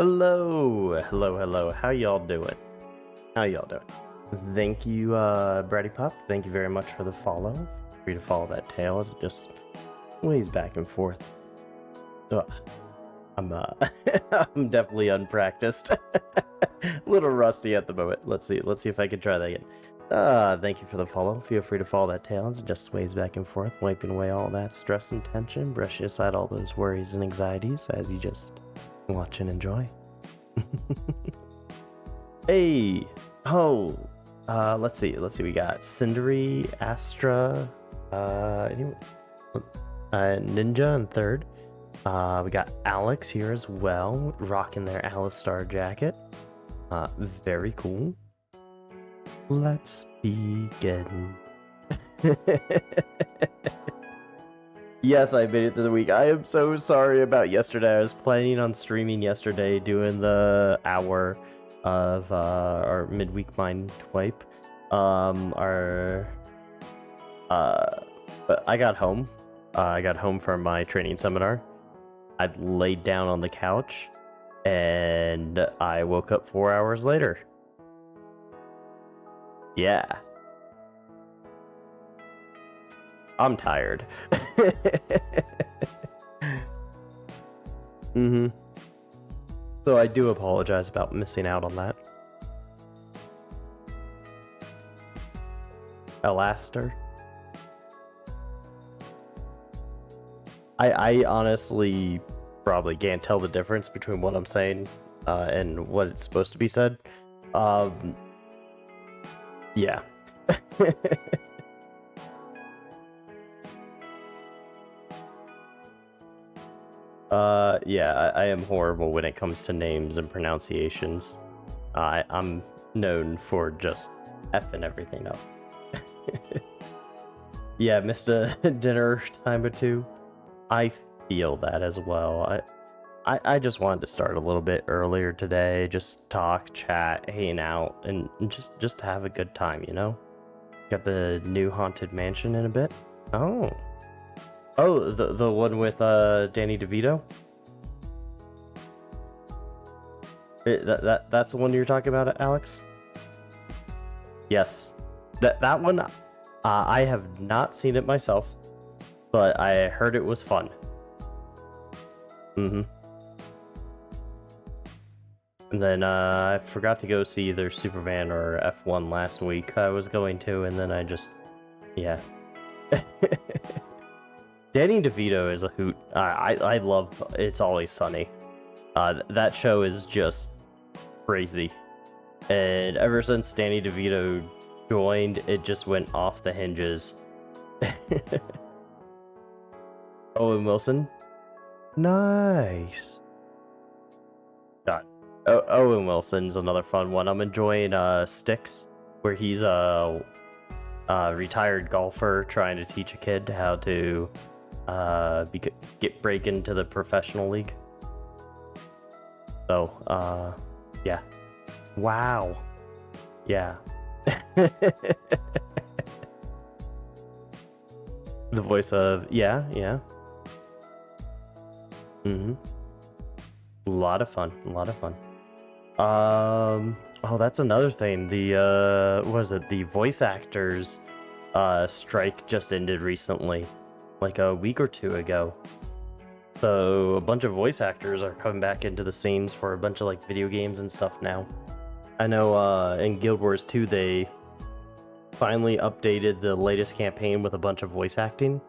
Hello. How y'all doing? Thank you, Bratty Pup. Thank you very much for the follow. Feel free to follow that tail as it just ways back and forth. Ugh. I'm I'm definitely unpracticed. A little rusty at the moment. Let's see if I can try that again. Thank you for the follow. Feel free to follow that tail as it just sways back and forth, wiping away all that stress and tension, brushing aside all those worries and anxieties as you just watch and enjoy. Hey! Oh! Let's see, we got Cindery, Astra, Ninja in third. We got Alex here as well, rocking their Alistar jacket. Very cool. Let's begin. Yes, I made it through the week. I am so sorry about yesterday. I was planning on streaming yesterday, doing the hour of our midweek mind wipe. But I got home. I got home from my training seminar. I laid down on the couch, and I woke up 4 hours later. Yeah. I'm tired. So I do apologize about missing out on that. Elaster. I honestly probably can't tell the difference between what I'm saying and what it's supposed to be said. Yeah. Yeah, I am horrible when it comes to names and pronunciations. I'm known for just effing everything up. Yeah, missed a dinner time or two. I feel that as well. I just wanted to start a little bit earlier today, just talk, chat, hang out, and just have a good time, you know? Got the new Haunted Mansion in a bit. Oh, the one with Danny DeVito? That's the one you're talking about, Alex? Yes. That one, I have not seen it myself, but I heard it was fun. And then I forgot to go see either Superman or F1 last week. I was going to, and then I just... yeah. Danny DeVito is a hoot. I love It's Always Sunny. That show is just crazy. And ever since Danny DeVito joined, it just went off the hinges. Owen Wilson? Nice. God. Owen Wilson's another fun one. I'm enjoying Sticks, where he's a retired golfer trying to teach a kid how to break into the professional league. So, yeah. Wow. Yeah. The voice of... yeah. A lot of fun. Oh, that's another thing. The the voice actors strike just ended recently, like a week or two ago. So a bunch of voice actors are coming back into the scenes for a bunch of like video games and stuff now. I know in Guild Wars 2 they finally updated the latest campaign with a bunch of voice acting.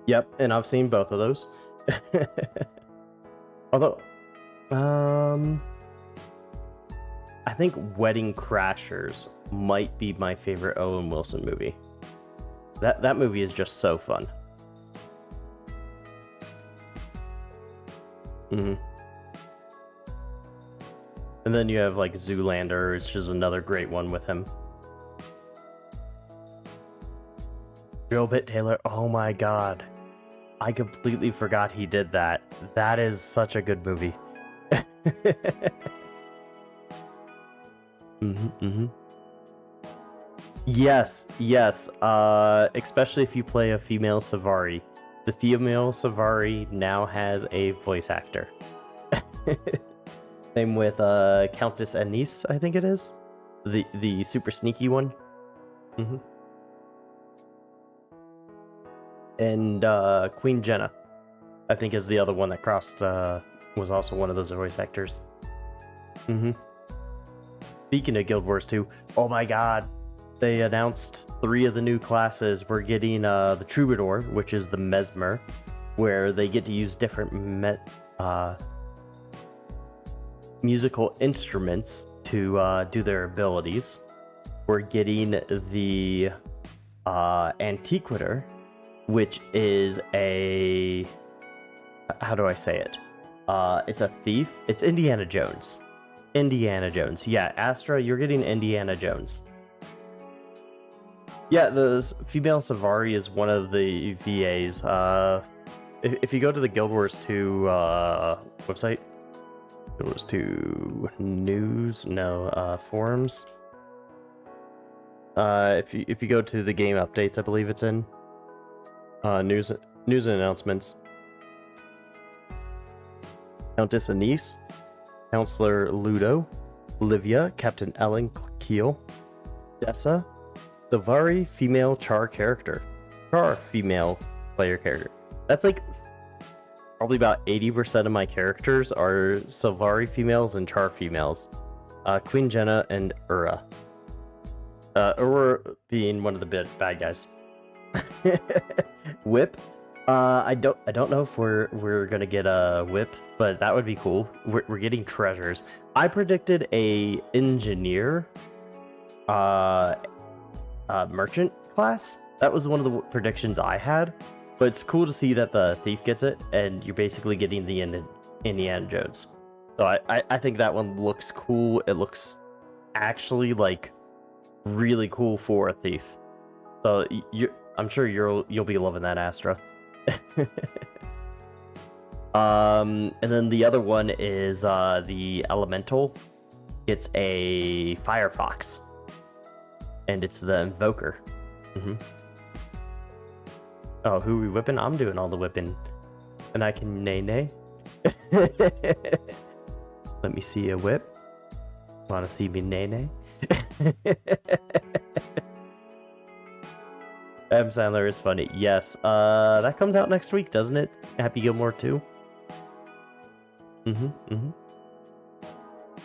Yep, and I've seen both of those. Although, I think Wedding Crashers might be my favorite Owen Wilson movie. That movie is just so fun. And then you have like Zoolander, which is another great one with him. Drillbit Taylor, oh my god. I completely forgot he did that. That is such a good movie. Yes. Especially if you play a female Savari. the female Savari now has a voice actor. Same with Countess Anise, I think it is. The super sneaky one. Mm-hmm. And Queen Jenna, I think, is the other one that crossed, was also one of those voice actors. Mm-hmm. Speaking of Guild Wars 2, oh my god, they announced 3 of the new classes. We're getting the Troubadour, which is the Mesmer, where they get to use different musical instruments to do their abilities. We're getting the Antiquator, which is a... how do I say it? It's a thief. It's Indiana Jones. Indiana Jones. Yeah, Astra, you're getting Indiana Jones. Yeah, the female Savari is one of the VAs. If you go to the Guild Wars 2 website, Guild Wars 2 news, no, forums. If you go to the game updates, I believe it's in news and announcements. Countess Anise, Counselor Ludo, Livia, Captain Ellen Keel, Dessa, Savari female Char character. Char female player character. That's like probably about 80% of my characters are Savari females and Char females. Queen Jenna and Ura. Ura being one of the bad guys. Whip. I don't know if we're gonna get a whip, but that would be cool. We're getting treasures. I predicted a engineer, merchant class. That was one of the predictions I had. But it's cool to see that the thief gets it, and you're basically getting the Indiana Jones. So I think that one looks cool. It looks actually like really cool for a thief. So I'm sure you'll be loving that, Astra. And then the other one is the Elemental. It's a Fire Fox, and it's the Invoker. Mm-hmm. Oh, who are we whipping? I'm doing all the whipping, and I can nay. Let me see a whip. Want to see me nay? M. Sandler is funny. Yes. That comes out next week, doesn't it? Happy Gilmore 2.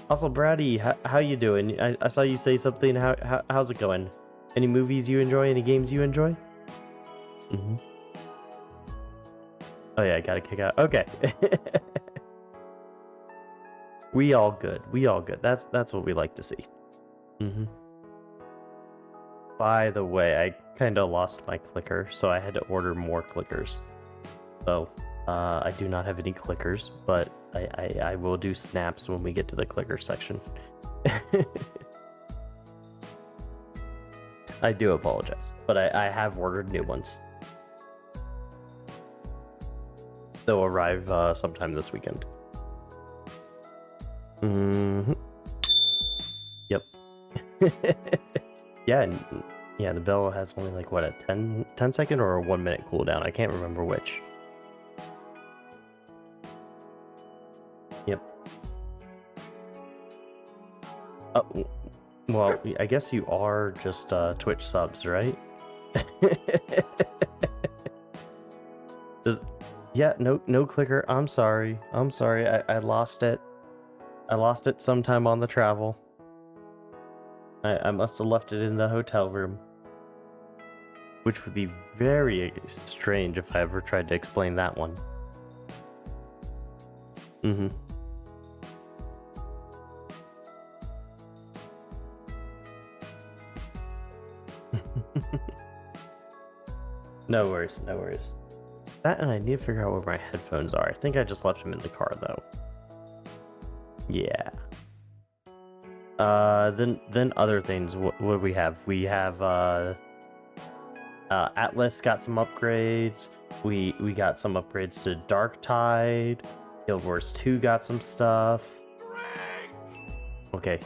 Also, Brady, how you doing? I saw you say something. How's it going? Any movies you enjoy? Any games you enjoy? Oh yeah, I gotta kick out. Okay. We all good. That's what we like to see. By the way, I kind of lost my clicker, so I had to order more clickers. So, I do not have any clickers, but I will do snaps when we get to the clicker section. I do apologize, but I have ordered new ones. They'll arrive sometime this weekend. Yep. Yeah, the bell has only like what, a 10 second or a 1 minute cooldown. I can't remember which. Yep. Well, I guess you are just Twitch subs, right? Yeah, no clicker. I'm sorry. I lost it. I lost it sometime on the travel. I must have left it in the hotel room. Which would be very strange if I ever tried to explain that one. No worries. That, and I need to figure out where my headphones are. I think I just left them in the car, though. Yeah. Then other things. What do we have? We have Atlas got some upgrades. We got some upgrades to Dark Tide. Guild Wars 2 got some stuff. Okay.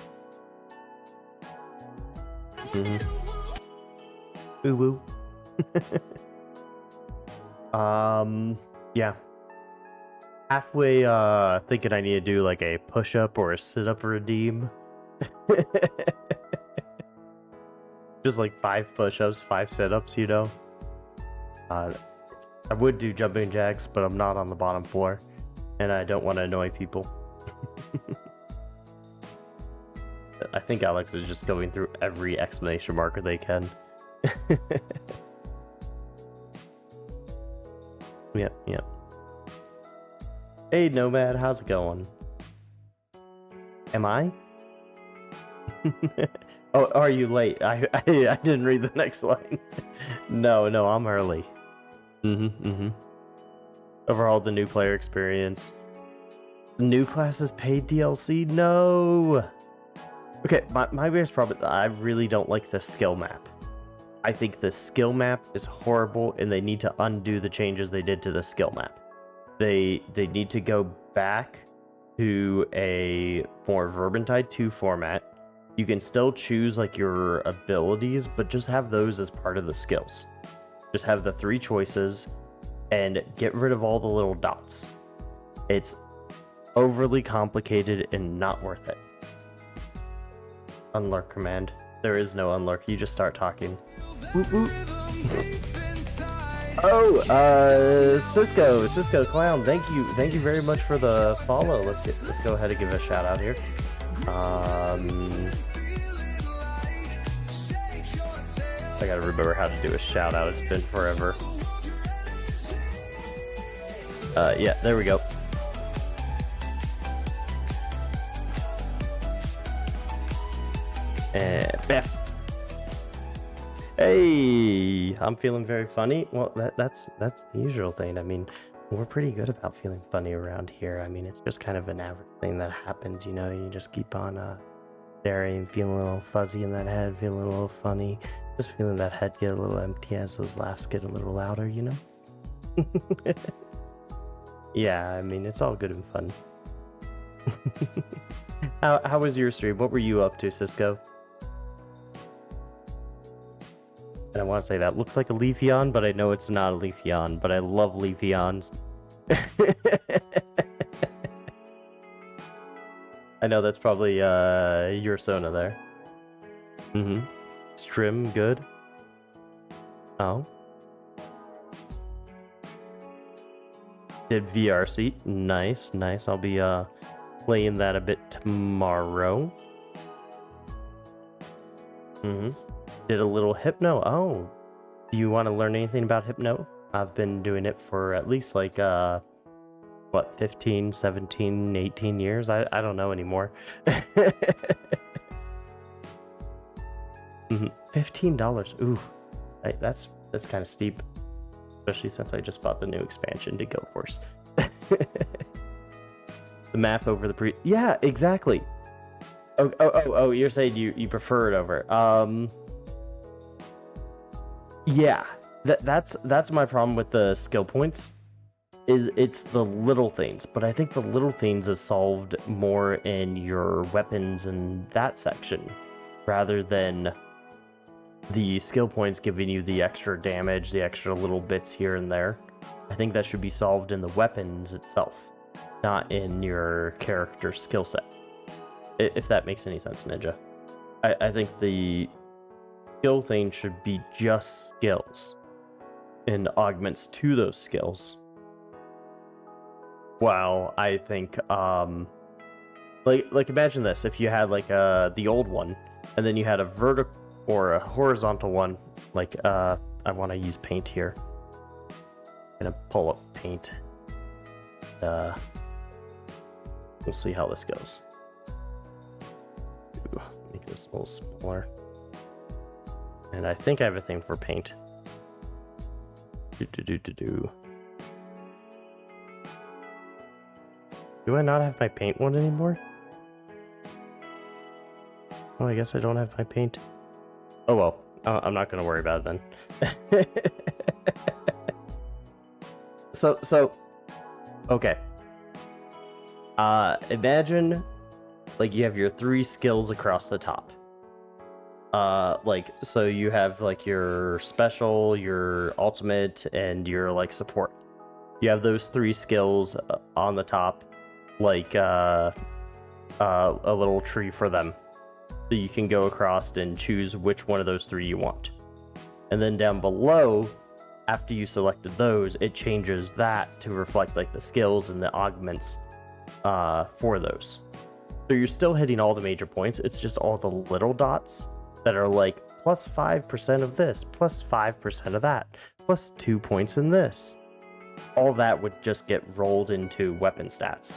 Ooh woo. Yeah. Halfway, thinking I need to do like a push-up or a sit-up redeem. Just like 5 push-ups, 5 sit-ups, you know? I would do jumping jacks, but I'm not on the bottom floor, and I don't want to annoy people. I think Alex is just going through every exclamation marker they can. Yep. Hey, Nomad, how's it going? Am I? Oh, are you late? I didn't read the next line. No, I'm early. Overall, the new player experience. New classes paid DLC? No! Okay, my biggest problem, I really don't like the skill map. I think the skill map is horrible, and they need to undo the changes they did to the skill map. They need to go back to a more Vermintide 2 format. You can still choose like your abilities, but just have those as part of the skills. Just have the 3 choices and get rid of all the little dots. It's overly complicated and not worth it. Unlurk command. There is no unlurk. You just start talking. Whoop, whoop. Oh, Cisco Clown. Thank you very much for the follow. Let's go ahead and give a shout out here. I gotta remember how to do a shout out. It's been forever. Yeah, there we go. And bam. Hey, I'm feeling very funny. Well, that's the usual thing. I mean, we're pretty good about feeling funny around here. I mean, it's just kind of an average thing that happens, you know. You just keep on staring, feeling a little fuzzy in that head, feeling a little funny, just feeling that head get a little empty as those laughs get a little louder, you know. Yeah, I mean, it's all good and fun. How was your stream? What were you up to, Cisco? And I want to say that looks like a Leafeon, but I know it's not a Leafeon, but I love Leafeons. I know that's probably your Sona there. Strim, good. Oh. Did VRC. Nice. I'll be playing that a bit tomorrow. Did a little Hypno. Oh, do you want to learn anything about Hypno? I've been doing it for at least like what, 15, 17, 18 years? I don't know anymore. $15. Ooh, that's kind of steep, especially since I just bought the new expansion to Guild Wars. The map over the yeah, exactly. Oh, you're saying you prefer it over yeah, that's my problem with the skill points, is it's the little things, but I think the little things is solved more in your weapons and that section, rather than the skill points giving you the extra damage, the extra little bits here and there. I think that should be solved in the weapons itself, not in your character skill set, if that makes any sense, Ninja. I think the skill thing should be just skills and augments to those skills. Wow, I think like imagine this: if you had like the old one, and then you had a vertical or a horizontal one, like I want to use paint here. I'm gonna pull up paint. We'll see how this goes. Ooh, make this a little smaller. And I think I have a thing for paint. Do I not have my paint one anymore? Oh, I guess I don't have my paint. Oh well, I'm not gonna worry about it then. So, okay. Imagine like you have your 3 skills across the top. Like, so you have like your special, your ultimate, and your like support. You have those 3 skills on the top, like a little tree for them. So you can go across and choose which one of those 3 you want. And then down below, after you selected those, it changes that to reflect like the skills and the augments for those. So you're still hitting all the major points. It's just all the little dots that are like plus 5% of this, plus 5% of that, plus 2 points in this. All that would just get rolled into weapon stats.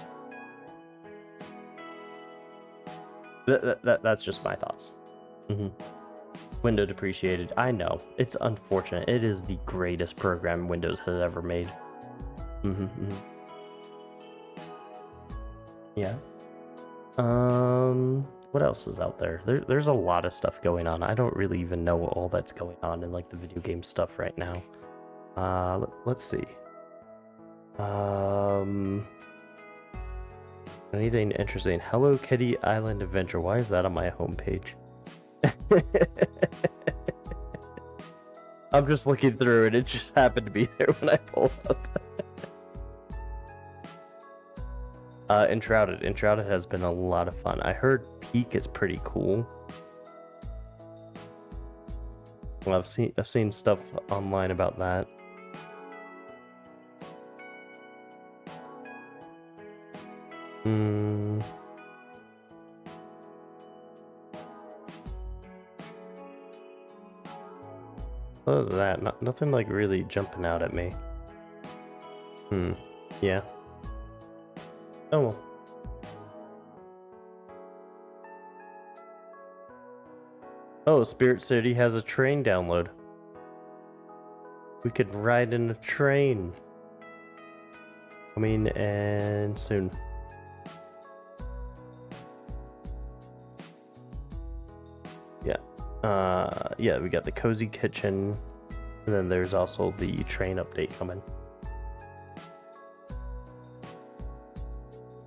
That's just my thoughts. Window depreciated. I know. It's unfortunate. It is the greatest program Windows has ever made. Yeah. What else is out there? There's a lot of stuff going on. I don't really even know all that's going on in like the video game stuff right now. Let's see. Anything interesting? Hello Kitty Island Adventure. Why is that on my homepage? I'm just looking through and it just happened to be there when I pulled up. Enshrouded has been a lot of fun. I heard Peak is pretty cool. Well, I've seen stuff online about that. Other than that, nothing like really jumping out at me. Yeah. Oh well. Oh, Spirit City has a train download. We could ride in a train. Coming and soon. Yeah. Yeah, we got the cozy kitchen, and then there's also the train update coming.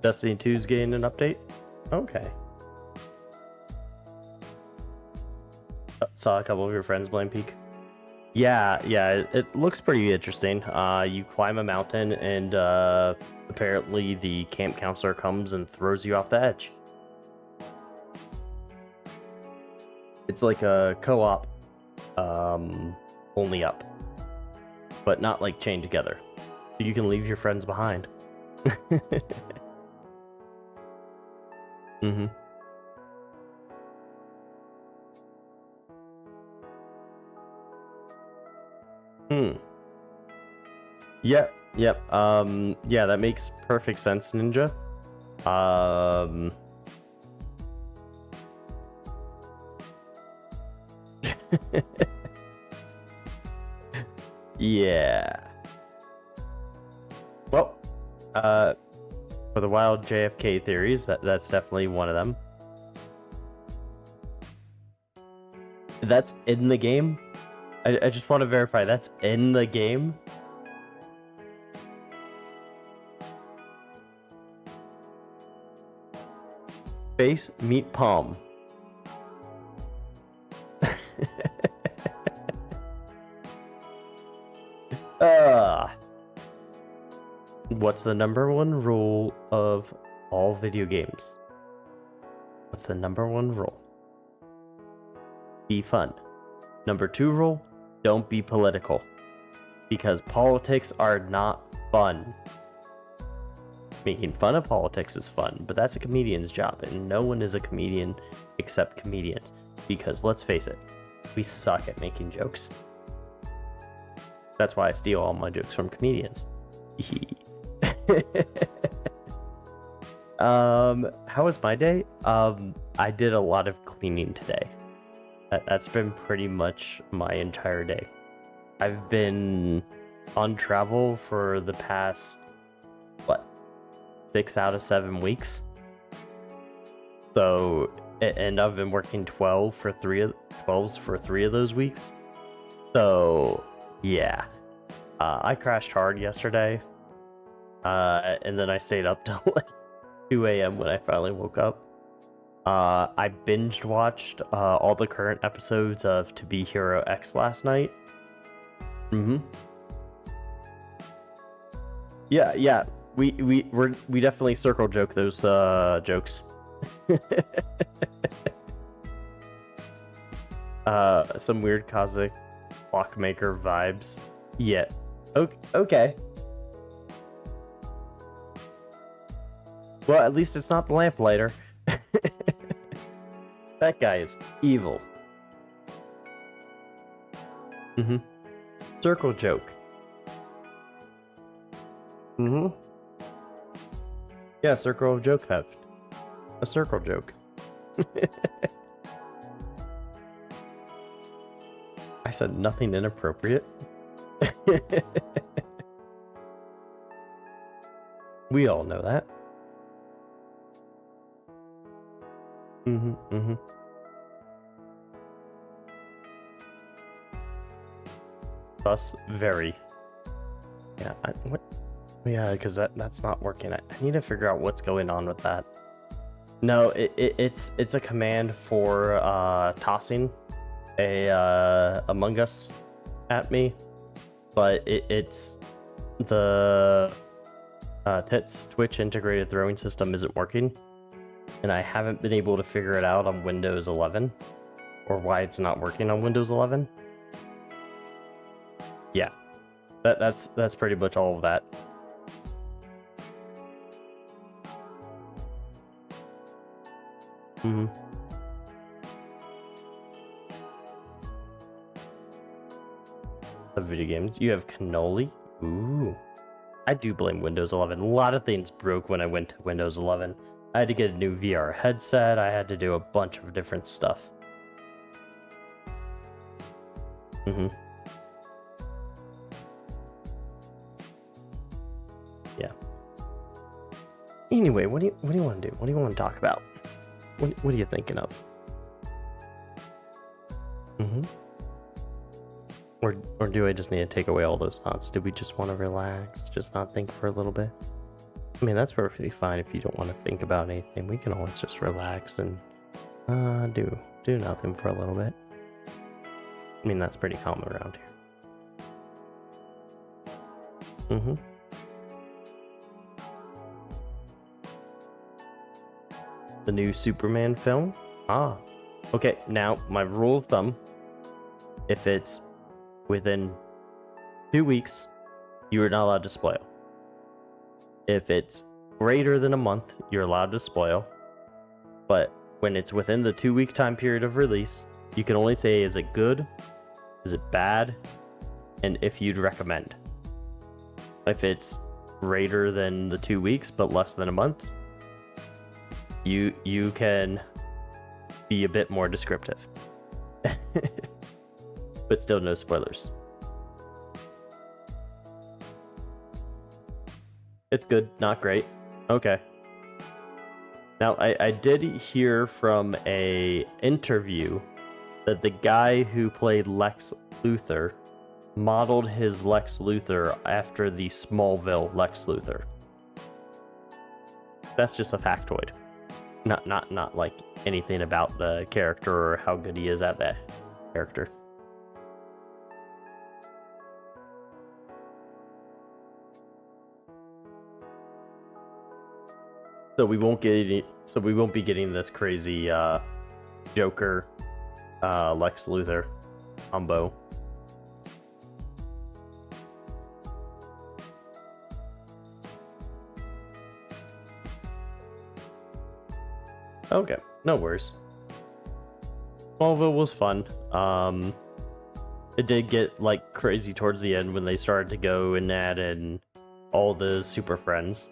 Destiny 2's getting an update? Okay. Saw a couple of your friends playing Peak. Yeah, it looks pretty interesting. You climb a mountain, and apparently the camp counselor comes and throws you off the edge. It's like a co-op, only up, but not like chained together. So you can leave your friends behind. Yep. Yeah, that makes perfect sense, Ninja. Yeah. Well, for the wild JFK theories, that's definitely one of them. That's in the game? I just want to verify that's in the game? Face, meet palm. What's the #1 rule of all video games? What's the #1 rule? Be fun. #2 rule, don't be political. Because politics are not fun. Making fun of politics is fun, but that's a comedian's job, and no one is a comedian except comedians. Because let's face it, we suck at making jokes. That's why I steal all my jokes from comedians. How was my day? I did a lot of cleaning today. That's been pretty much my entire day. I've been on travel for the past, 6 out of 7 weeks. So, and I've been working 12s for 3 of those weeks. So, yeah. I crashed hard yesterday. And then I stayed up till like 2 a.m. when I finally woke up. I binged watched all the current episodes of To Be Hero X last night. Yeah. We definitely circle joke those jokes. Some weird cosmic clockmaker vibes. Yeah. Okay. Well, at least it's not the lamplighter. That guy is evil. Circle joke. Yeah, circle of joke theft. A circle joke. I said nothing inappropriate. We all know that. Thus, very. Yeah, what? Yeah, because that's not working. I need to figure out what's going on with that. No, it's a command for tossing a Among Us at me, but it's the TITS Twitch integrated throwing system isn't working, and I haven't been able to figure it out on Windows 11, or why it's not working on Windows 11. Yeah, that's pretty much all of that. The video games. You have cannoli. Ooh. I do blame Windows 11. A lot of things broke when I went to Windows 11. I had to get a new VR headset. I had to do a bunch of different stuff. Yeah. Anyway, what do you want to do? What do you want to talk about? What are you thinking of? Or do I just need to take away all those thoughts? Do we just want to relax, just not think for a little bit? I mean, that's perfectly fine if you don't want to think about anything. We can always just relax and do nothing for a little bit. I mean, that's pretty common around here. The new Superman film? Okay, now my rule of thumb, if it's within 2 weeks, you are not allowed to spoil. If it's greater than a month, you're allowed to spoil. But when it's within the 2-week time period of release, you can only say, is it good? Is it bad? And if you'd recommend. If it's greater than the 2 weeks, but less than a month, you can be a bit more descriptive. But still no spoilers. It's good, not great. Okay. Now, I did hear from a interview that the guy who played Lex Luthor modeled his Lex Luthor after the Smallville Lex Luthor. That's just a factoid. Not like anything about the character or how good he is at that character. So we won't be getting this crazy Joker Lex Luthor combo. Okay, no worries. Smallville was fun. It did get like crazy towards the end when they started to go and add in all the Super Friends.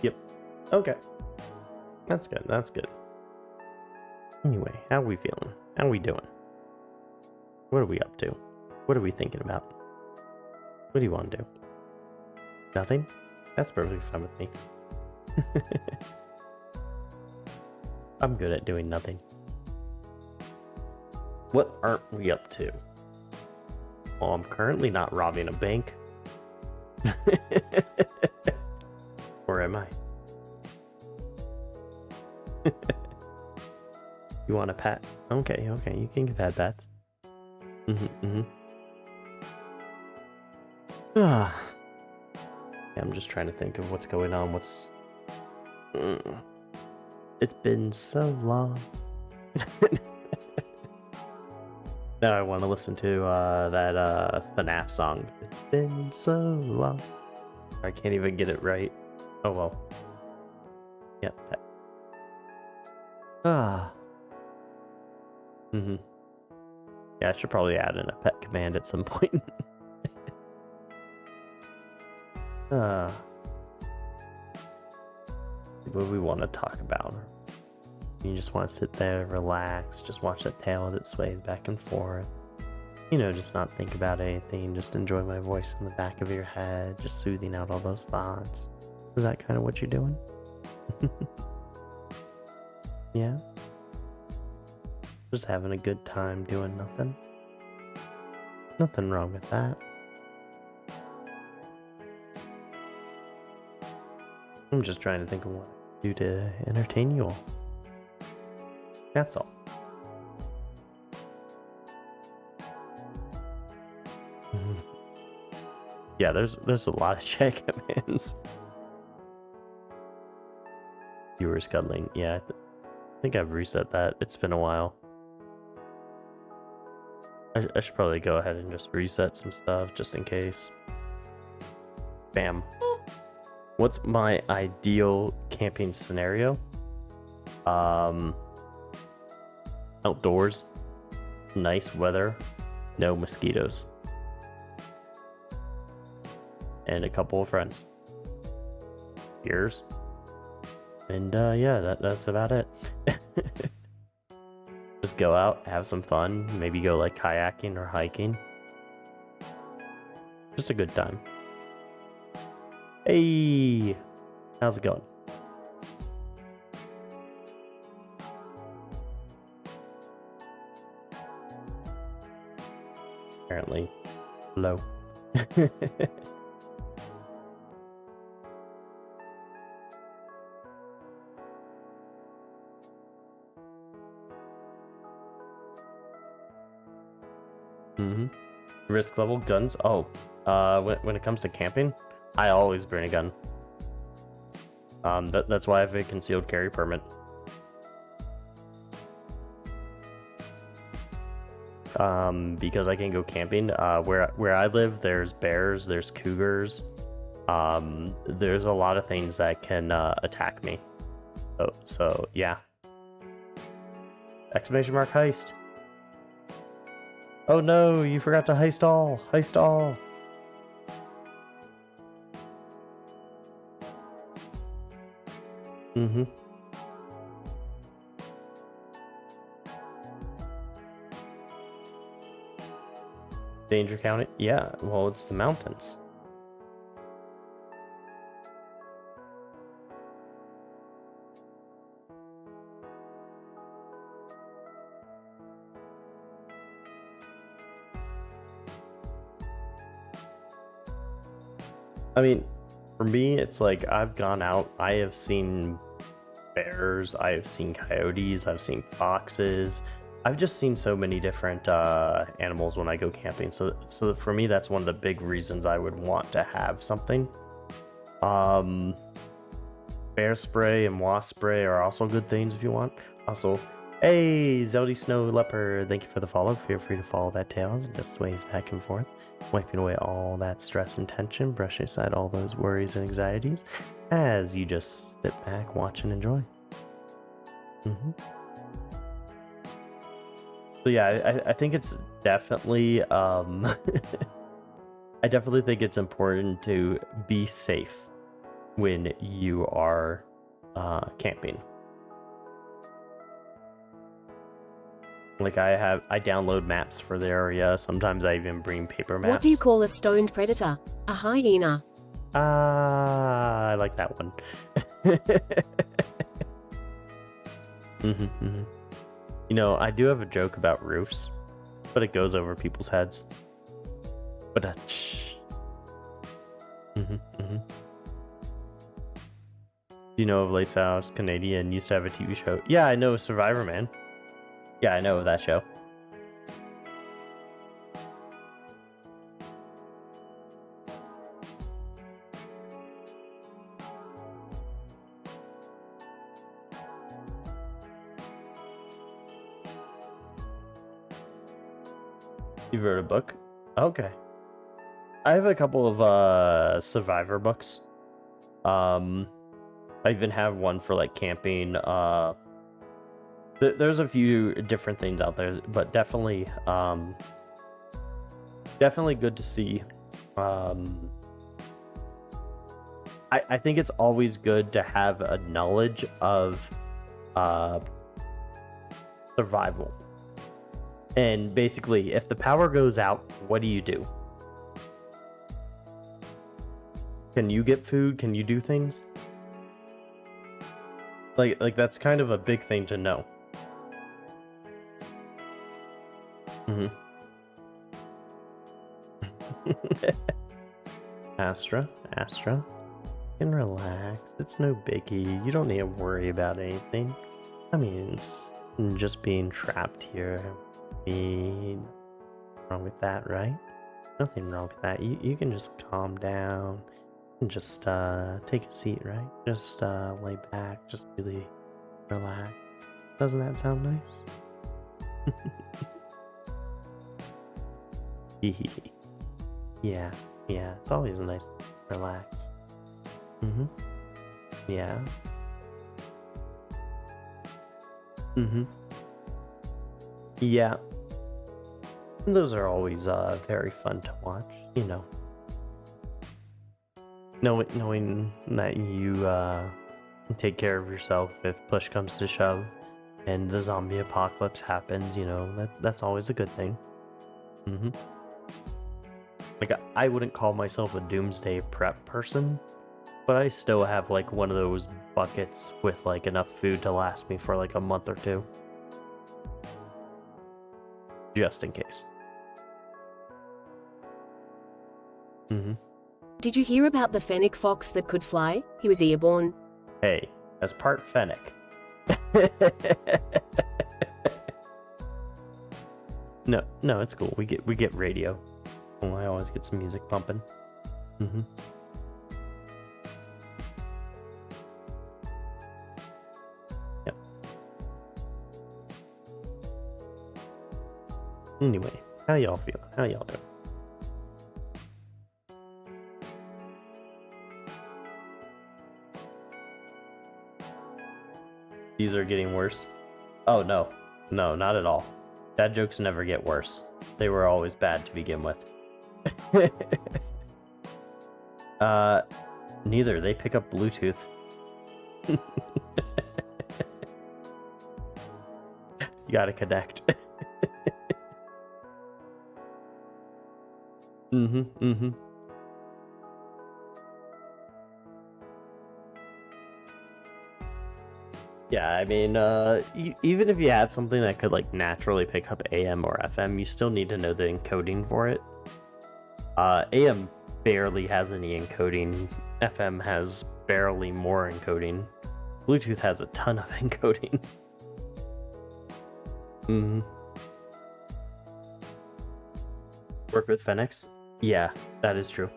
Yep. Okay. That's good. That's good. Anyway, how are we feeling? How are we doing? What are we up to? What are we thinking about? What do you want to do? Nothing? That's perfectly fine with me. I'm good at doing nothing. What aren't we up to? Well, I'm currently not robbing a bank. Or am I? You want a pat? Okay, okay, you can give that pats. Yeah, I'm just trying to think of what's going on. It's been so long. Now I want to listen to that FNAF song. It's been so long. I can't even get it right. Oh well. Yep. Yeah, I should probably add in a pet command at some point. What do we want to talk about? You just want to sit there, relax, just watch that tail as it sways back and forth. You know, just not think about anything, just enjoy my voice in the back of your head, just soothing out all those thoughts. Is that kind of what you're doing? Yeah? Just having a good time doing nothing. Nothing wrong with that. I'm just trying to think of what to do to entertain you all. That's all. Yeah, there's a lot of chat commands. You were scuttling. Yeah, I think I've reset that. It's been a while. I should probably go ahead and just reset some stuff just in case. Bam. What's my ideal camping scenario? Outdoors, nice weather, no mosquitoes, and a couple of friends. Yours? And yeah, that's about it. Just go out, have some fun, maybe go like kayaking or hiking. Just a good time. Hey, how's it going? Apparently low. Risk level guns. Oh, when it comes to camping, I always bring a gun. That's why I have a concealed carry permit. Because I can go camping. Where I live, there's bears, there's cougars. There's a lot of things that can attack me. So yeah. Exclamation mark heist. Oh no, you forgot to heist all. Heist all. Danger counted? Yeah, well, it's the mountains. I mean, for me, it's like I've gone out, I have seen bears, I have seen coyotes, I've seen foxes. I've just seen so many different animals when I go camping. So for me, that's one of the big reasons I would want to have something. Bear spray and wasp spray are also good things if you want. Also, hey, Zeldy Snow Leopard, thank you for the follow. Feel free to follow that tail as it just sways back and forth, wiping away all that stress and tension, brushing aside all those worries and anxieties as you just sit back, watch, and enjoy. So yeah, I think it's definitely, I definitely think it's important to be safe when you are camping. Like I download maps for the area. Sometimes I even bring paper maps. What do you call a stoned predator? A hyena. Ah, I like that one. You know, I do have a joke about roofs, but it goes over people's heads. But do you know of Late House Canadian used to have a TV show? Yeah, I know Survivor Man. Yeah, I know of that show. You wrote a book? Okay. I have a couple of Survivor books. I even have one for like camping. There's a few different things out there, but definitely good to see. I think it's always good to have a knowledge of survival. And basically, if the power goes out, what do you do? Can you get food? Can you do things? Like that's kind of a big thing to know. Astra, you can relax. It's no biggie. You don't need to worry about anything. I mean, it's just being trapped here. Nothing wrong with that, right? Nothing wrong with that. You can just calm down and just take a seat, right? Just lay back, just really relax. Doesn't that sound nice? Yeah, it's always nice to relax. Yeah. Yeah. Those are always very fun to watch, you know. Knowing that you take care of yourself if push comes to shove and the zombie apocalypse happens, you know, that's always a good thing. Like, I wouldn't call myself a doomsday prep person, but I still have like one of those buckets with like enough food to last me for like a month or two. Just in case. Did you hear about the fennec fox that could fly? He was airborne. Hey, that's part fennec. No, it's cool. We get radio. Oh, I always get some music pumping. Yep. Anyway, how y'all feeling? How y'all doing? These are getting worse. Oh no, not at all. Dad jokes never get worse. They were always bad to begin with. Neither. They pick up Bluetooth. You gotta connect. Yeah, I mean, even if you had something that could like naturally pick up AM or FM, you still need to know the encoding for it. AM barely has any encoding. FM has barely more encoding. Bluetooth has a ton of encoding. Work with Phoenix? Yeah, that is true.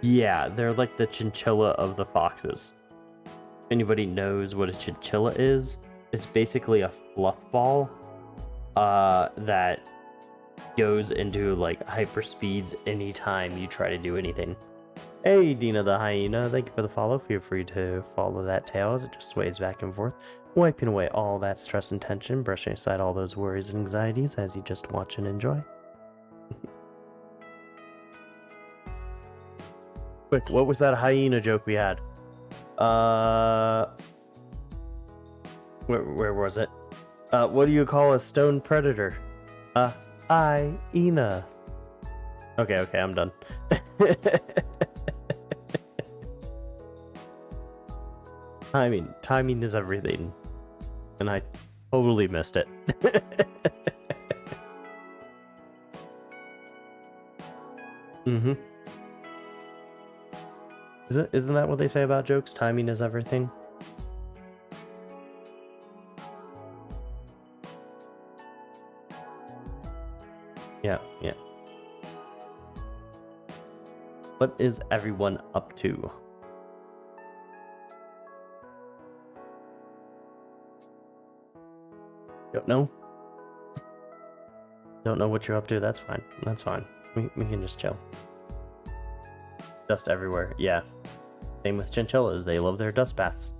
Yeah, they're like the chinchilla of the foxes. If anybody knows what a chinchilla is, it's basically a fluff ball that goes into like hyperspeeds anytime you try to do anything. Hey, Dina the hyena, thank you for the follow. Feel free to follow that tail as it just sways back and forth, wiping away all that stress and tension, brushing aside all those worries and anxieties as you just watch and enjoy. Quick, what was that hyena joke we had? Where was it? What do you call a stone predator? A hyena. Okay, I'm done. Timing is everything. And I totally missed it. Mm-hmm. Isn't that what they say about jokes? Timing is everything? Yeah. What is everyone up to? Don't know? Don't know what you're up to? That's fine. We can just chill. Dust everywhere. Yeah. Same with chinchillas. They love their dust baths.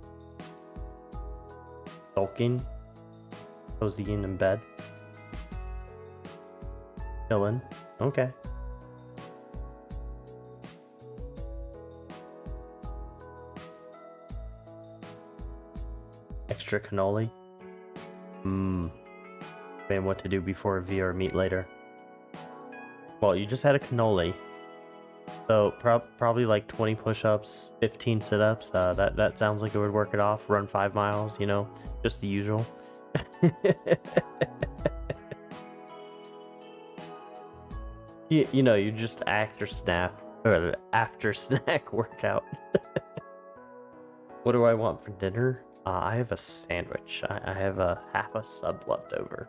Sulking. Cozying in bed. Chilling. Okay. Extra cannoli. Man, what to do before a VR meet later? Well, you just had a cannoli. So probably like 20 push-ups, 15 sit-ups. That sounds like it would work it off. Run 5 miles, you know, just the usual. you know, you just after snack workout. What do I want for dinner? I have a sandwich. I have a half a sub left over,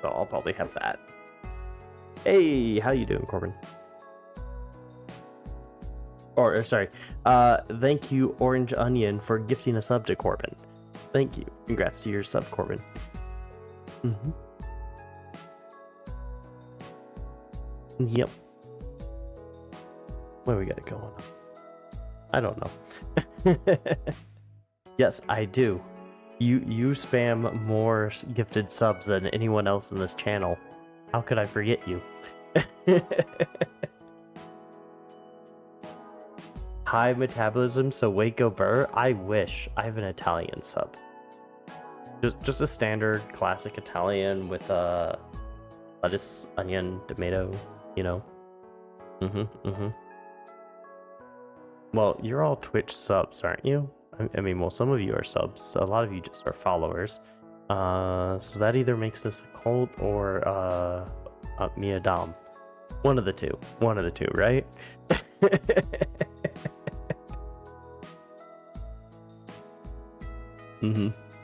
so I'll probably have that. Hey, how you doing, Corbin? Or sorry, thank you, Orange Onion, for gifting a sub to Corbin. Thank you. Congrats to your sub, Corbin. Yep. What do we got going on? I don't know. Yes, I do. You spam more gifted subs than anyone else in this channel. How could I forget you? High metabolism, so Waco Burr. I wish. I have an Italian sub. Just a standard classic Italian with lettuce, onion, tomato, you know. Well, you're all Twitch subs, aren't you? I mean, well, some of you are subs. A lot of you just are followers. So that either makes this a cult or me a dom. One of the two, right?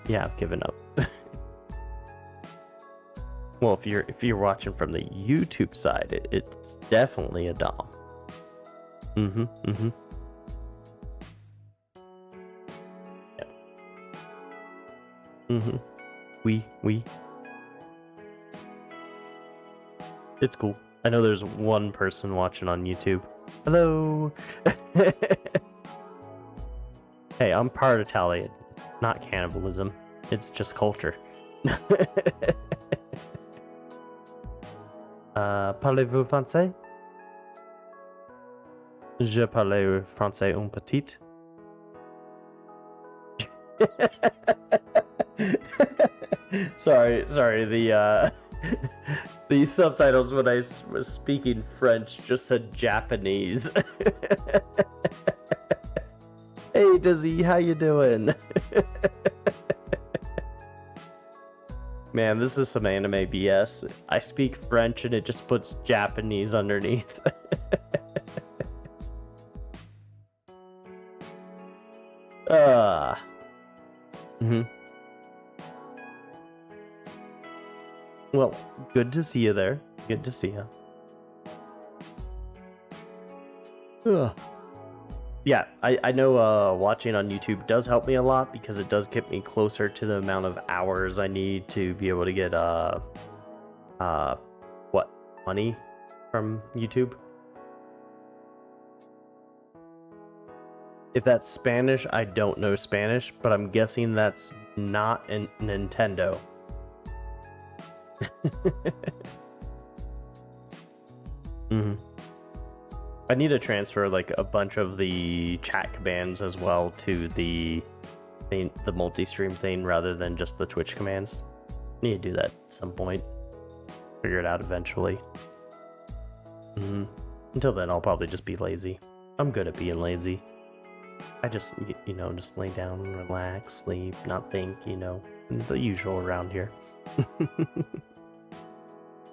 Yeah, I've given up. Well, if you're watching from the YouTube side, it's definitely a dom. Yeah. We. It's cool. I know there's one person watching on YouTube. Hello. Hey, I'm part Italian. Not cannibalism. It's just culture. Parlez-vous français? Je parle français un petit. Sorry. The subtitles when I was speaking French just said Japanese. Hey Dizzy, how you doing? Man, this is some anime BS. I speak French and it just puts Japanese underneath. Well, good to see you there. Good to see you. Yeah, I know watching on YouTube does help me a lot because it does get me closer to the amount of hours I need to be able to get money from YouTube. If that's Spanish, I don't know Spanish, but I'm guessing that's not in Nintendo. I need to transfer like a bunch of the chat commands as well to the multi-stream thing rather than just the Twitch commands. I need to do that at some point. Figure it out eventually. Until then, I'll probably just be lazy. I'm good at being lazy. I just, just lay down, relax, sleep, not think, the usual around here.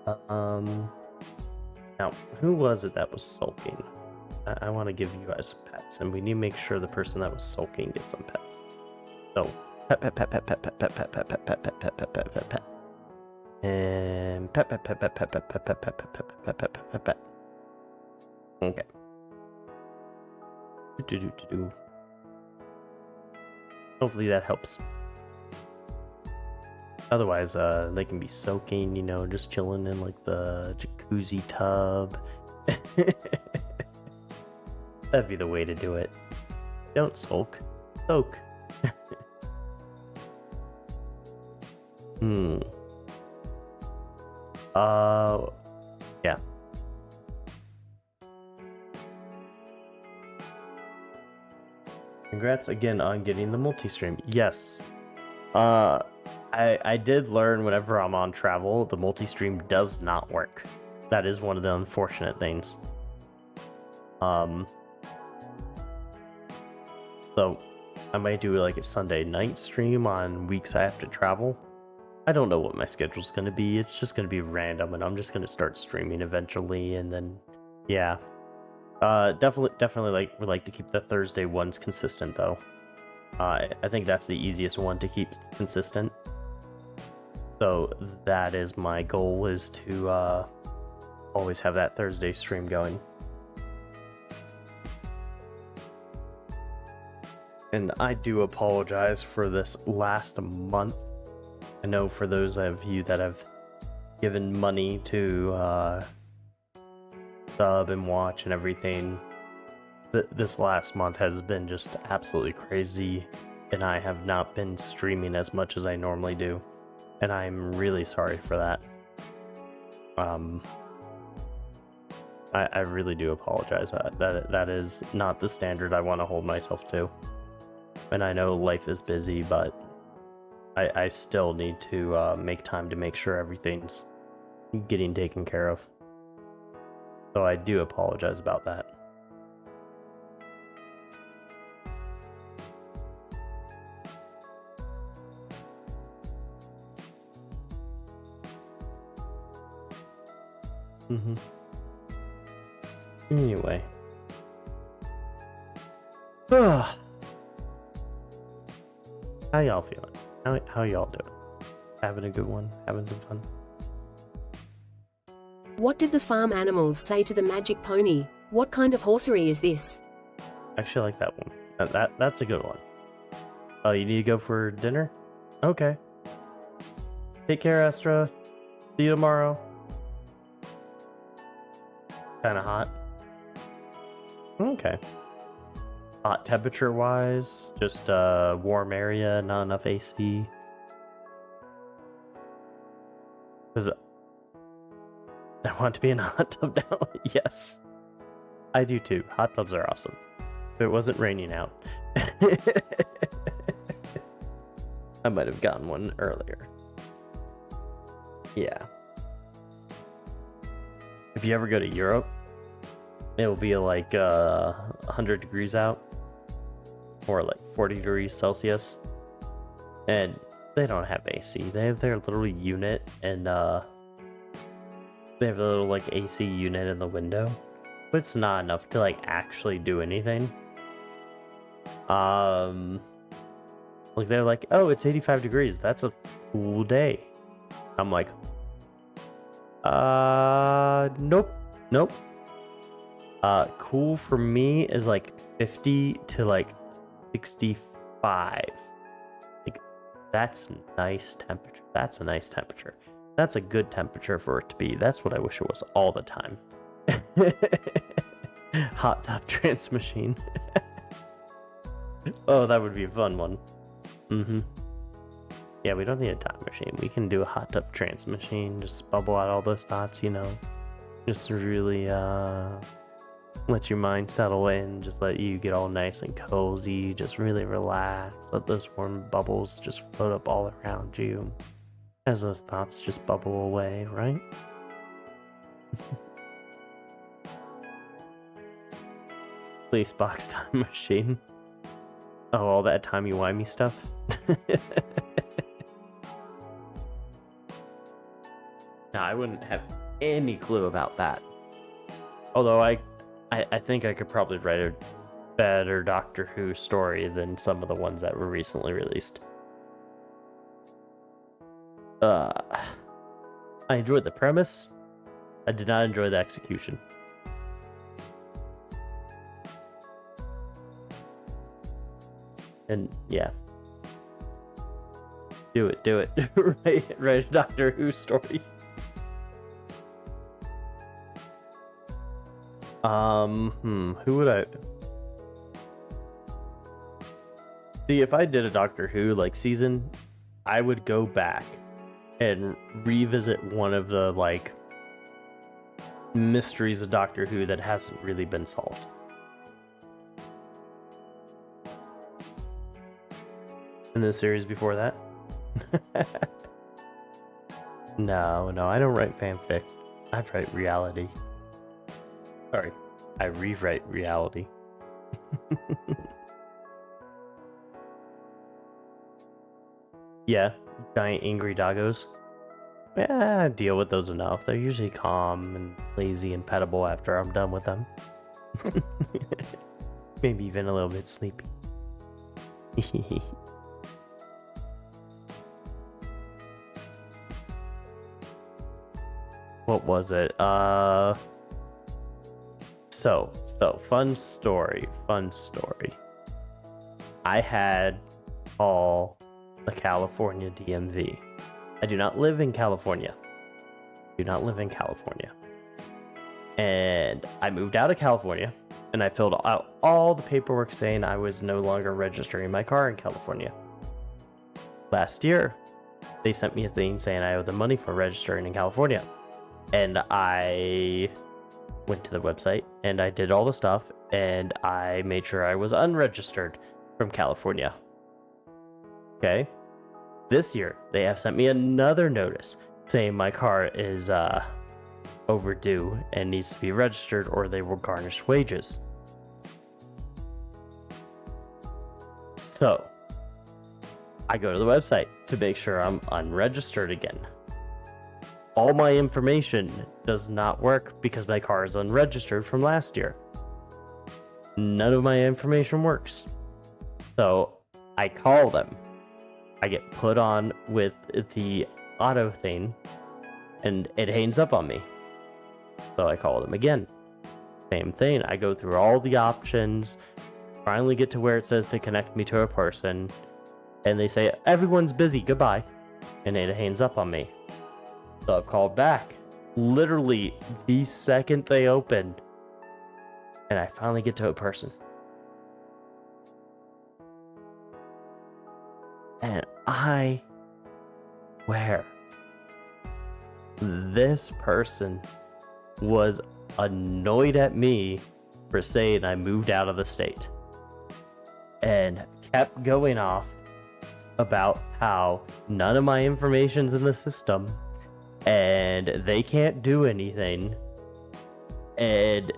Now, who was it that was sulking? I want to give you guys pets, and we need to make sure the person that was sulking gets some pets. So, pet, pet, pet, pet, pet, pet, pet, pet, pet, pet, pet, pet, pet, pet, pet, pet, pet, and pet, pet, pet, pet, pet, pet, pet, pet, pet, pet, pet, pet, pet, pet, pet, pet. Okay. Hopefully that helps. Otherwise, they can be soaking, just chilling in like the jacuzzi tub. That'd be the way to do it. Don't sulk. Soak. Yeah. Congrats again on getting the multi-stream. Yes. I did learn whenever I'm on travel, the multi-stream does not work. That is one of the unfortunate things. So I might do like a Sunday night stream on weeks I have to travel. I don't know what my schedule's going to be. It's just going to be random, and I'm just going to start streaming eventually, and then, yeah. Definitely would like to keep the Thursday ones consistent, though. I think that's the easiest one to keep consistent. So that is my goal, is to always have that Thursday stream going. And I do apologize for this last month. I know for those of you that have given money to sub and watch and everything, this last month has been just absolutely crazy, and I have not been streaming as much as I normally do, and I'm really sorry for that. I really do apologize. That is not the standard I want to hold myself to. And I know life is busy, but I still need to make time to make sure everything's getting taken care of. So I do apologize about that. Anyway. How y'all feeling? How y'all doing? Having a good one? Having some fun? What did the farm animals say to the magic pony? What kind of horsery is this? I actually like that one. That's a good one. Oh, you need to go for dinner? Okay. Take care, Astra. See you tomorrow. Kinda hot. Okay. Hot temperature wise, just a warm area, not enough AC. Because I want to be in a hot tub now. Yes, I do too. Hot tubs are awesome. If it wasn't raining out, I might have gotten one earlier. Yeah. If you ever go to Europe, it'll be like 100 degrees out, or like 40 degrees Celsius, and they don't have AC. They have their little unit, and they have a little like AC unit in the window, but it's not enough to like actually do anything. Like they're like, oh, it's 85 degrees. That's a cool day. I'm like, nope. Cool for me is like 50 to like 65. Like, that's nice temperature. That's a nice temperature. That's a good temperature for it to be. That's what I wish it was all the time. Hot tub trance machine. Oh, that would be a fun one. Yeah, we don't need a time machine. We can do a hot tub trance machine. Just bubble out all those thoughts, Just really let your mind settle in. Just let you get all nice and cozy. Just really relax. Let those warm bubbles just float up all around you as those thoughts just bubble away, right? Police box time machine. Oh, all that timey-wimey stuff. Now, I wouldn't have any clue about that. Although I think I could probably write a better Doctor Who story than some of the ones that were recently released. I enjoyed the premise. I did not enjoy the execution. And yeah. Do it. Write a Doctor Who story. Who would I... See, if I did a Doctor Who, like, season, I would go back and revisit one of the, like, mysteries of Doctor Who that hasn't really been solved. In the series before that? No, I don't write fanfic. I write reality. Sorry, I rewrite reality. Yeah, giant angry doggos. Yeah, I deal with those enough. They're usually calm and lazy and pettable after I'm done with them. Maybe even a little bit sleepy. What was it? So fun story. I had all the California DMV. I do not live in California. And I moved out of California, and I filled out all the paperwork saying I was no longer registering my car in California. Last year, they sent me a thing saying I owe the money for registering in California. And I went to the website, and I did all the stuff, and I made sure I was unregistered from California. Okay. This year, they have sent me another notice saying my car is overdue and needs to be registered or they will garnish wages. So, I go to the website to make sure I'm unregistered again. All my information does not work because my car is unregistered from last year. None of my information works. So, I call them. I get put on with the auto thing, and it hangs up on me. So I call them again. Same thing. I go through all the options, finally get to where it says to connect me to a person, and they say, everyone's busy, goodbye. And it hangs up on me. So I've called back. Literally the second they opened, and I finally get to a person. And I swear, this person was annoyed at me for saying I moved out of the state. And kept going off about how none of my information's in the system and they can't do anything. And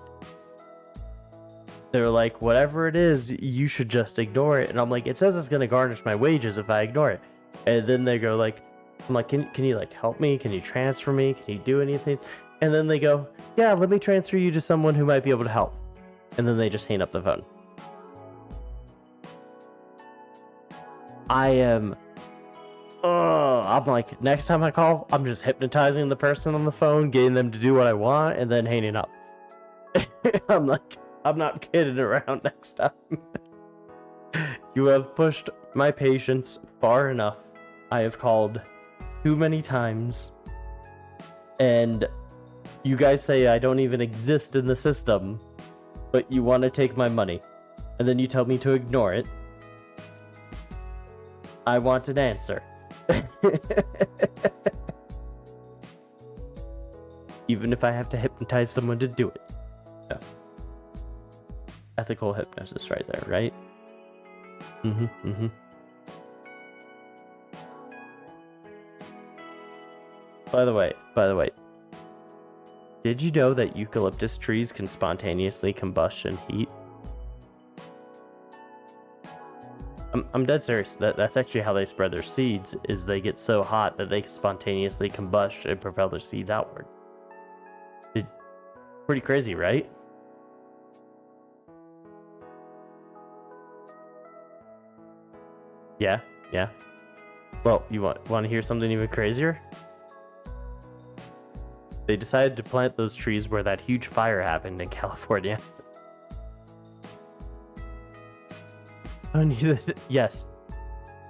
they're like, whatever it is, you should just ignore it. And I'm like, it says it's going to garnish my wages if I ignore it. And then they go like, I'm like, can you like help me? Can you transfer me? Can you do anything? And then they go, yeah, let me transfer you to someone who might be able to help. And then they just hang up the phone. I'm like, next time I call, I'm just hypnotizing the person on the phone, getting them to do what I want, and then hanging up. I'm like, I'm not kidding around next time. You have pushed my patience far enough. I have called too many times. And you guys say I don't even exist in the system, but you want to take my money. And then you tell me to ignore it. I want an answer. Even if I have to hypnotize someone to do it. No. Ethical hypnosis right there, right? By the way, did you know that eucalyptus trees can spontaneously combust and heat? I'm dead serious. That's actually how they spread their seeds, is they get so hot that they spontaneously combust and propel their seeds outward. Pretty crazy, right? Yeah. Well, you want to hear something even crazier? They decided to plant those trees where that huge fire happened in California. Yes,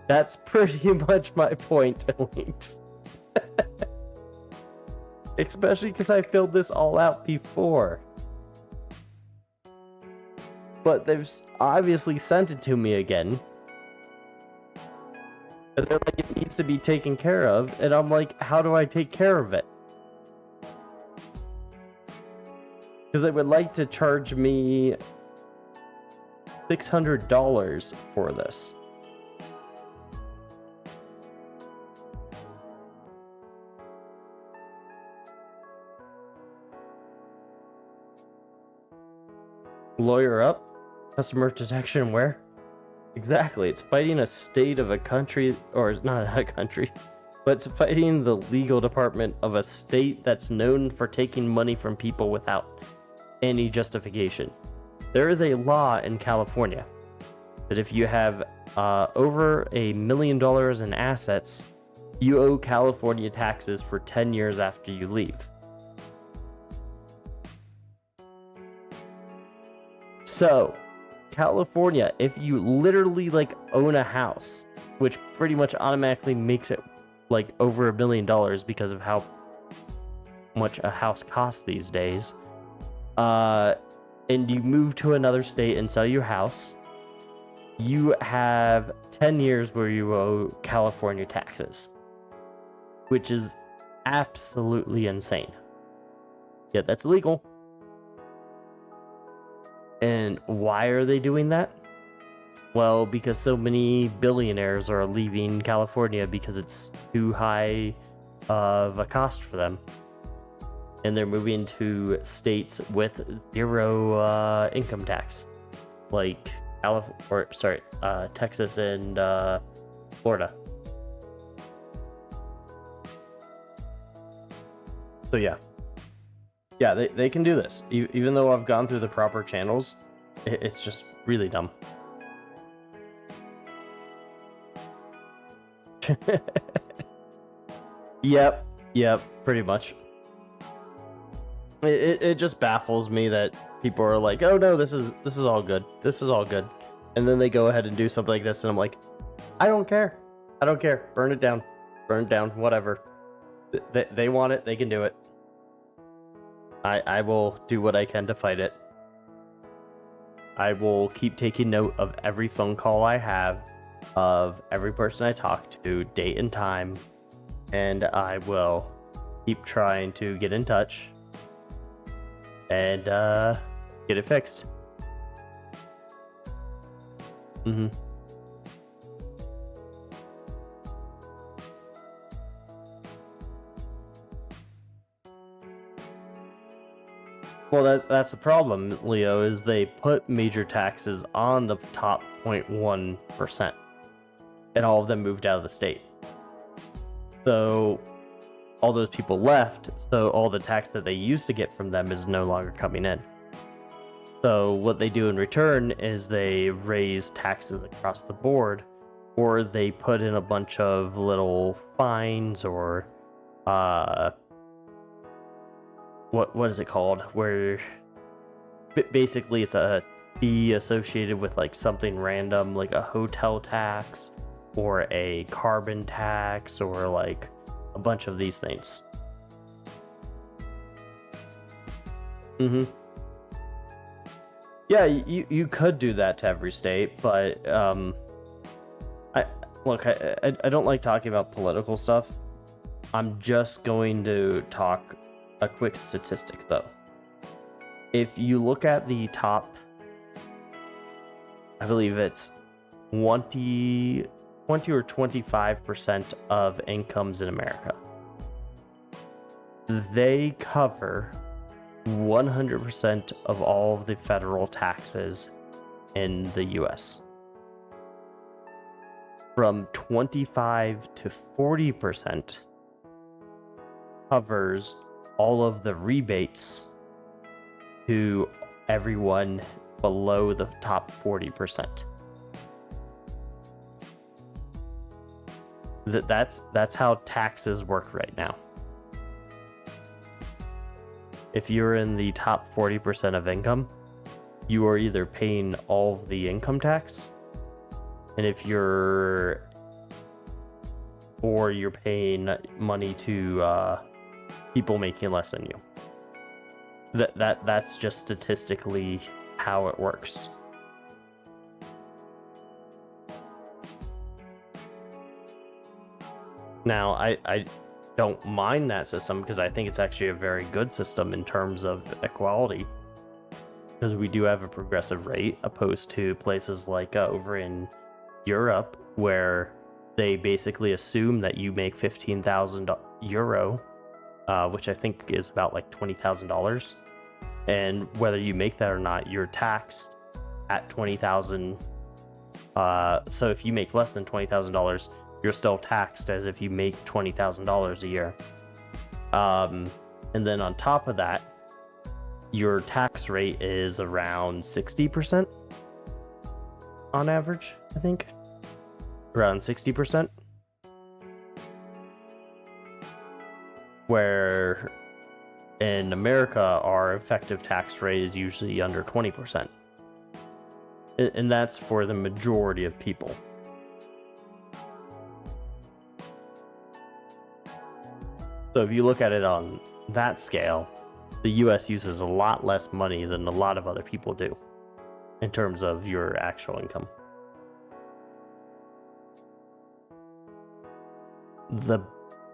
that's pretty much my point, Links. Especially because I filled this all out before. But they've obviously sent it to me again. And they're like, it needs to be taken care of. And I'm like, how do I take care of it? Because they would like to charge me $600 for this. Lawyer up? Customer protection where? Exactly, it's fighting a state of a country, or not a country, but it's fighting the legal department of a state that's known for taking money from people without any justification. There is a law in California that if you have over $1 million in assets, you owe California taxes for 10 years after you leave. So, California, if you literally own a house, which pretty much automatically makes it over $1 million because of how much a house costs these days, and you move to another state and sell your house, you have 10 years where you owe California taxes, which is absolutely insane. Yet that's legal. And why are they doing that? Well, because so many billionaires are leaving California because it's too high of a cost for them. And they're moving to states with zero income tax, like Texas and Florida. So yeah, they can do this. Even though I've gone through the proper channels, it's just really dumb. Yep, pretty much. It just baffles me that people are like, oh no, this is all good. This is all good. And then they go ahead and do something like this, and I'm like, I don't care. Burn it down. Whatever. They want it. They can do it. I will do what I can to fight it. I will keep taking note of every phone call I have, of every person I talk to, date and time, and I will keep trying to get in touch and get it fixed. Well, that's the problem, Leo, is they put major taxes on the top 0.1%, and all of them moved out of the state. So all those people left, so all the tax that they used to get from them is no longer coming in. So what they do in return is they raise taxes across the board, or they put in a bunch of little fines or what is it called? Where basically it's a fee associated with something random, like a hotel tax or a carbon tax or a bunch of these things. Yeah, you could do that to every state, but I don't like talking about political stuff. I'm just going to talk a quick statistic though. If you look at the top, I believe it's 20 or 25% of incomes in America, they cover 100% of all of the federal taxes in the US. from 25 to 40% covers all of the rebates to everyone below the top 40%. That's how taxes work right now. If you're in the top 40% of income, you are either paying all of the income tax, and if you're paying money to people making less than you. That's just statistically how it works. Now, I don't mind that system because I think it's actually a very good system in terms of equality, because we do have a progressive rate opposed to places like over in Europe, where they basically assume that you make 15,000 euro, which I think is about like $20,000, and whether you make that or not, you're taxed at 20,000. So if you make less than $20,000, you're still taxed as if you make $20,000 a year. And then on top of that, your tax rate is around 60% on average, I think. Around 60%. Where in America, our effective tax rate is usually under 20%. And that's for the majority of people. So if you look at it on that scale, the US uses a lot less money than a lot of other people do in terms of your actual income. The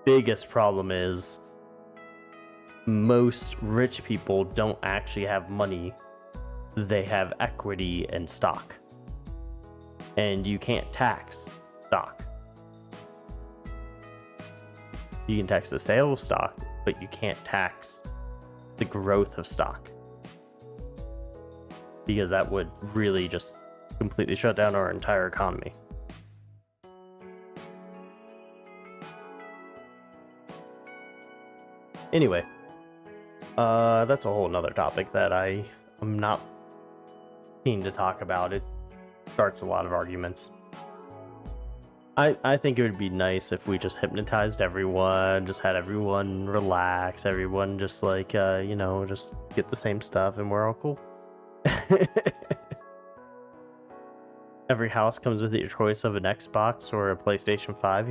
biggest problem is most rich people don't actually have money. They have equity and stock. And you can't tax stock. You can tax the sale of stock, but you can't tax the growth of stock, because that would really just completely shut down our entire economy. Anyway, that's a whole nother topic that I am not keen to talk about. It starts a lot of arguments. I think it would be nice if we just hypnotized everyone, just had everyone relax, everyone just like, just get the same stuff and we're all cool. Every house comes with your choice of an Xbox or a PlayStation 5,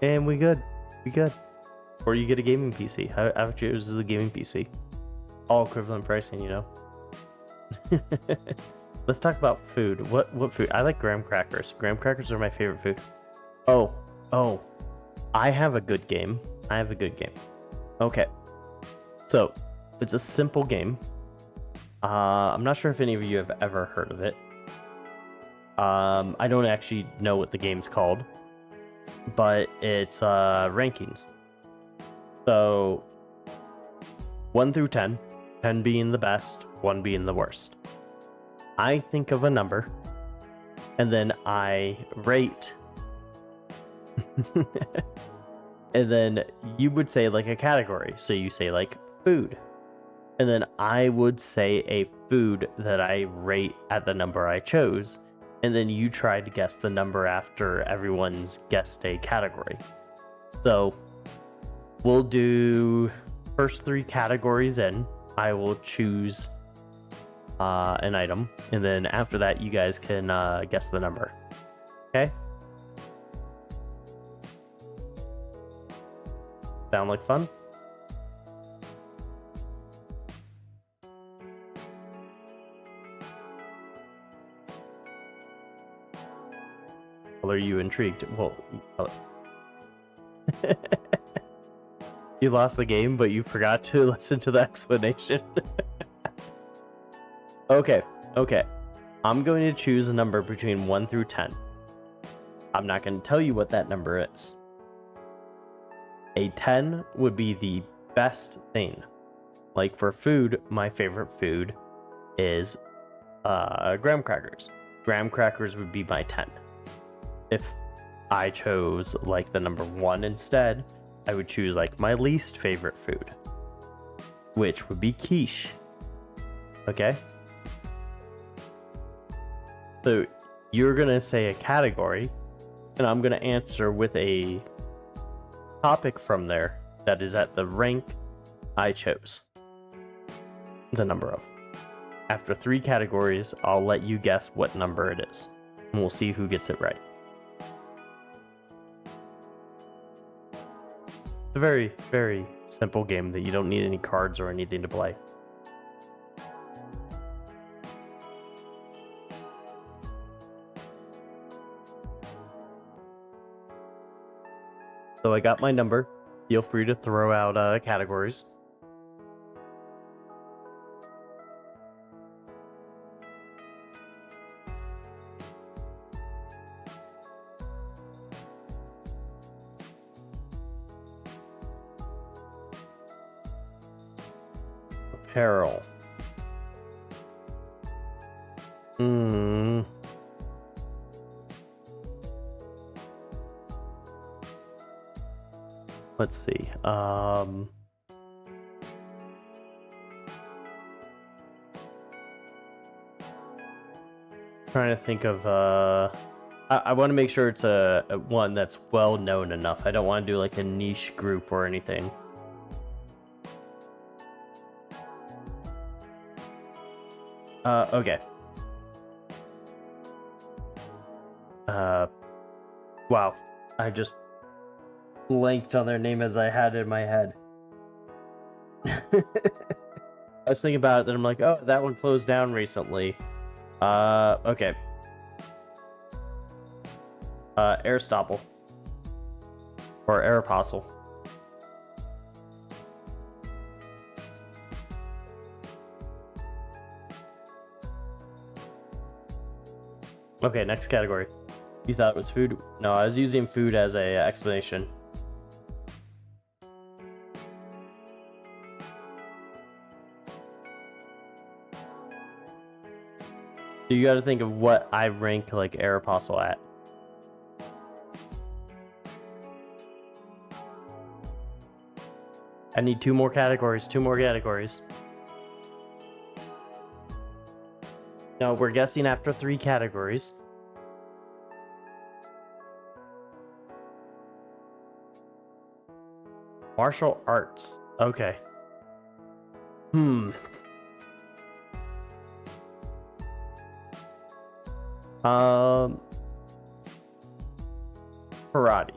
And we good. Or you get a gaming PC. I would choose the gaming PC. All equivalent pricing, Let's talk about food. What food? I like graham crackers. Graham crackers are my favorite food. Oh. I have a good game. Okay. So, it's a simple game. I'm not sure if any of you have ever heard of it. I don't actually know what the game's called, but it's rankings. So, 1 through 10, 10 being the best, 1 being the worst. I think of a number, and then I rate. And then you would say like a category. So you say like food. And then I would say a food that I rate at the number I chose. And then you try to guess the number after everyone's guessed a category. So we'll do first 3 categories in. I will choose an item, and then after that you guys can guess the number. Okay? Sound like fun? Well, are you intrigued? Well, you lost the game, but you forgot to listen to the explanation. Okay. I'm going to choose a number between 1 through 10. I'm not going to tell you what that number is. A 10 would be the best thing. Like for food, my favorite food is graham crackers. Graham crackers would be my 10. If I chose like the number 1 instead, I would choose like my least favorite food, which would be quiche. Okay? So you're gonna say a category, and I'm gonna answer with a topic from there that is at the rank I chose. The number of. After 3 categories, I'll let you guess what number it is, and we'll see who gets it right. It's a very, very simple game that you don't need any cards or anything to play. So I got my number. Feel free to throw out categories. Apparel. Let's see. Trying to think of I want to make sure it's a one that's well known enough. I don't want to do like a niche group or anything. Okay. Wow. I just blanked on their name as I had it in my head. I was thinking about it, then I'm like, oh, that one closed down recently. Okay. Aristotle. Or Aeropostale. Okay, next category. You thought it was food? No, I was using food as a explanation. So you got to think of what I rank like Aeropostale at. I need 2 more categories. 2 more categories. No, we're guessing after 3 categories. Martial arts. Okay. Karate.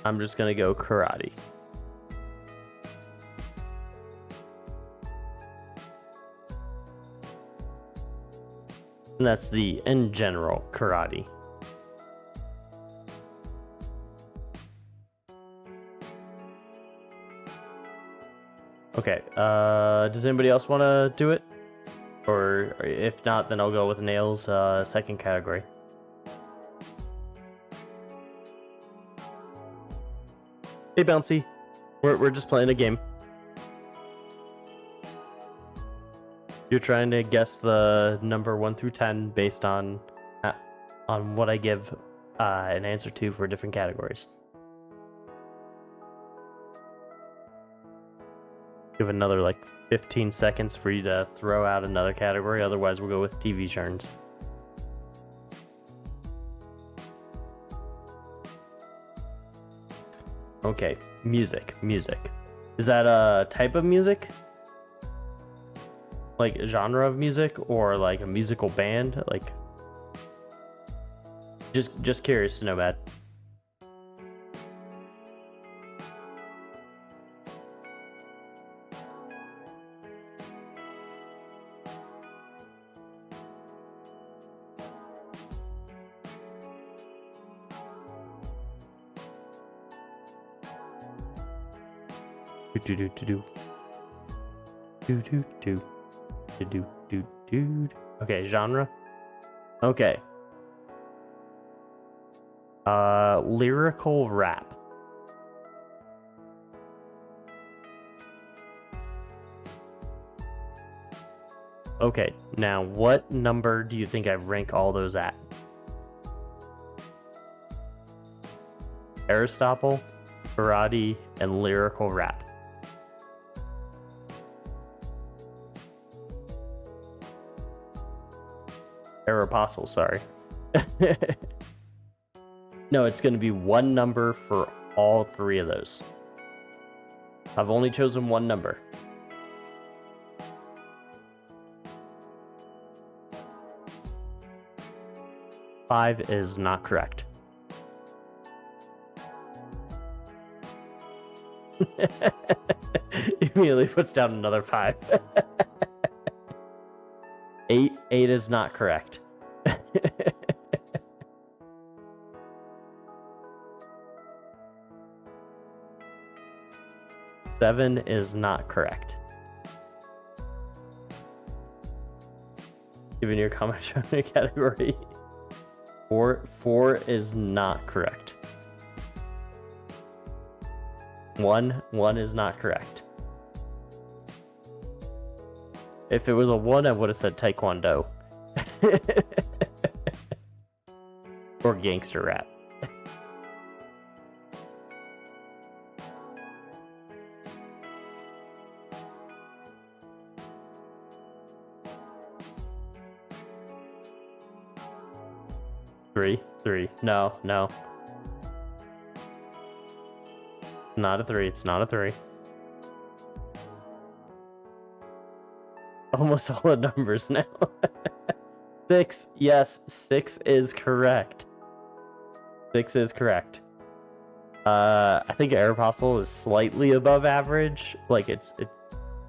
I'm just gonna go karate. And that's the in general karate. Okay, does anybody else want to do it? Or if not, then I'll go with nails, second category. Hey, Bouncy. We're just playing a game. You're trying to guess the number 1 through 10 based on what I give an answer to for different categories. Give another like 15 seconds for you to throw out another category, otherwise we'll go with TV turns. Okay, music. Is that a type of music? Like a genre of music, or like a musical band? Like, just curious to know, Matt. Okay, genre. Okay. Lyrical rap. Okay, now what number do you think I rank all those at? Aristotle, karate, and lyrical rap. Apostle, sorry. No, it's going to be one number for all three of those. I've only chosen one number. Five is not correct. Immediately puts down another 5. 8 is not correct. 7 is not correct. Given your comment on category. 4 is not correct. 1 is not correct. If it was a 1, I would have said Taekwondo. Or gangster rap. Three. No. Not a 3. It's not a 3. Almost all the numbers now. 6. Yes, 6 is correct. 6 is correct. I think Aeropostale is slightly above average. Like it's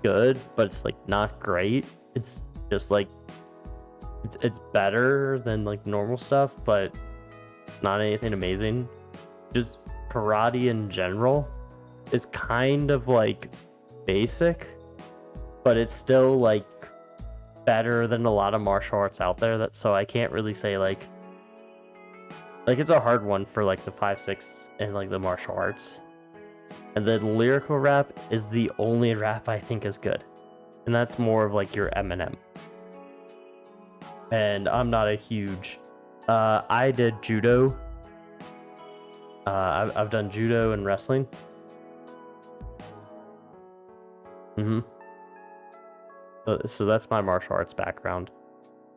good, but it's like not great. It's just like it's better than like normal stuff, but not anything amazing. Just karate in general is kind of like basic, but it's still like better than a lot of martial arts out there. That so I can't really say like it's a hard one for like the 5, 6 and like the martial arts. And then lyrical rap is the only rap I think is good, and that's more of like your Eminem. And I'm not a huge I did judo. I've done judo and wrestling. So that's my martial arts background.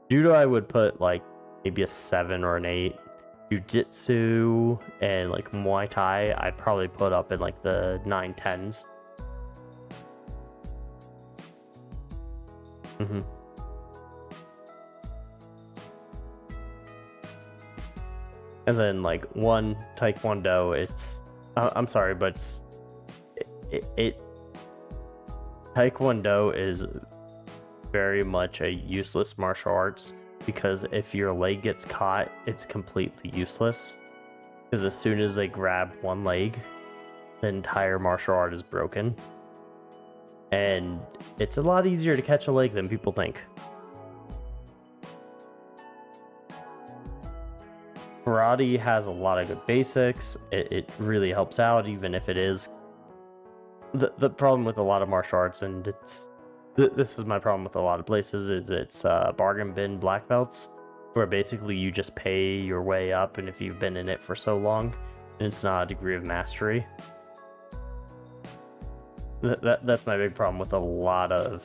Judo I would put like maybe a 7 or an 8. Jiu-jitsu and like Muay Thai I'd probably put up in like the 9, 10s. And then like one Taekwondo, it's I'm sorry, but Taekwondo is very much a useless martial arts, because if your leg gets caught, it's completely useless. Because as soon as they grab one leg, the entire martial art is broken. And it's a lot easier to catch a leg than people think. Karate has a lot of good basics. It really helps out, even if it is the problem with a lot of martial arts, and this is my problem with a lot of places, is it's bargain bin black belts, where basically you just pay your way up, and if you've been in it for so long, it's not a degree of mastery. That's my big problem with a lot of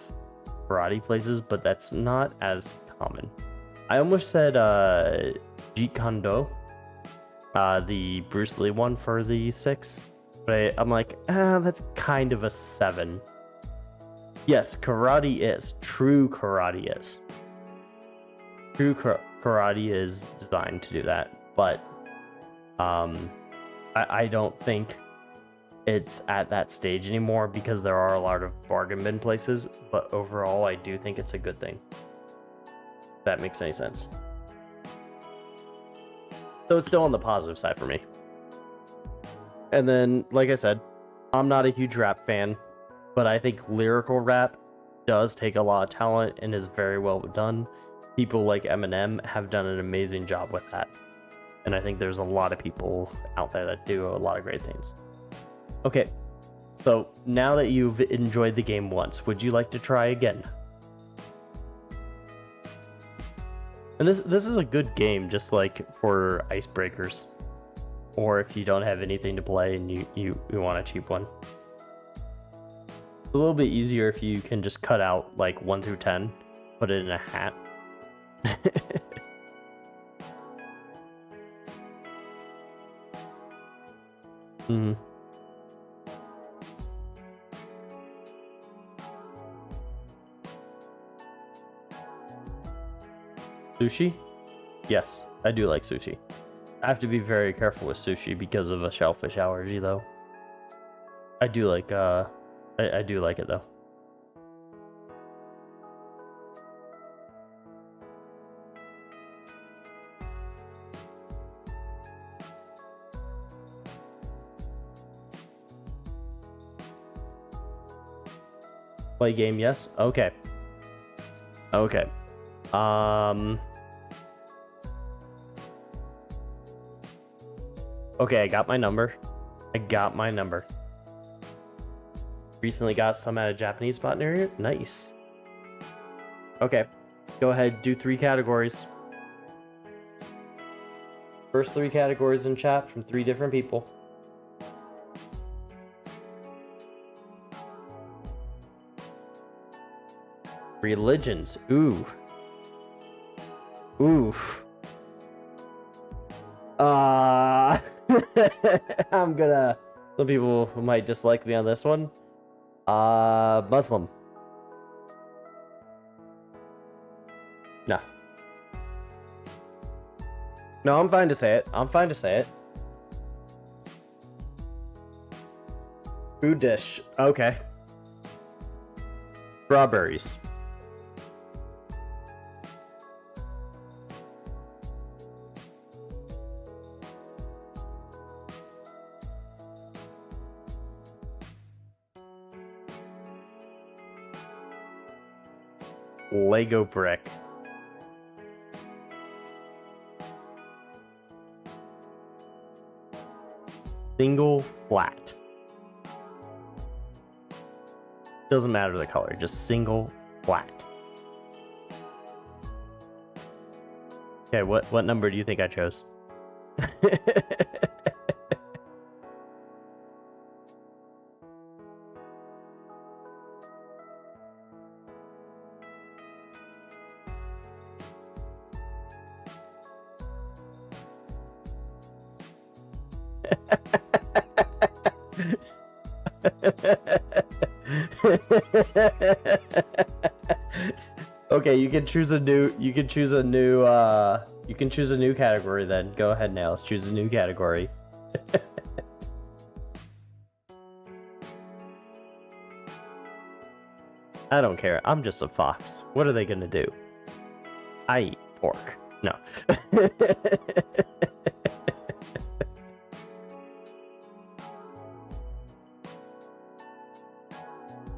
karate places, but that's not as common. I almost said Jeet Kune Do, the Bruce Lee one for the 6, but I'm like, that's kind of a 7. Yes, karate is. True karate is. True karate is designed to do that, but I don't think it's at that stage anymore, because there are a lot of bargain bin places, but overall I do think it's a good thing. If that makes any sense. So it's still on the positive side for me. And then, like I said, I'm not a huge rap fan, but I think lyrical rap does take a lot of talent and is very well done. People like Eminem have done an amazing job with that. And I think there's a lot of people out there that do a lot of great things. Okay, so now that you've enjoyed the game once, would you like to try again? And this is a good game, just like for icebreakers, or if you don't have anything to play and you want a cheap one. It's a little bit easier if you can just cut out like 1 through 10, put it in a hat. Mm. Sushi? Yes, I do like sushi. I have to be very careful with sushi because of a shellfish allergy, though. I do like I do like it though. Play game, yes? Okay. Okay. Okay, I got my number. Recently got some at a Japanese spot near you. Nice. Okay. Go ahead, do 3 categories. First 3 categories in chat from 3 different people. Religions. Ooh. Oof. I'm gonna... Some people might dislike me on this one. Muslim. No. No, I'm fine to say it. Food dish. Okay. Strawberries. Lego brick. Single flat. Doesn't matter the color, just single flat. Okay, what number do you think I chose? Okay, you can choose a new category then. Go ahead now, let's choose a new category. I don't care, I'm just a fox. What are they gonna do? I eat pork. No.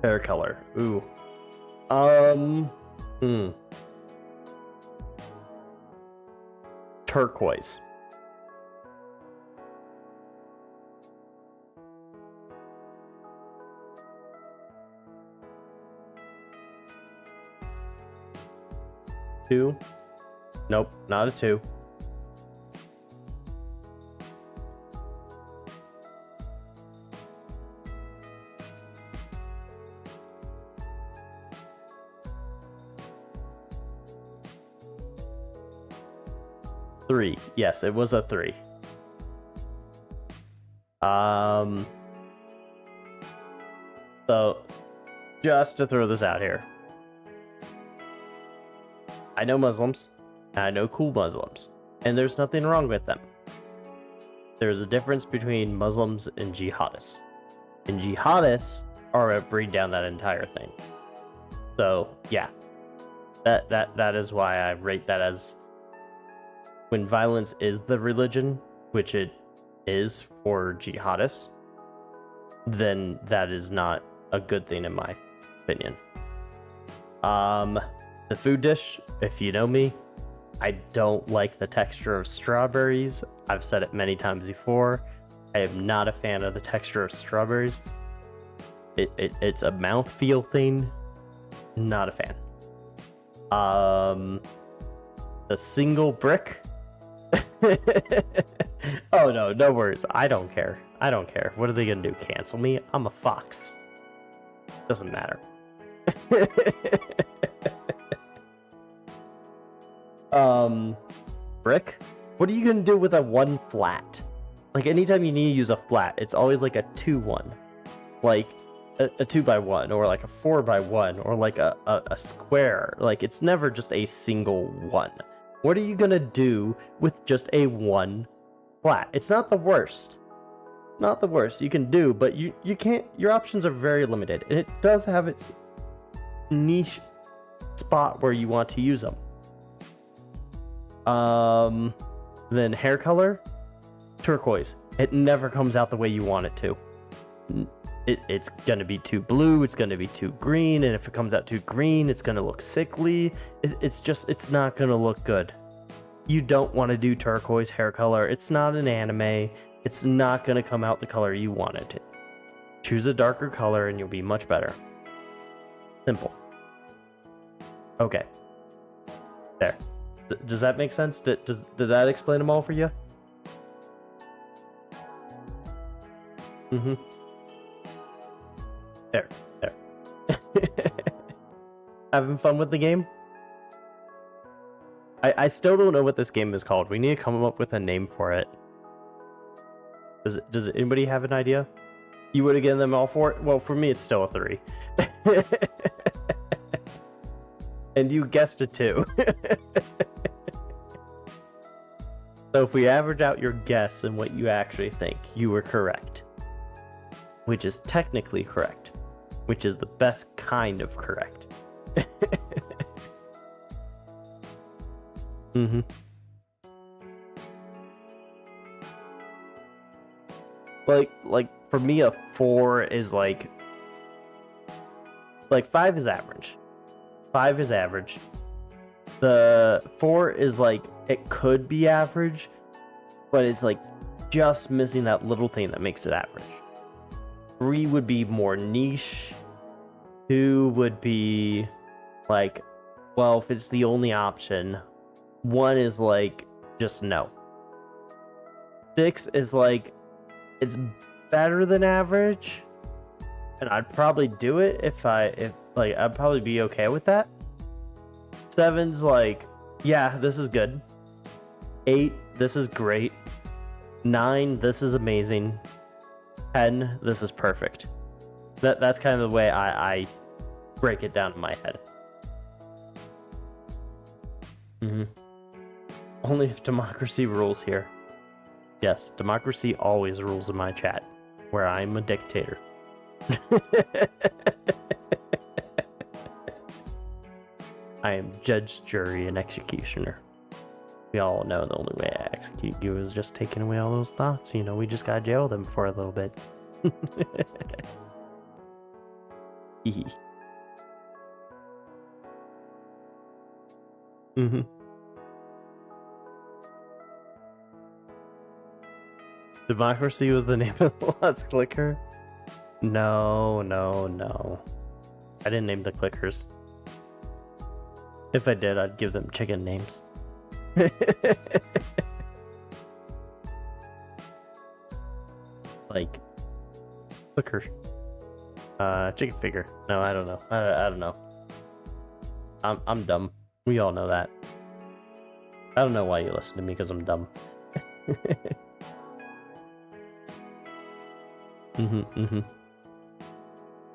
Hair color. Ooh. Turquoise. Two. Nope, not a 2. Three. Yes, it was a 3. So, just to throw this out here. I know Muslims, and I know cool Muslims, and there's nothing wrong with them. There's a difference between Muslims and jihadists. And jihadists are what bring down that entire thing. So, yeah. That is why I rate that as... When violence is the religion, which it is for jihadists, then that is not a good thing in my opinion. The food dish, if you know me, I don't like the texture of strawberries. I've said it many times before. I am not a fan of the texture of strawberries. It's a mouthfeel thing. Not a fan. The single brick? Oh no, no worries. I don't care. I don't care. What are they gonna do? Cancel me? I'm a fox. Doesn't matter. Brick? What are you gonna do with a 1 flat? Like, anytime you need to use a flat, it's always like a 2-1. Like, a 2x1, or like a 4x1, or like a square. Like, it's never just a single 1. What are you gonna do with just a 1 flat? It's not the worst. Not the worst you can do, but you can't. Your options are very limited, and it does have its niche spot where you want to use them. Then hair color, turquoise. It never comes out the way you want it to. It's gonna be too blue, it's gonna be too green, and if it comes out too green, it's gonna look sickly. It's not gonna look good. You don't want to do turquoise hair color. It's not an anime. It's not gonna come out the color you want it to. Choose a darker color and you'll be much better. Simple. Okay. There. Does that make sense? Did that explain them all for you? Mm-hmm. There. Having fun with the game? I still don't know what this game is called. We need to come up with a name for it. Does anybody have an idea? You would have given them all 4? Well, for me, it's still a 3. And you guessed a 2. So if we average out your guess and what you actually think, you were correct. Which is technically correct. Which is the best kind of correct. Mm-hmm. Like for me, a 4 is like 5 is average. 5 is average. The 4 is like, it could be average, but it's like just missing that little thing that makes it average. 3 would be more niche. 2 would be like, well, if it's the only option. 1 is like, just no. 6 is like, it's better than average, and I'd probably do it if I'd probably be okay with that. 7's like, yeah, this is good. 8, this is great. 9, this is amazing. 10, this is perfect. That's kind of the way I break it down in my head. Mm-hmm. Only if democracy rules here. Yes, democracy always rules in my chat, where I'm a dictator. I am judge, jury, and executioner. We all know the only way I execute you is just taking away all those thoughts. You know, we just gotta jail them for a little bit. Mm-hmm. Democracy was the name of the last clicker? No. I didn't name the clickers. If I did, I'd give them chicken names. Like clicker. Chicken figure. No, I don't know. I don't know. I'm dumb. We all know that. I don't know why you listen to me, because I'm dumb. Mm-hmm.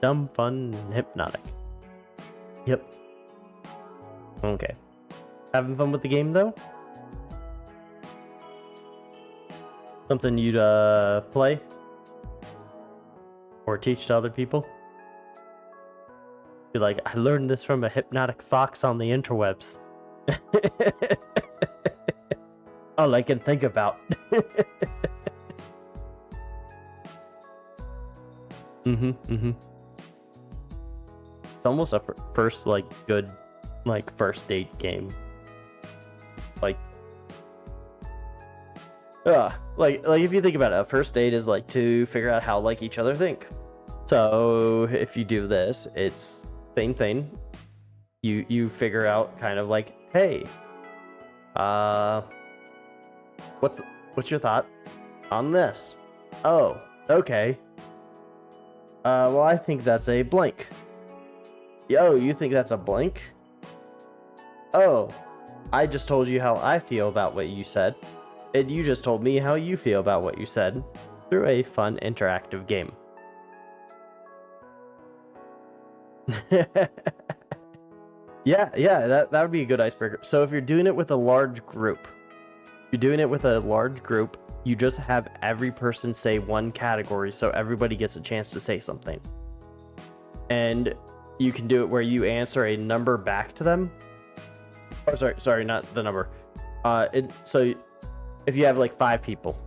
Dumb, fun, and hypnotic. Yep. Okay. Having fun with the game, though? Something you'd play? Or teach to other people? Be like, I learned this from a hypnotic fox on the interwebs. All I can think about. It's almost a first, like, good, like, first date game. Like if you think about it, a first date is like to figure out how like each other think. So if you do this, it's same thing. You figure out kind of like, hey, Uh, what's your thought on this? Oh, okay. Well, I think that's a blank. Yo, you think that's a blank? Oh, I just told you how I feel about what you said, and you just told me how you feel about what you said through a fun interactive game. Yeah, that would be a good icebreaker. So if you're doing it with a large group, you just have every person say one category so everybody gets a chance to say something. And you can do it where you answer a number back to them. Oh, sorry, not the number. So if you have like 5 people,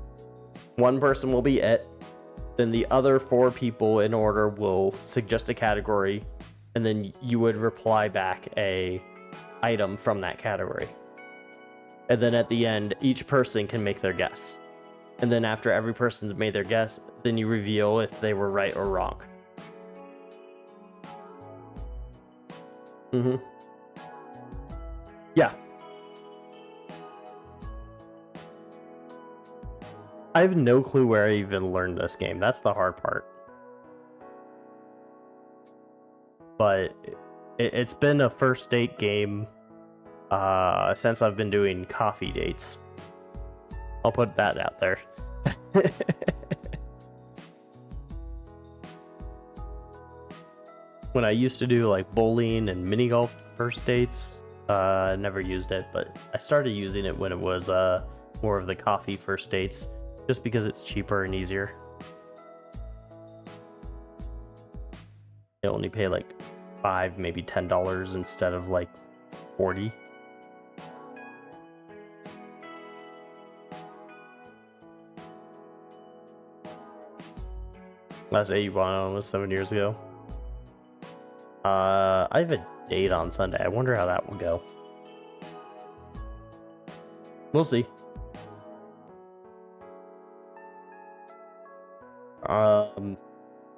one person will be it, then the other 4 people in order will suggest a category, and then you would reply back a item from that category. And then at the end, each person can make their guess. And then after every person's made their guess, then you reveal if they were right or wrong. Yeah. I have no clue where I even learned this game. That's the hard part. But it's been a first date game since I've been doing coffee dates. I'll put that out there. When I used to do like bowling and mini golf first dates, I never used it, but I started using it when it was more of the coffee first dates, just because it's cheaper and easier. You only pay like $5, maybe $10 instead of like $40. Last date you went on was 7 years ago. I have a date on Sunday. I wonder how that will go. We'll see.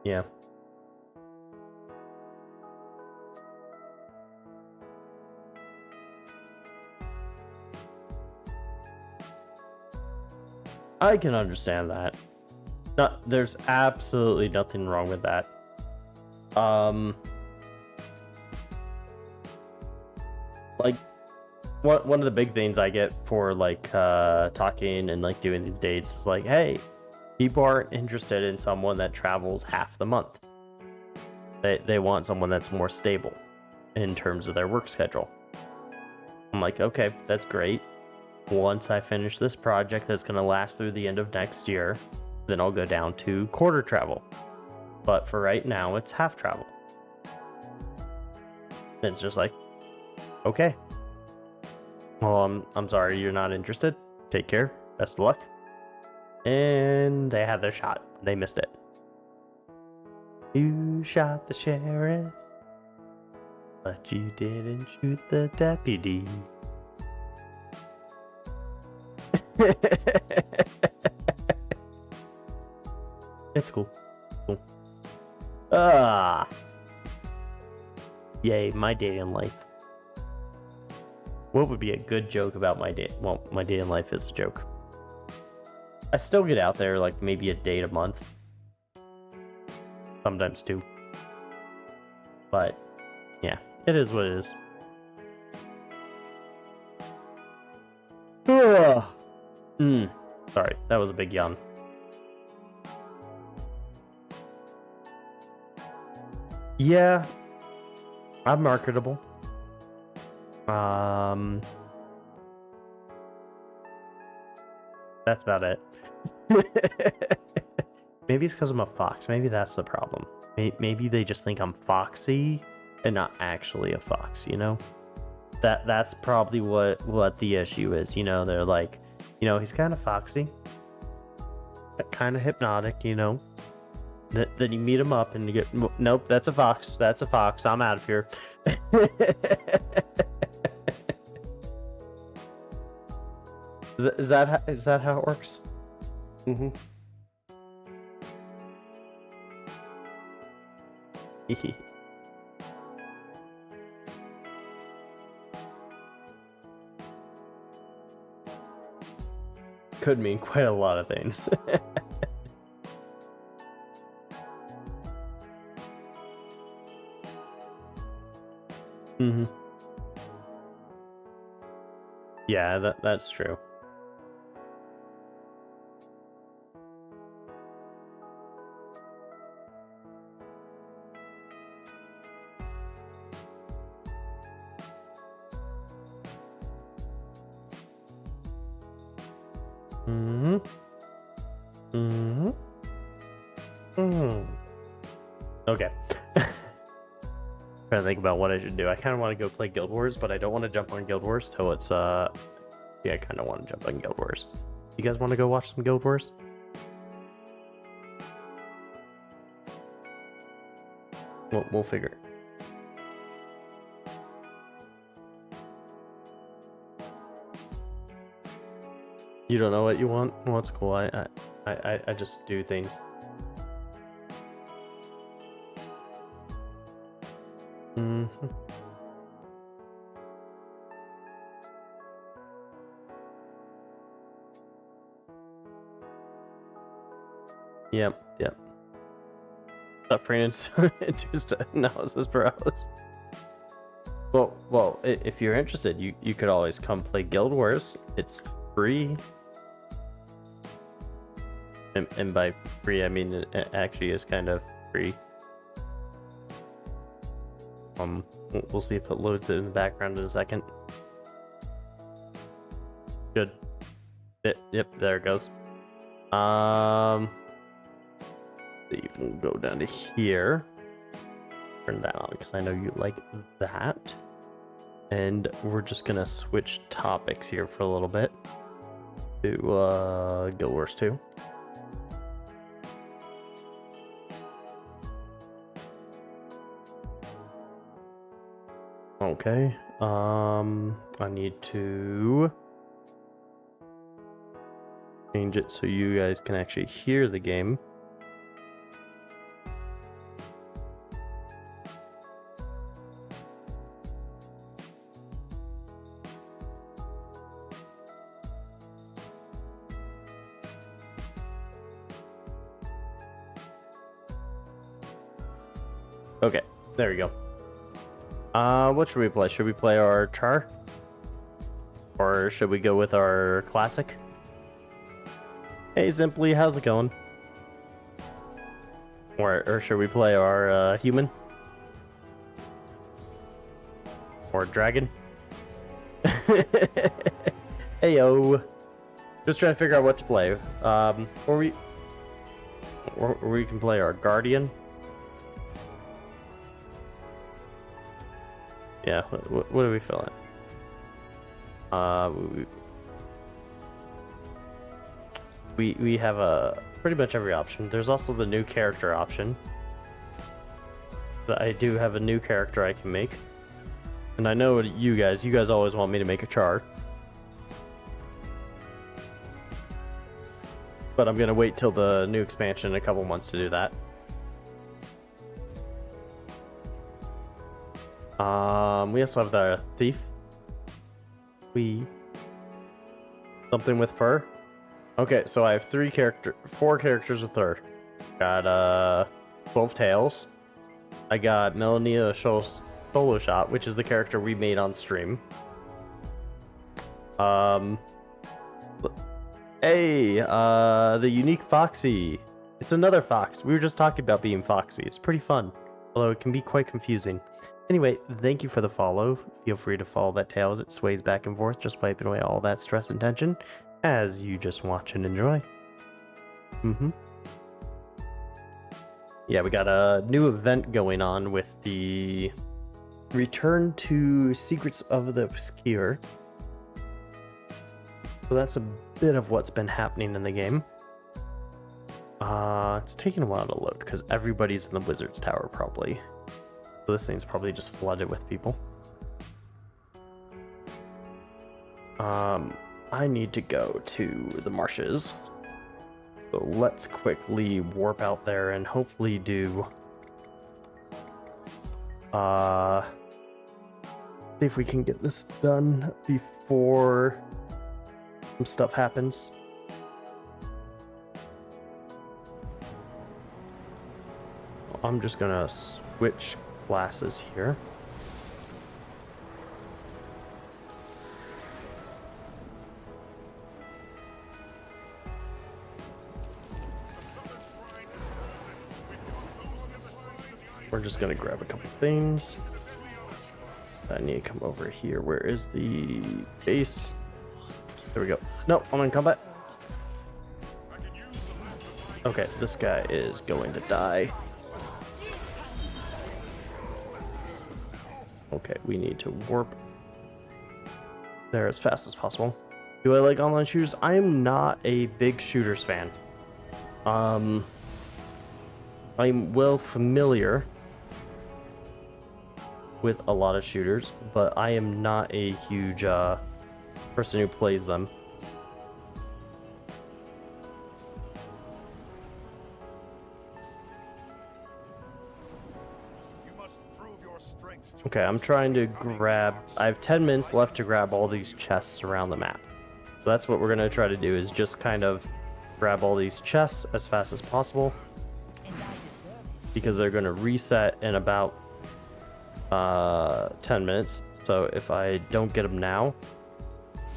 Yeah. I can understand that. There's absolutely nothing wrong with that. Like, one of the big things I get for like talking and like doing these dates is like, hey, people aren't interested in someone that travels half the month. They want someone that's more stable in terms of their work schedule. I'm like, okay, that's great. Once I finish this project that's going to last through the end of next year, then I'll go down to quarter travel. But for right now, it's half travel. And it's just like, okay. Well, I'm sorry you're not interested. Take care. Best of luck. And they had their shot. They missed it. You shot the sheriff, but you didn't shoot the deputy. It's cool. Yay, my dating life. What would be a good joke about my date? Well, my dating life is a joke. I still get out there like maybe a date a month. Sometimes 2. But yeah, it is what it is. Sorry, that was a big yawn. Yeah, I'm marketable. That's about it. Maybe it's because I'm a fox. Maybe that's the problem. Maybe they just think I'm foxy and not actually a fox, you know? That's probably what the issue is, you know? They're like, you know, he's kind of foxy, kind of hypnotic, you know? Then you meet him up and you get, nope, that's a fox. That's a fox. I'm out of here. Is that how it works? Mm-hmm. could mean quite a lot of things. Yeah, that's true. Okay. Trying to think about what I should do. I kind of want to go play Guild Wars, but I don't want to jump on Guild Wars till it's yeah, I kind of want to jump on Guild Wars. You guys want to go watch some Guild Wars? We'll figure it. You don't know what you want? Well, it's cool. I just do things. Yep. Suffering induced analysis paralysis. Well, if you're interested, you could always come play Guild Wars. It's free. And by free, I mean it actually is kind of free. We'll see if it loads it in the background in a second. Good. Yep, there it goes. So you can go down to here. Turn that on because I know you like that. And we're just gonna switch topics here for a little bit to Guild Wars 2. Okay. I need to change it so you guys can actually hear the game. Okay, there we go. What should we play? Should we play our Char? Or should we go with our classic? Hey, Simply, how's it going? Or should we play our human? Or dragon? Heyo. Just trying to figure out what to play. Or we can play our guardian. Yeah, what are we feeling? We have pretty much every option. There's also the new character option. I do have a new character I can make. And I know you guys always want me to make a Char. But I'm gonna wait till the new expansion in a couple months to do that. We also have the thief. Something with fur. Okay, so I have 4 characters with fur. Got 12 tails. I got Melania Solo Shot, which is the character we made on stream. Hey, the unique Foxy. It's another fox. We were just talking about being foxy. It's pretty fun, although it can be quite confusing. Anyway, thank you for the follow. Feel free to follow that tail as it sways back and forth, just wiping away all that stress and tension as you just watch and enjoy. Yeah, we got a new event going on with the Return to Secrets of the Obscure. So that's a bit of what's been happening in the game. It's taking a while to load because everybody's in the Wizard's Tower probably. So this thing's probably just flooded with people. I need to go to the marshes. So let's quickly warp out there and hopefully do... see if we can get this done before some stuff happens. I'm just gonna switch classes here. We're just gonna grab a couple things. I need to come over here. Where is the base? There we go. No, I'm in combat. Okay, this guy is going to die. Okay, we need to warp there as fast as possible. Do I like online shooters? I am not a big shooters fan. I'm well familiar with a lot of shooters, but I am not a huge person who plays them. Okay, I'm trying to grab... I have 10 minutes left to grab all these chests around the map. So that's what we're going to try to do, is just kind of grab all these chests as fast as possible. Because they're going to reset in about 10 minutes. So if I don't get them now,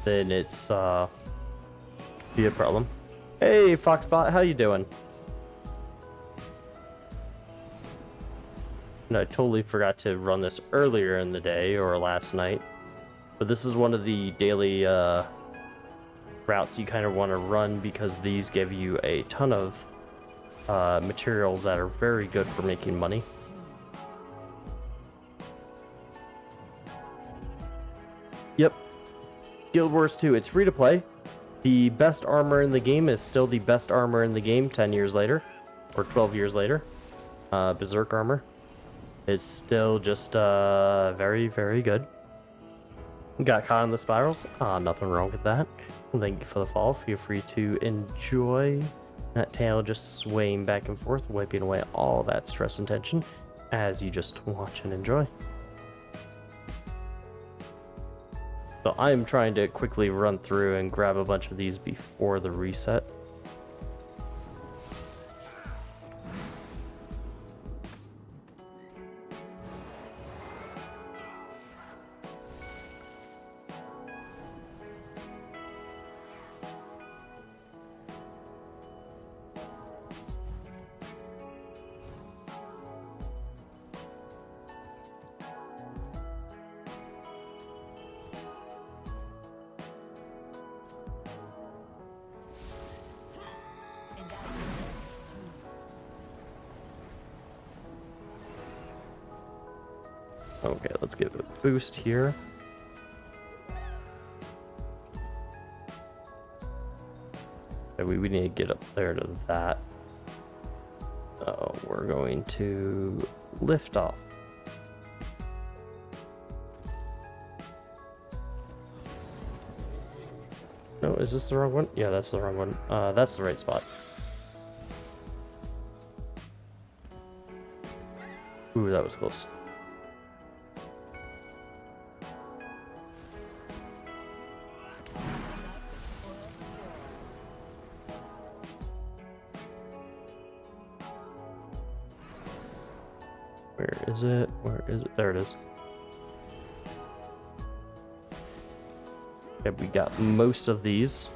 then it's be a problem. Hey, Foxbot, how you doing? And I totally forgot to run this earlier in the day or last night, but this is one of the daily routes you kind of want to run because these give you a ton of materials that are very good for making money. Yep, Guild Wars 2, it's free to play. The best armor in the game is still the best armor in the game 10 years later, or 12 years later. Berserk armor is still just very, very good. Got caught in the spirals. Nothing wrong with that. Thank you for the follow. Feel free to enjoy that tail just swaying back and forth, wiping away all that stress and tension as you just watch and enjoy. So I'm trying to quickly run through and grab a bunch of these before the reset. Okay, let's give it a boost here. Okay, we need to get up there to that. So we're going to lift off. No, is this the wrong one? Yeah, that's the wrong one. That's the right spot. Ooh, that was close. Where is it? Where is it? There it is. Okay, we got most of these.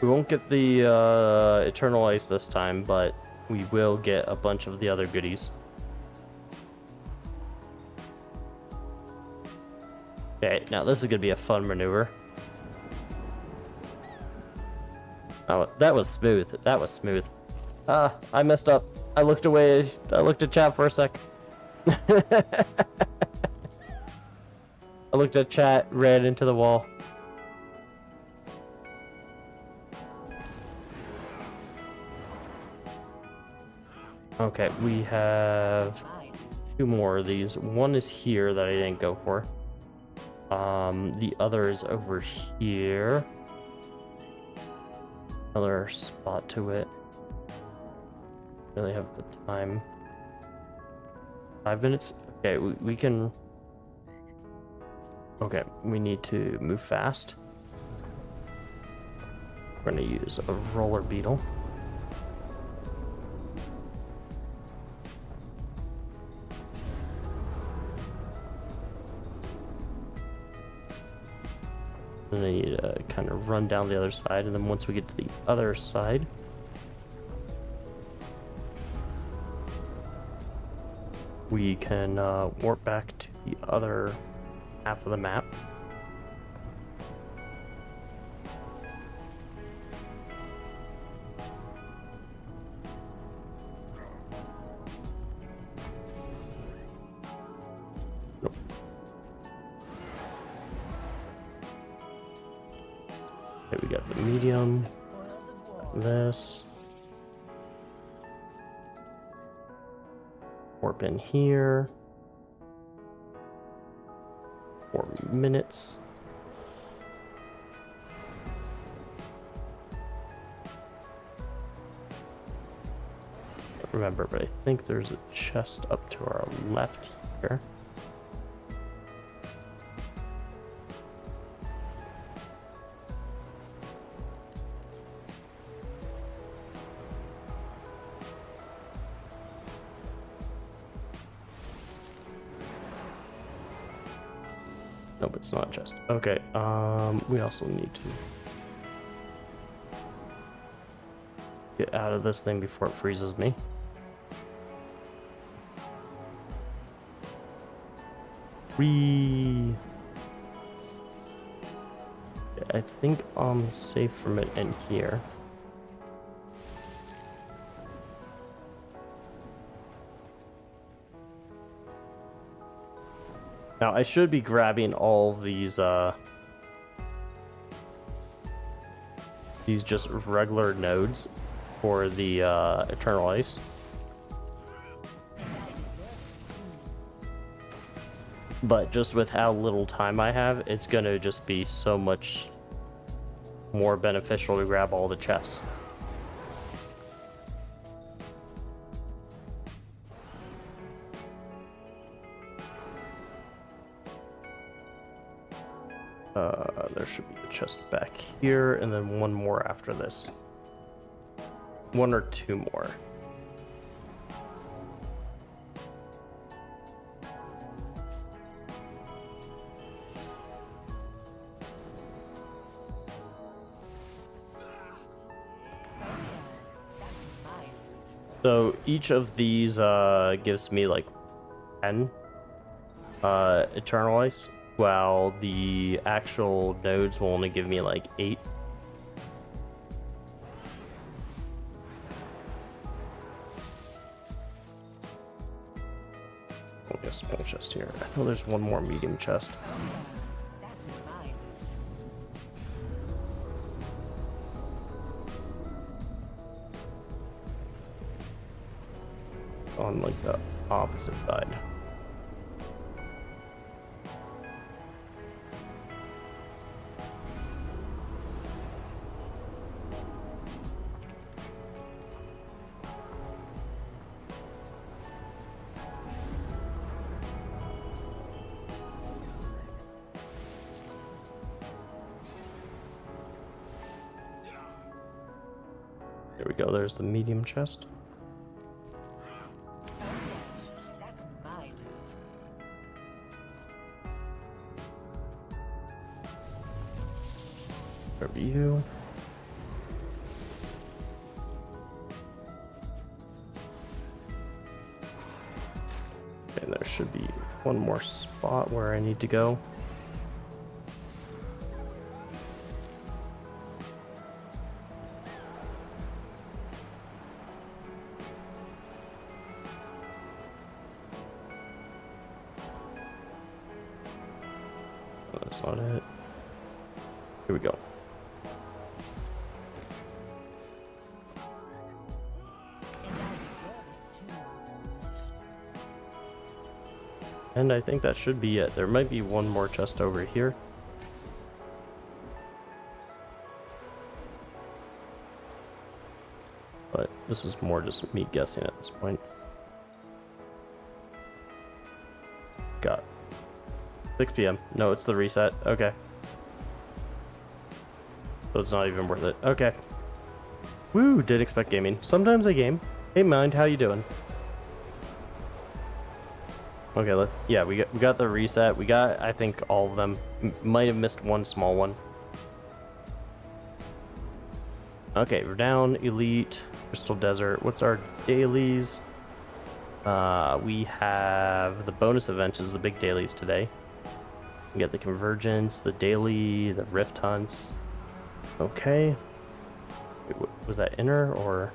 We won't get the Eternal Ice this time, but we will get a bunch of the other goodies. Okay, now this is going to be a fun maneuver. Oh, that was smooth. That was smooth. I messed up. I looked away. I looked at chat for a sec. I looked at chat, ran into the wall. Okay, we have two more of these. One is here that I didn't go for. The other is over here. Another spot to it. Really have the time. 5 minutes? Okay, we can... Okay, we need to move fast. We're gonna use a roller beetle. And then you need to kind of run down the other side, and then once we get to the other side, we can warp back to the other half of the map. Nope. Okay, we got the medium, this. Warp in here. 4 minutes. Can't remember, but I think there's a chest up to our left here. Nope, it's not just. Okay, we also need to get out of this thing before it freezes me. I think I'm safe from it in here. Now, I should be grabbing all these just regular nodes for the Eternal Ice. But just with how little time I have, it's gonna just be so much more beneficial to grab all the chests. There should be a chest back here, and then one more after this. 1 or 2 more. So each of these gives me like 10 Eternal Ice, while the actual nodes will only give me like 8. I'll get a small chest here. I know there's one more medium chest. On like the opposite side. There we go, there's the medium chest. Review. And there should be one more spot where I need to go. Oh, that's not it. Here we go. And I think that should be it. There might be one more chest over here. But this is more just me guessing at this point. Got 6 p.m. No, it's the reset. Okay. So it's not even worth it. Okay. Woo, didn't expect gaming. Sometimes I game. Hey, Mind, how you doing? Okay, yeah, we got the reset. We got, I think, all of them. Might have missed one small one. Okay, we're down. Elite, Crystal Desert. What's our dailies? We have the bonus event is the big dailies today. We get the convergence, the daily, the rift hunts. Okay. Wait, was that inner or?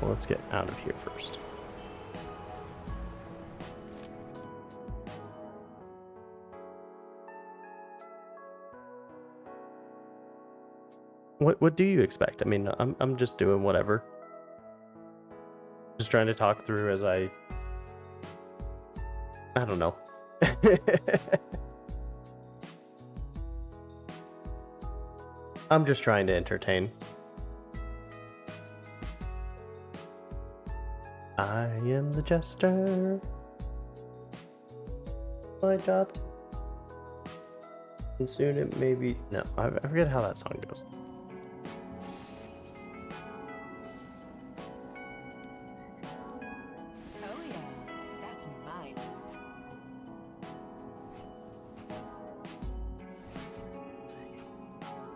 Well, let's get out of here first. What do you expect? I mean, I'm just doing whatever. Just trying to talk through as I don't know. I'm just trying to entertain. I am the jester. My job. And soon it may be. No, I forget how that song goes.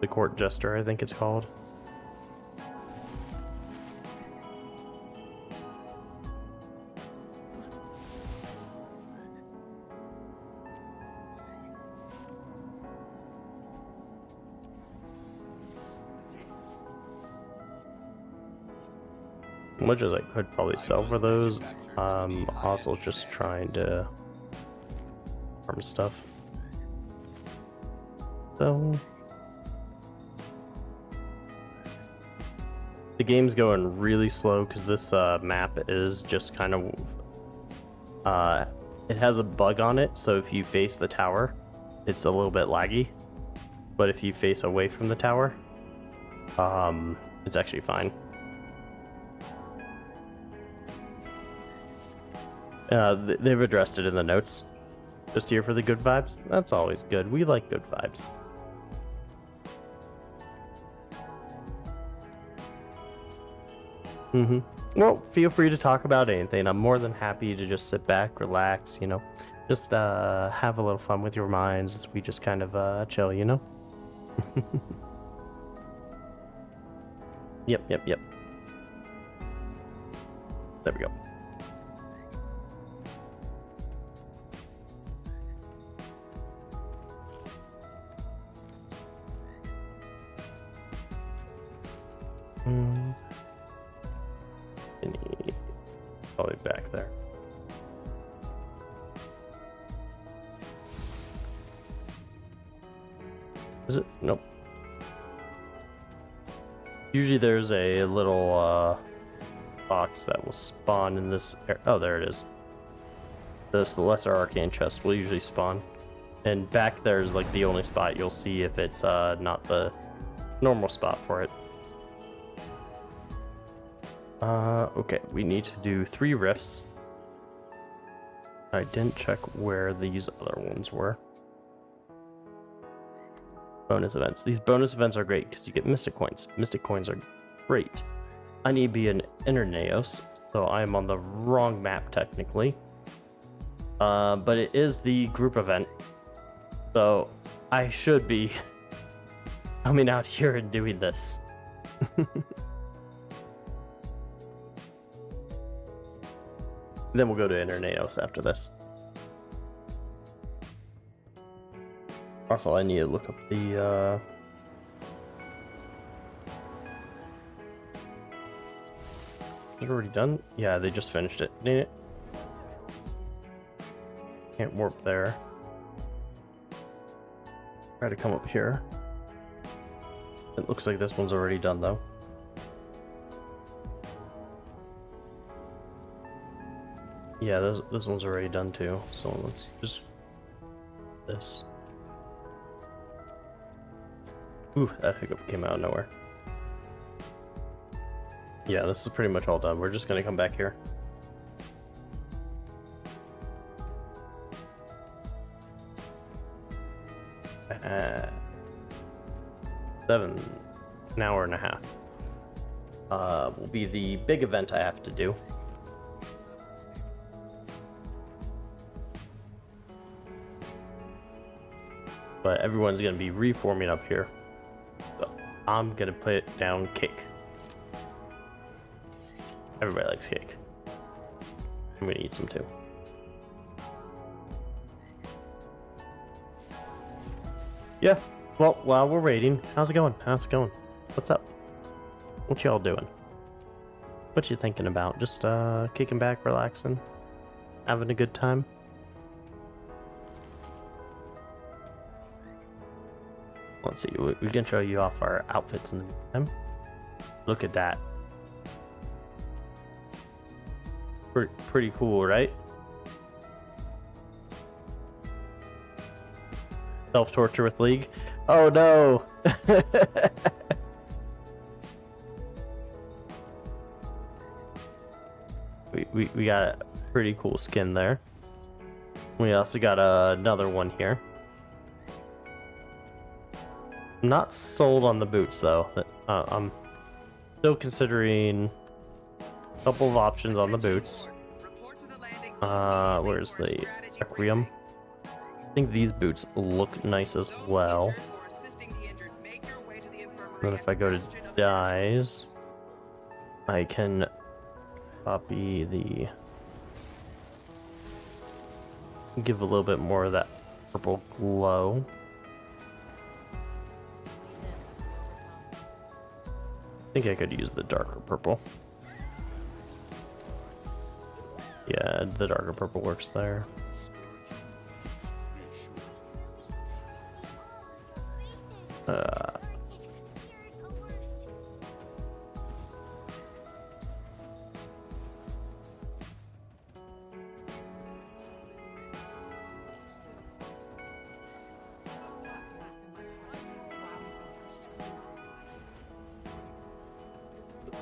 The Court Jester, I think it's called. Much as I could probably sell for those, also just trying to farm stuff. So the game's going really slow because this map is just kind of it has a bug on it, so if you face the tower it's a little bit laggy, but if you face away from the tower it's actually fine. They've addressed it in the notes. Just here for the good vibes. That's always good. We like good vibes. Well, feel free to talk about anything. I'm more than happy to just sit back, relax, you know, just have a little fun with your minds as we just kind of chill, you know. Yep. There we go. Probably back there. Is it? Nope. Usually there's a little box that will spawn in this area. Oh, there it is. This lesser arcane chest will usually spawn. And back there's like the only spot you'll see if it's not the normal spot for it. Okay, we need to do 3 rifts. I didn't check where these other ones were. Bonus events. These bonus events are great because you get mystic coins. Mystic coins are great. I need to be an Interneos, so I am on the wrong map technically. But it is the group event, so I should be coming out here and doing this. Then we'll go to Interneos after this. Also, I need to look up the is it already done? Yeah, they just finished it. Dang it. Can't warp there. Try to come up here. It looks like this one's already done though. Yeah, this one's already done too. So let's just this. Ooh, that hiccup came out of nowhere. Yeah, this is pretty much all done. We're just gonna come back here. An hour and a half. Will be the big event I have to do. But everyone's gonna be reforming up here. So I'm gonna put down cake. Everybody likes cake. I'm gonna eat some too. Yeah, well, while we're waiting, how's it going? How's it going? What's up? What y'all doing? What you thinking about? Just kicking back, relaxing, having a good time? Let's see, we can show you off our outfits in the meantime. Look at that. Pretty cool, right? Self-torture with League. Oh no! we got a pretty cool skin there. We also got another one here. I'm not sold on the boots though. I'm still considering a couple of options on the boots. Where's the Requiem? I think these boots look nice as well. And then if I go to dyes, I can copy the... give a little bit more of that purple glow. I think I could use the darker purple. Yeah, the darker purple works there.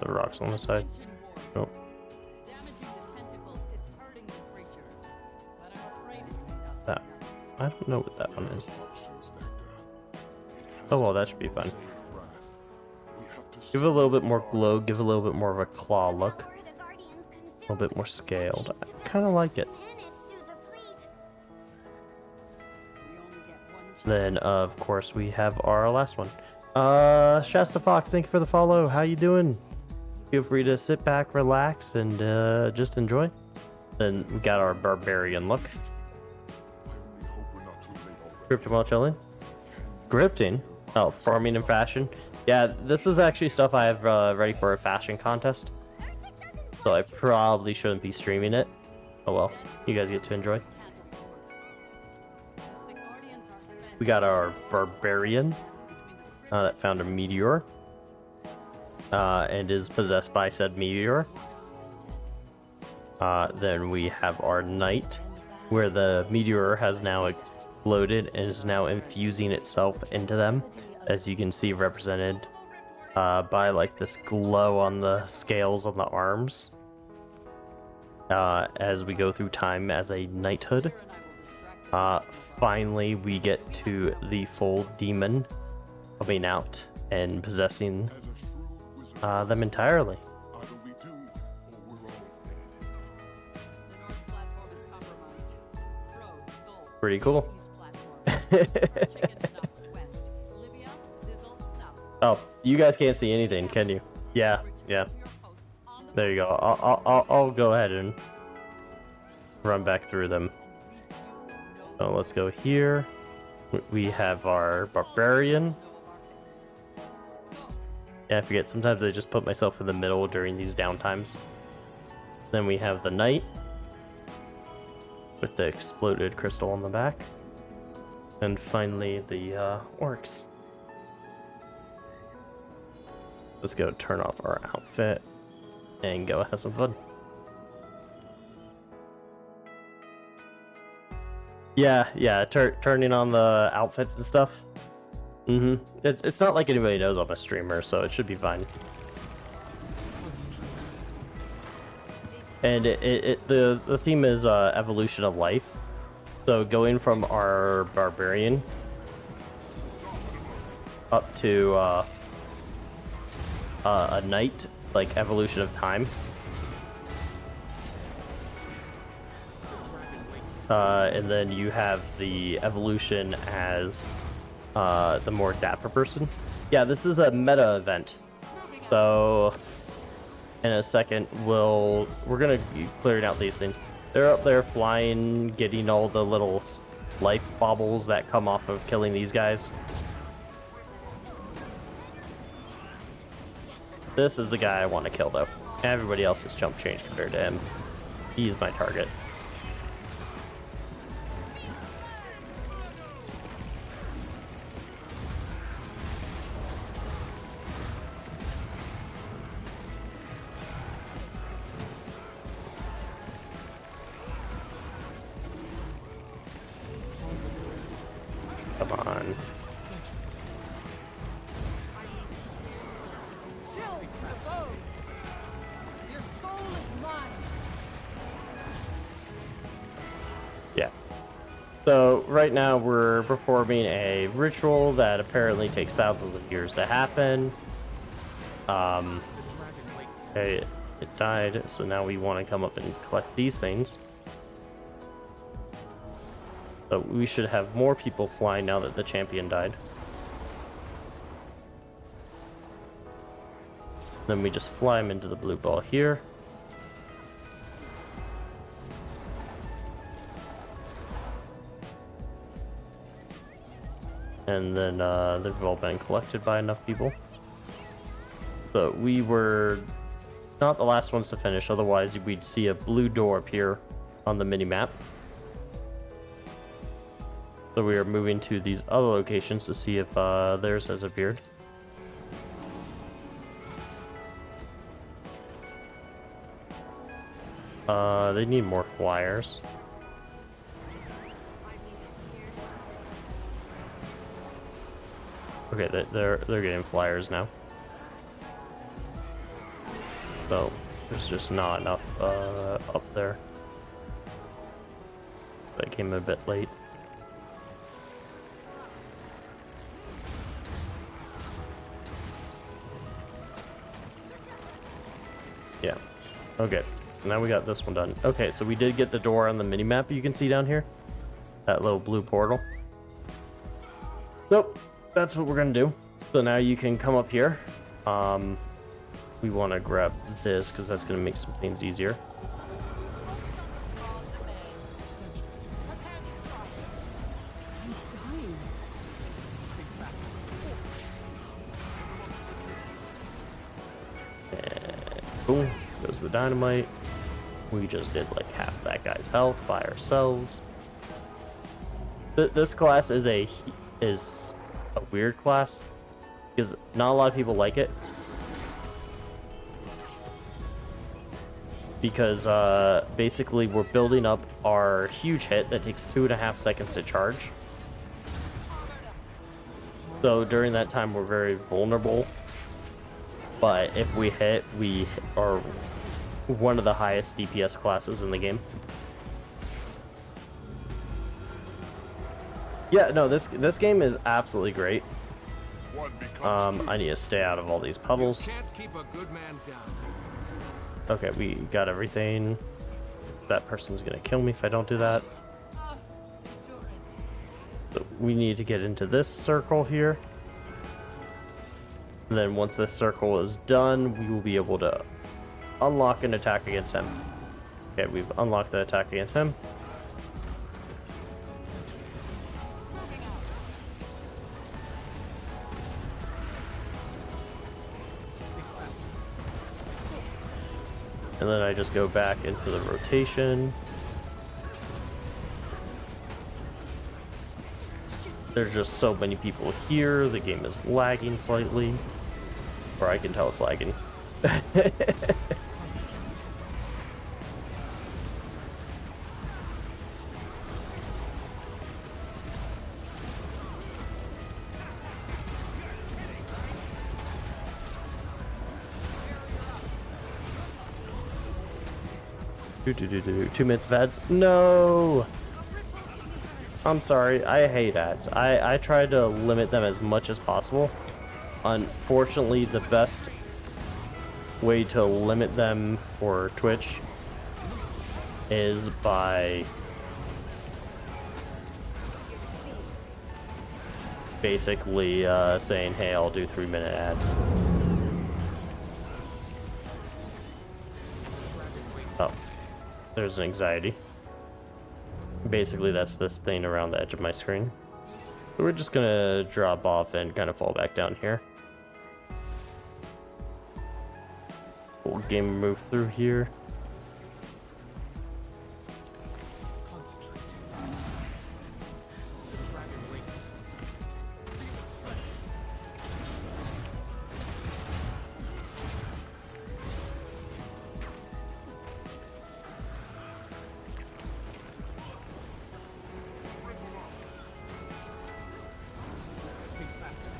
The rocks on the side. Nope. That. I don't know what that one is. Oh well, that should be fun. Give it a little bit more glow, give it a little bit more of a claw look. A little bit more scaled. I kind of like it. Then, of course, we have our last one. Shasta Fox, thank you for the follow. How you doing? Feel free to sit back, relax, and just enjoy. Then we got our barbarian look. Scripting while chilling. Scripting? Oh, farming and fashion. Yeah, this is actually stuff I have ready for a fashion contest. So I probably shouldn't be streaming it. Oh well, you guys get to enjoy. We got our barbarian that found a meteor. And is possessed by said meteor. Then we have our knight, where the meteor has now exploded and is now infusing itself into them, as you can see represented by like this glow on the scales on the arms. As we go through time as a knighthood. Finally, we get to the full demon coming out and possessing them entirely. Pretty cool. Oh, you guys can't see anything, can you? Yeah, yeah. There you go. I'll go ahead and run back through them. So let's go here. We have our barbarian. Yeah, I forget. Sometimes I just put myself in the middle during these downtimes. Then we have the knight with the exploded crystal on the back. And finally the orcs. Let's go turn off our outfit and go have some fun. Yeah, turning on the outfits and stuff. It's not like anybody knows I'm a streamer, so it should be fine. And the theme is evolution of life. So going from our barbarian up to a night, like evolution of time. And then you have the evolution as the more dapper person. Yeah, this is a meta event. So in a second, we're gonna be clearing out these things. They're up there flying, getting all the little life baubles that come off of killing these guys. This is the guy I want to kill, though. Everybody else is chump change compared to him. He's my target. Come on. Yeah. So right now we're performing a ritual that apparently takes thousands of years to happen. Okay, it died, so now we want to come up and collect these things. So we should have more people flying now that the champion died. Then we just fly him into the blue ball here. And then they've all been collected by enough people. So we were not the last ones to finish, otherwise we'd see a blue door appear on the mini-map. So we are moving to these other locations to see if theirs has appeared. They need more flyers. Okay, they're getting flyers now. So there's just not enough up there. That came a bit late. Yeah. Okay. Now we got this one done. Okay, so we did get the door on the mini-map you can see down here. That little blue portal. So, that's what we're gonna do. So now you can come up here. We want to grab this because that's gonna make some things easier. And boom, goes the dynamite. We just did like half that guy's health by ourselves. This class is a weird class because not a lot of people like it. Because basically we're building up our huge hit that takes 2.5 seconds to charge. So during that time we're very vulnerable. But if we hit, we are one of the highest DPS classes in the game. Yeah, no, this game is absolutely great. I need to stay out of all these puddles. Can't keep a good man down. Okay, we got everything. That person's gonna kill me if I don't do that. So we need to get into this circle here. And then once this circle is done, we will be able to unlock an attack against him. Okay, we've unlocked the attack against him. And then I just go back into the rotation. There's just so many people here. The game is lagging slightly. Or I can tell it's lagging. Do 2 minutes of ads. No! I'm sorry, I hate ads. I try to limit them as much as possible. Unfortunately, the best way to limit them for Twitch is by basically saying, hey, I'll do 3-minute ads. Oh, there's an anxiety. Basically, that's this thing around the edge of my screen. So we're just gonna drop off and kind of fall back down here. We'll game move through here. Concentrate. The dragon waits. Feel its strength. Think faster.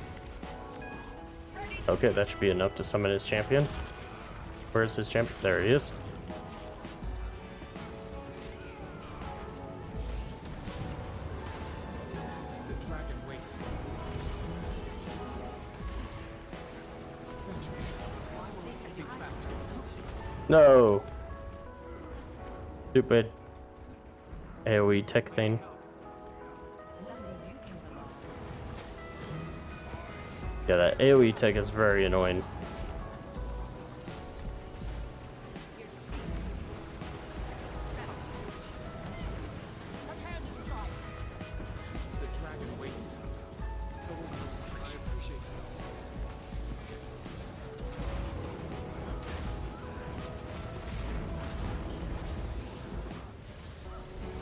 Okay, that should be enough to summon his champion. Where's his champion? There he is. The dragon waits. Center. Think faster. No! Stupid AoE tech thing. Yeah, that AoE tech is very annoying. The dragon waits. Total concentration. I appreciate that.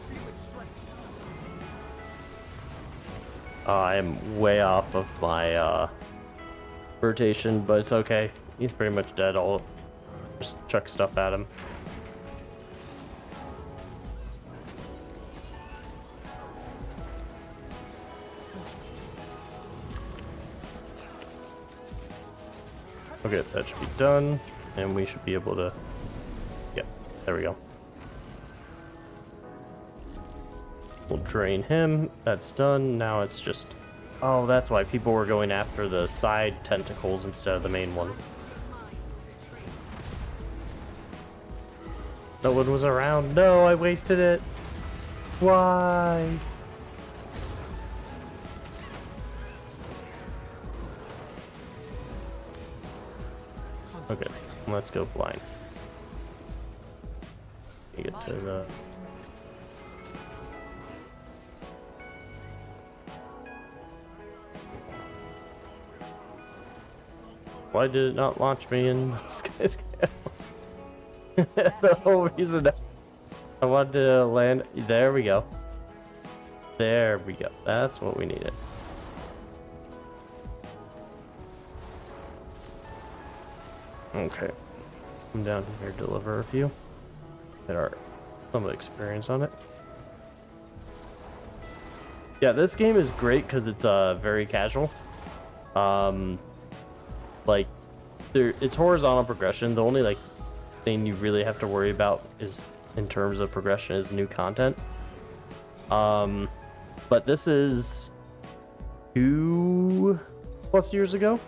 Feel its strength. I am way off of my rotation, but it's okay. He's pretty much dead. I'll just chuck stuff at him. Okay, that should be done, and we should be able to... Yeah, there we go. We'll drain him. That's done. Now it's just... Oh, that's why people were going after the side tentacles instead of the main one. No one was around. No, I wasted it. Why? Okay, let's go flying. You get to the... Why did it not launch me in Skyscale? The whole reason I wanted to land. There we go. There we go. That's what we needed. Okay. Come down here, deliver a few. Get our some experience on it. Yeah, this game is great because it's very casual. Like, it's horizontal progression. The only like thing you really have to worry about is in terms of progression is new content. But this is 2+ years ago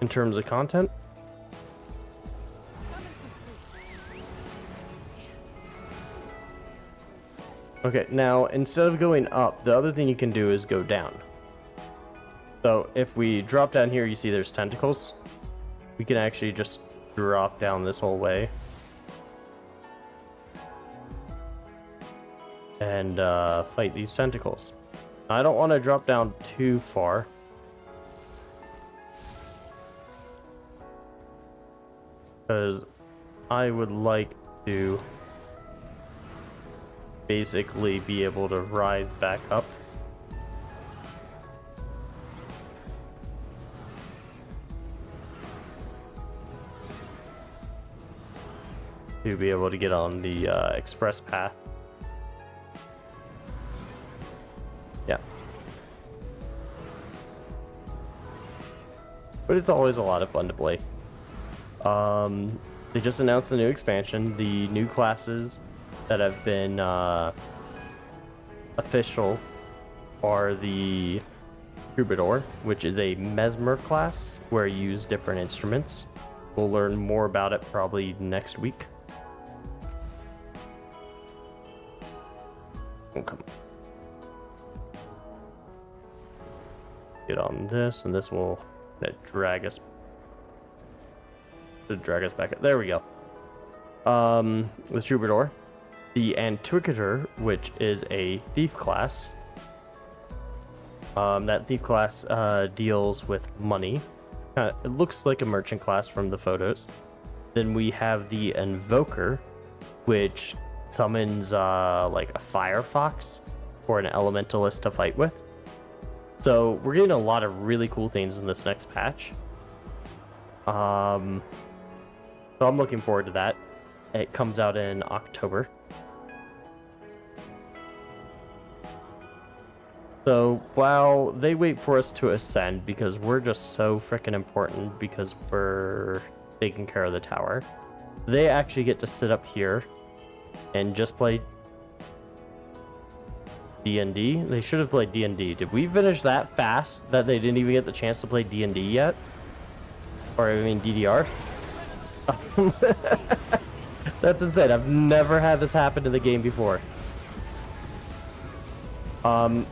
in terms of content. Okay, now instead of going up, the other thing you can do is go down. So if we drop down here, you see there's tentacles. We can actually just drop down this whole way. And fight these tentacles. I don't want to drop down too far. Because I would like to basically be able to rise back up. To be able to get on the express path. Yeah. But it's always a lot of fun to play. They just announced the new expansion, the new classes that have been official are the Troubadour, which is a mesmer class where you use different instruments. We'll learn more about it probably next week. Oh, come on. Get on this, and this will drag us back up. There we go. The Troubadour, the Antiquator, which is a thief class. That thief class deals with money. It looks like a merchant class from the photos. Then we have the Invoker, which summons like a Fire Fox or an Elementalist to fight with. So we're getting a lot of really cool things in this next patch. So I'm looking forward to that. It comes out in October. So while they wait for us to ascend, because we're just so freaking important because we're taking care of the tower, they actually get to sit up here and just play D&D. They should have played D&D. Did we finish that fast that they didn't even get the chance to play D&D yet? Or I mean DDR? That's insane. I've never had this happen to the game before.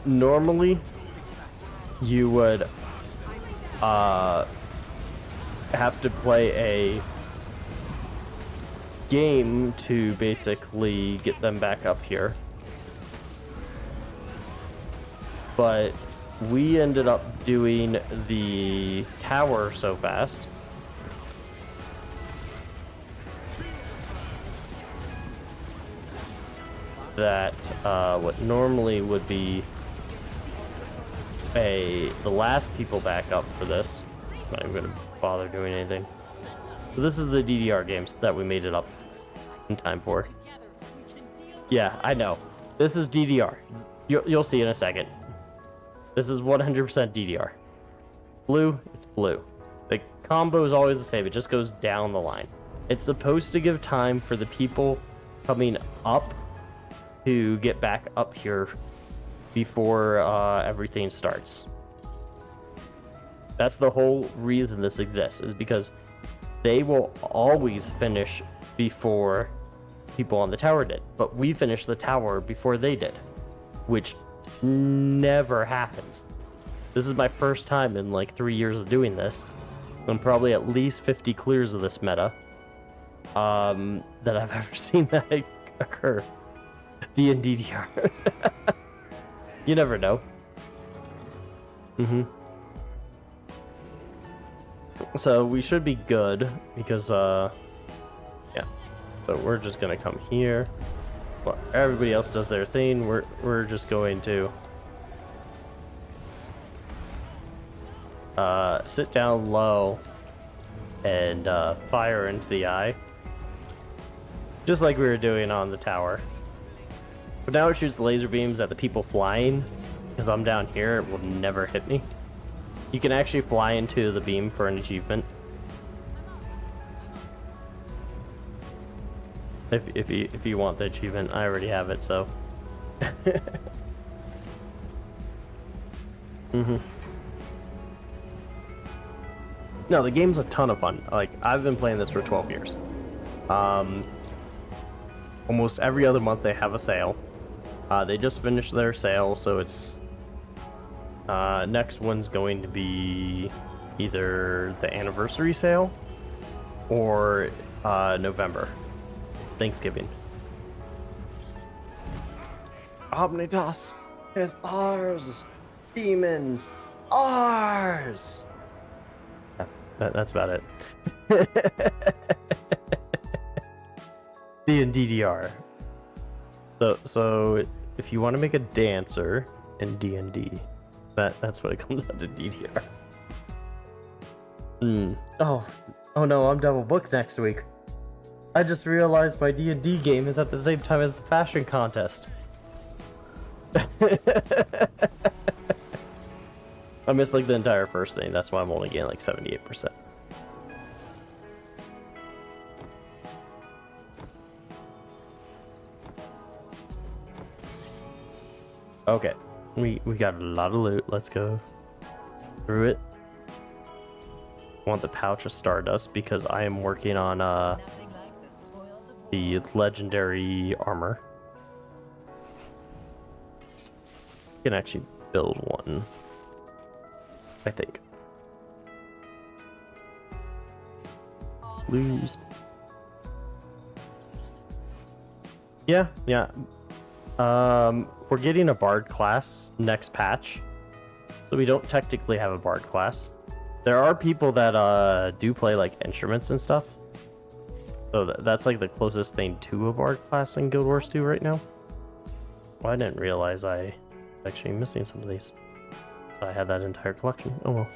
Normally you would have to play a game to basically get them back up here. But we ended up doing the tower so fast that what normally would be the last people back up for this, I'm not even gonna bother doing anything. So this is the DDR games that we made it up in time for. Yeah, I know. This is DDR. You'll see in a second. This is 100% DDR. Blue, it's blue. The combo is always the same. It just goes down the line. It's supposed to give time for the people coming up to get back up here before everything starts. That's the whole reason this exists, is because they will always finish before people on the tower did. But we finished the tower before they did, which never happens. This is my first time in like 3 years of doing this. I'm probably at least 50 clears of this meta that I've ever seen that occur. D&D DR. You never know. So we should be good because yeah. So we're just gonna come here. Well, everybody else does their thing. We're just going to sit down low and fire into the eye, just like we were doing on the tower. But now it shoots laser beams at the people flying. Because I'm down here, it will never hit me. You can actually fly into the beam for an achievement. If you want the achievement, I already have it, so. No, the game's a ton of fun. Like, I've been playing this for 12 years. Almost every other month they have a sale. They just finished their sale, so it's next one's going to be either the anniversary sale or November, Thanksgiving. Omnitas is ours. Demons, ours. That's about it. D&DDR. So if you want to make a dancer in D&D, that's what it comes out to DDR. Oh no, I'm double booked next week. I just realized my D&D game is at the same time as the fashion contest. I missed like the entire first thing. That's why I'm only getting like 78%. Okay, we got a lot of loot. Let's go through it. I want the pouch of Stardust because I am working on the legendary armor. You can actually build one, I think. Lose. Yeah. We're getting a bard class next patch, so we don't technically have a bard class. There are people that do play like instruments and stuff, so that's like the closest thing to a bard class in Guild Wars 2 right now. Well, I didn't realize I was actually missing some of these. I had that entire collection. Oh well.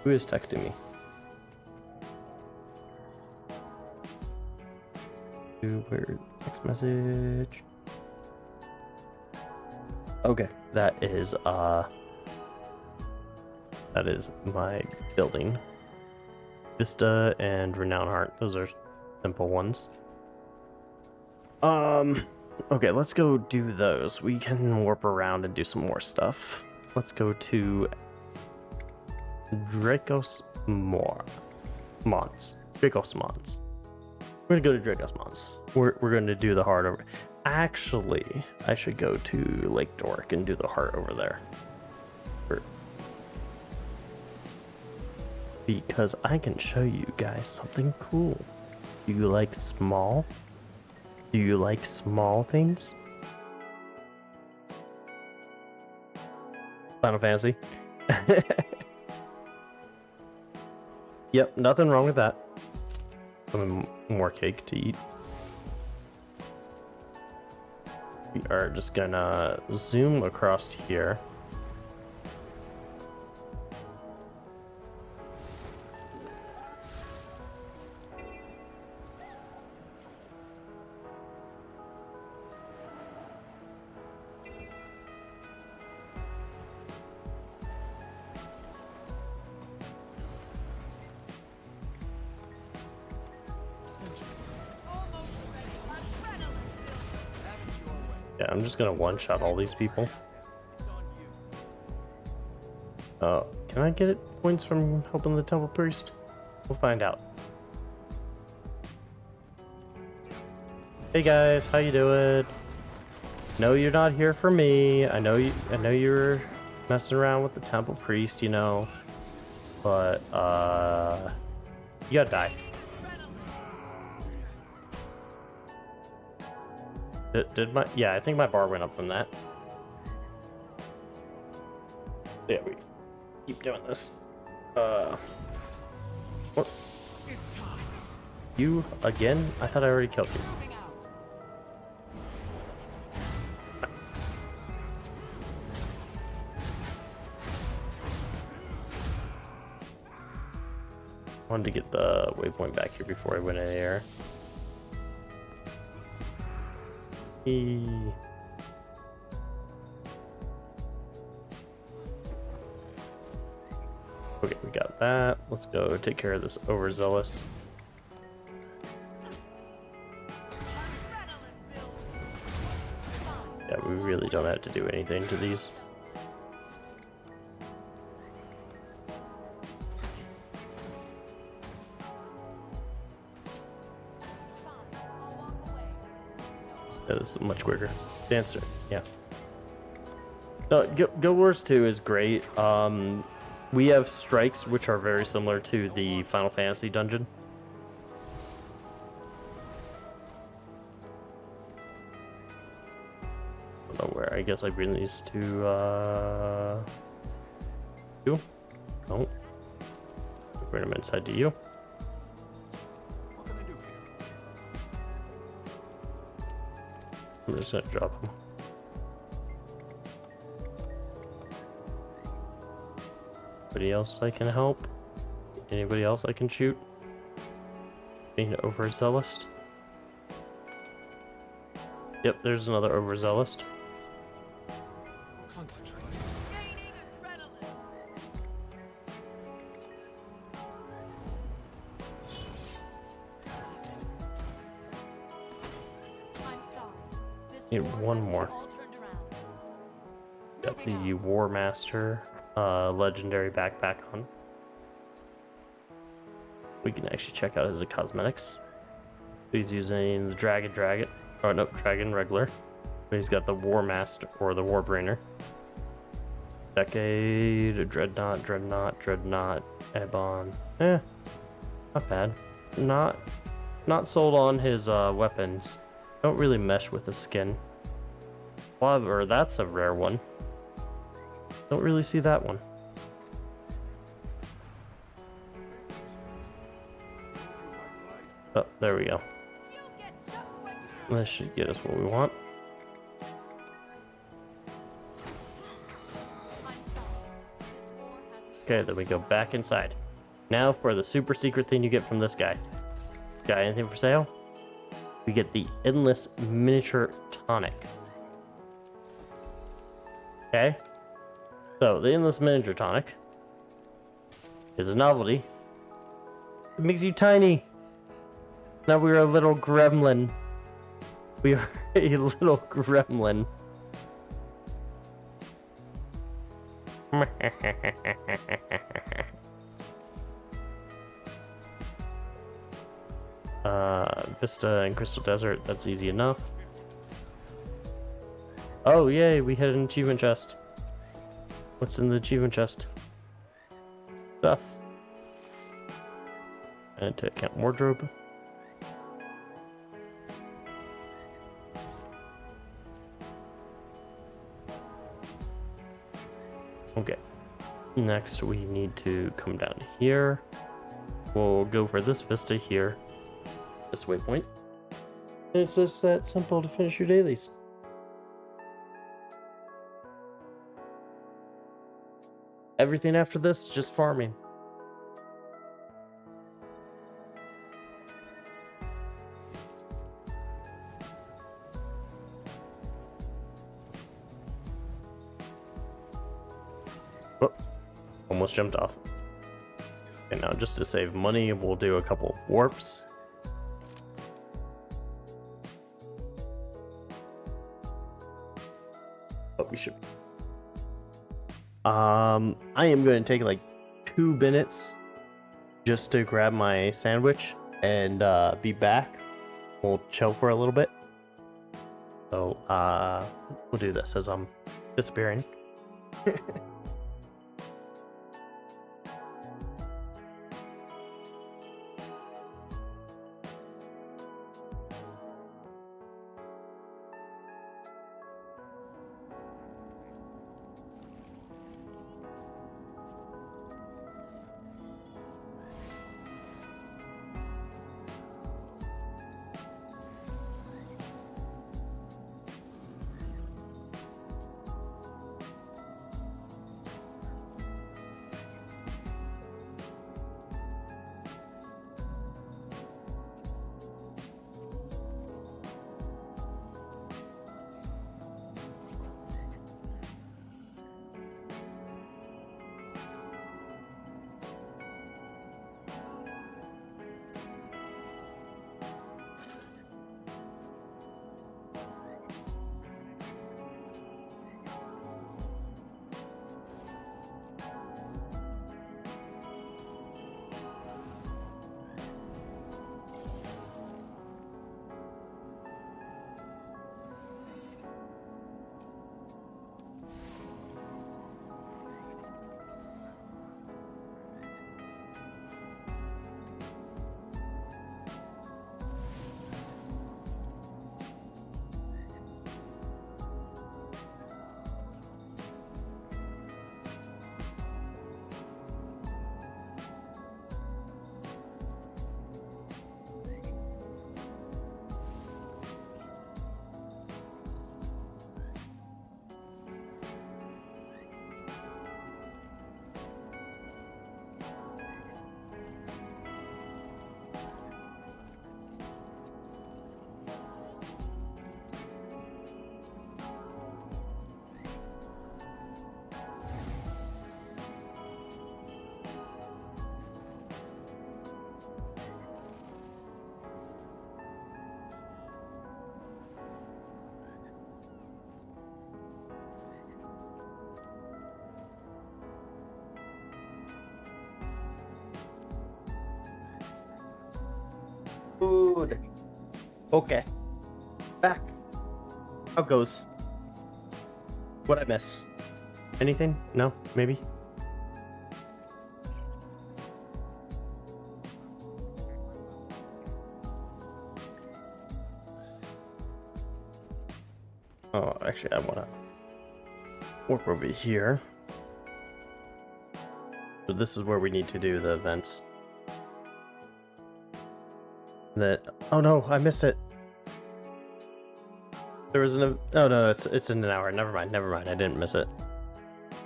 Who is texting me? Weird text message. Okay, that is my building. Vista and Renown Heart. Those are simple ones. Okay, let's go do those. We can warp around and do some more stuff. Let's go to Dracos Mons. We're gonna go to Dracos Mons. We're gonna do the heart over. Actually, I should go to Lake Dork and do the heart over there. Because I can show you guys something cool. Do you like small? Do you like small things? Final Fantasy. Yep, nothing wrong with that. Some more cake to eat. We are just gonna zoom across here. Yeah, I'm just gonna one-shot all these people. Can I get points from helping the temple priest? We'll find out. Hey guys, how you doing? No, you're not here for me. I know you're messing around with the temple priest, you know. But you gotta die. Yeah, I think my bar went up from that. Yeah, we keep doing this. What? You again? I thought I already killed you. Wanted to get the waypoint back here before I went in the air. Okay, we got that. Let's go take care of this overzealous. Yeah, we really don't have to do anything to these. This is much quicker. Dancer, yeah. No, Guild Wars 2 is great. We have strikes which are very similar to the Final Fantasy dungeon. I don't know where. I guess I bring these to you. Oh, bring them inside to you. I'm just gonna drop them. Anybody else I can help? Anybody else I can shoot? Being overzealous. Yep, there's another overzealous. Concentrate. Gaining adrenaline. I'm sorry. This Need one more. All turned around. Got the War Master legendary backpack on. We can actually check out his cosmetics. He's using the Dragon. Oh no, Dragon regular. But he's got the War Master or the Warbringer. Decade, Dreadnought, Ebon. Not bad. Not sold on his weapons. Don't really mesh with the skin. However, that's a rare one. Don't really see that one. Oh, there we go. You get just what you This should get us what we want. I'm sorry. This war has me. Okay, then we go back inside. Now for the super secret thing you get from this guy. Got anything for sale? We get the Endless Miniature Tonic. Okay. So, the Endless Miniature Tonic is a novelty. It makes you tiny. Now we're a little gremlin. We are a little gremlin. Vista and Crystal Desert, that's easy enough. Oh, yay, we hit an achievement chest. What's in the achievement chest? Stuff. And to account wardrobe. Okay. Next, we need to come down here. We'll go for this vista here. This waypoint. And it's just that simple to finish your dailies. Everything after this is just farming. Oh, almost jumped off. And now just to save money, we'll do a couple warps. But we should. I am going to take like 2 minutes just to grab my sandwich and be back. We'll chill for a little bit. So we'll do this as I'm disappearing. Food. Okay. Back. How goes? What'd I miss? Anything? No? Maybe? Oh, actually, I wanna work over here. So this is where we need to do the events. Oh no, I missed it. There was an oh no, it's in an hour. Never mind, I didn't miss it.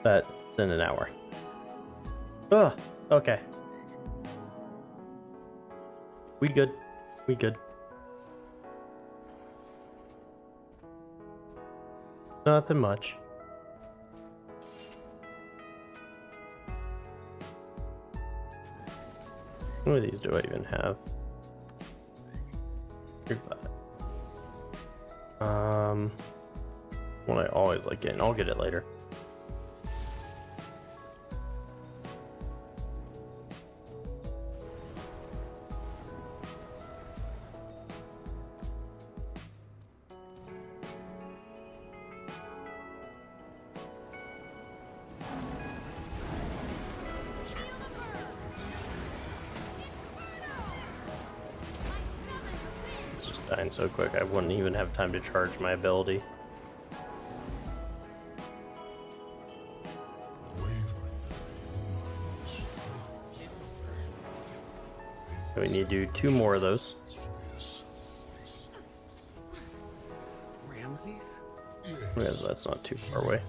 It's in an hour. Oh, okay. We good. Nothing much. How many of these do I even have? One I always like getting. I'll get it later. It's just dying so quick, I wouldn't even have time to charge my ability. So we need to do 2 more of those. Ramses? Yeah, that's not too far away.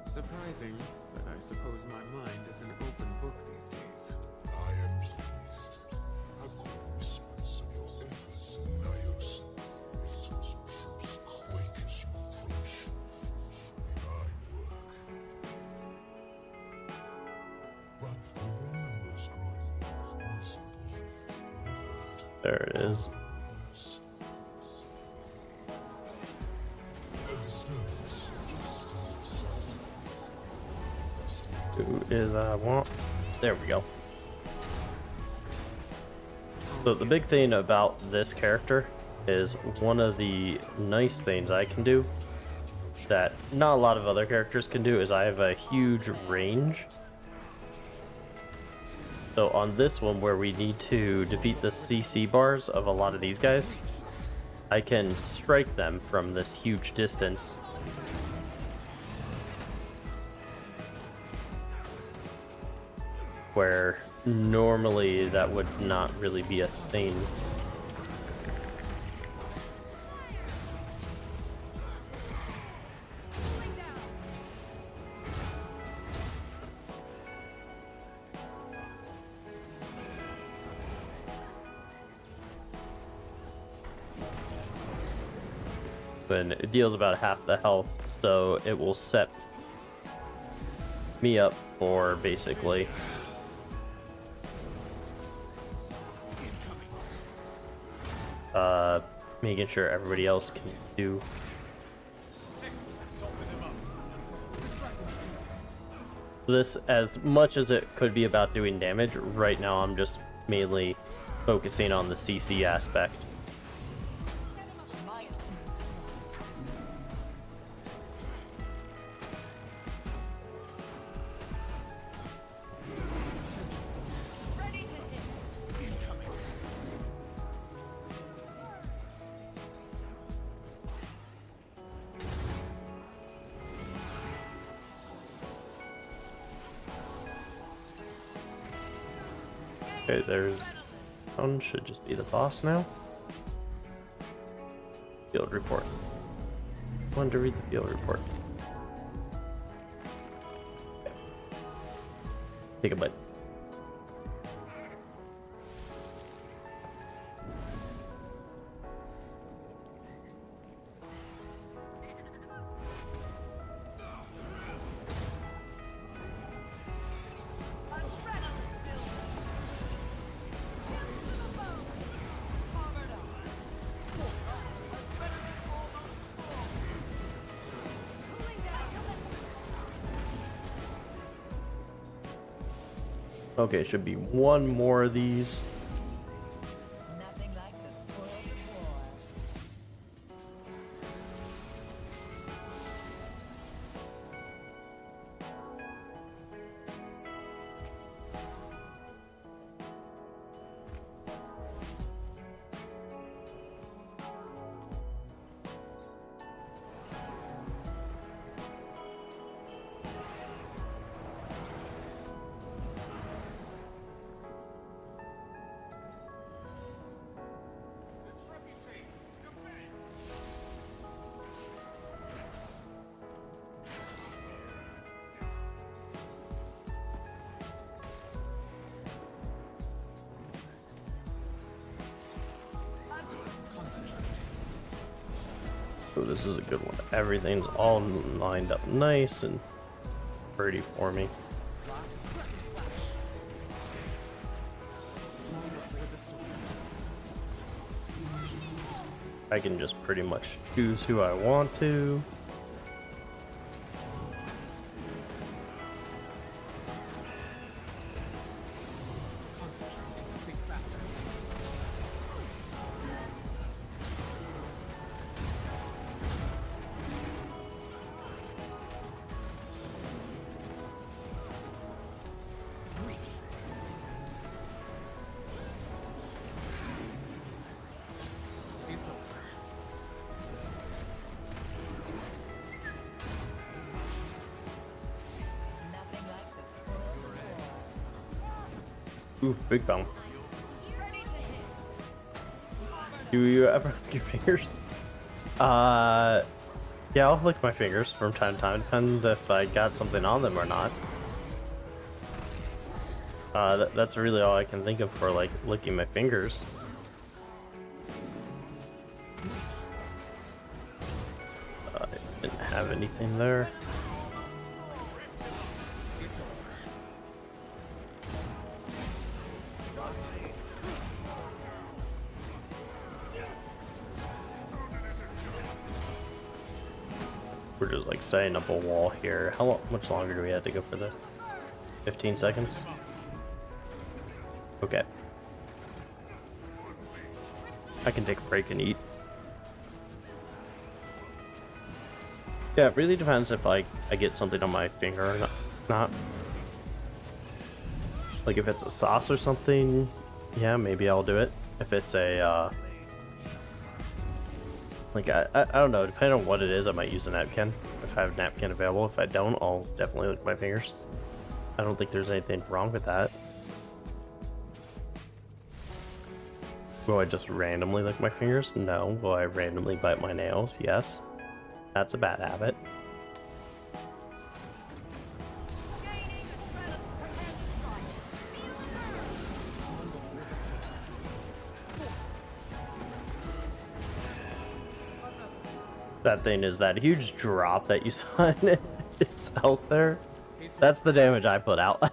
Surprising, but I suppose my mind is an open book these days. I am pleased. I've caught whispers of your efforts in Nios. Victor's troops quake as you approach. The eye work. But with their numbers growing more recently, I've heard There it is. rumors. A disturbance just still Who is I want? There we go. So the big thing about this character is one of the nice things I can do that not a lot of other characters can do is I have a huge range. So on this one where we need to defeat the CC bars of a lot of these guys, I can strike them from this huge distance. Where normally that would not really be a thing. And it deals about half the health, so it will set me up for basically making sure everybody else can do. This, as much as it could be about doing damage, right now I'm just mainly focusing on the CC aspect. Ready to hit. Okay, there's one should just be the boss now. Field report. I wanted to read the field report. Okay. Take a bite. Adrenaline builder. Chip to the bone. Armored up. Full. Adrenaline almost full. Okay, should be one more of these. Nothing like the spoils of war. Oh, this is a good one. Everything's all lined up nice and pretty for me. I can just pretty much choose who I want to. Nothing like the spoils of war. Ooh, big bump. Ready to hit. Do you ever lick your fingers? Yeah, I'll lick my fingers from time to time. Depends if I got something on them or not. That's really all I can think of for, like, licking my fingers. I didn't have anything there. We're just like setting up a wall here. Much longer do we have to go for this? 15 seconds? Okay. I can take a break and eat. Yeah, it really depends if I get something on my finger or not. Like if it's a sauce or something, yeah, maybe I'll do it. If it's a like I don't know, depending on what it is, I might use a napkin if I have a napkin available. If I don't, I'll definitely lick my fingers. I don't think there's anything wrong with that. Will I just randomly lick my fingers? No. Will I randomly bite my nails? Yes. That's a bad habit. Gaining adrenaline. Prepare to strike. Feel the burn. That thing is that huge drop that you saw in it itself there. That's the damage I put out.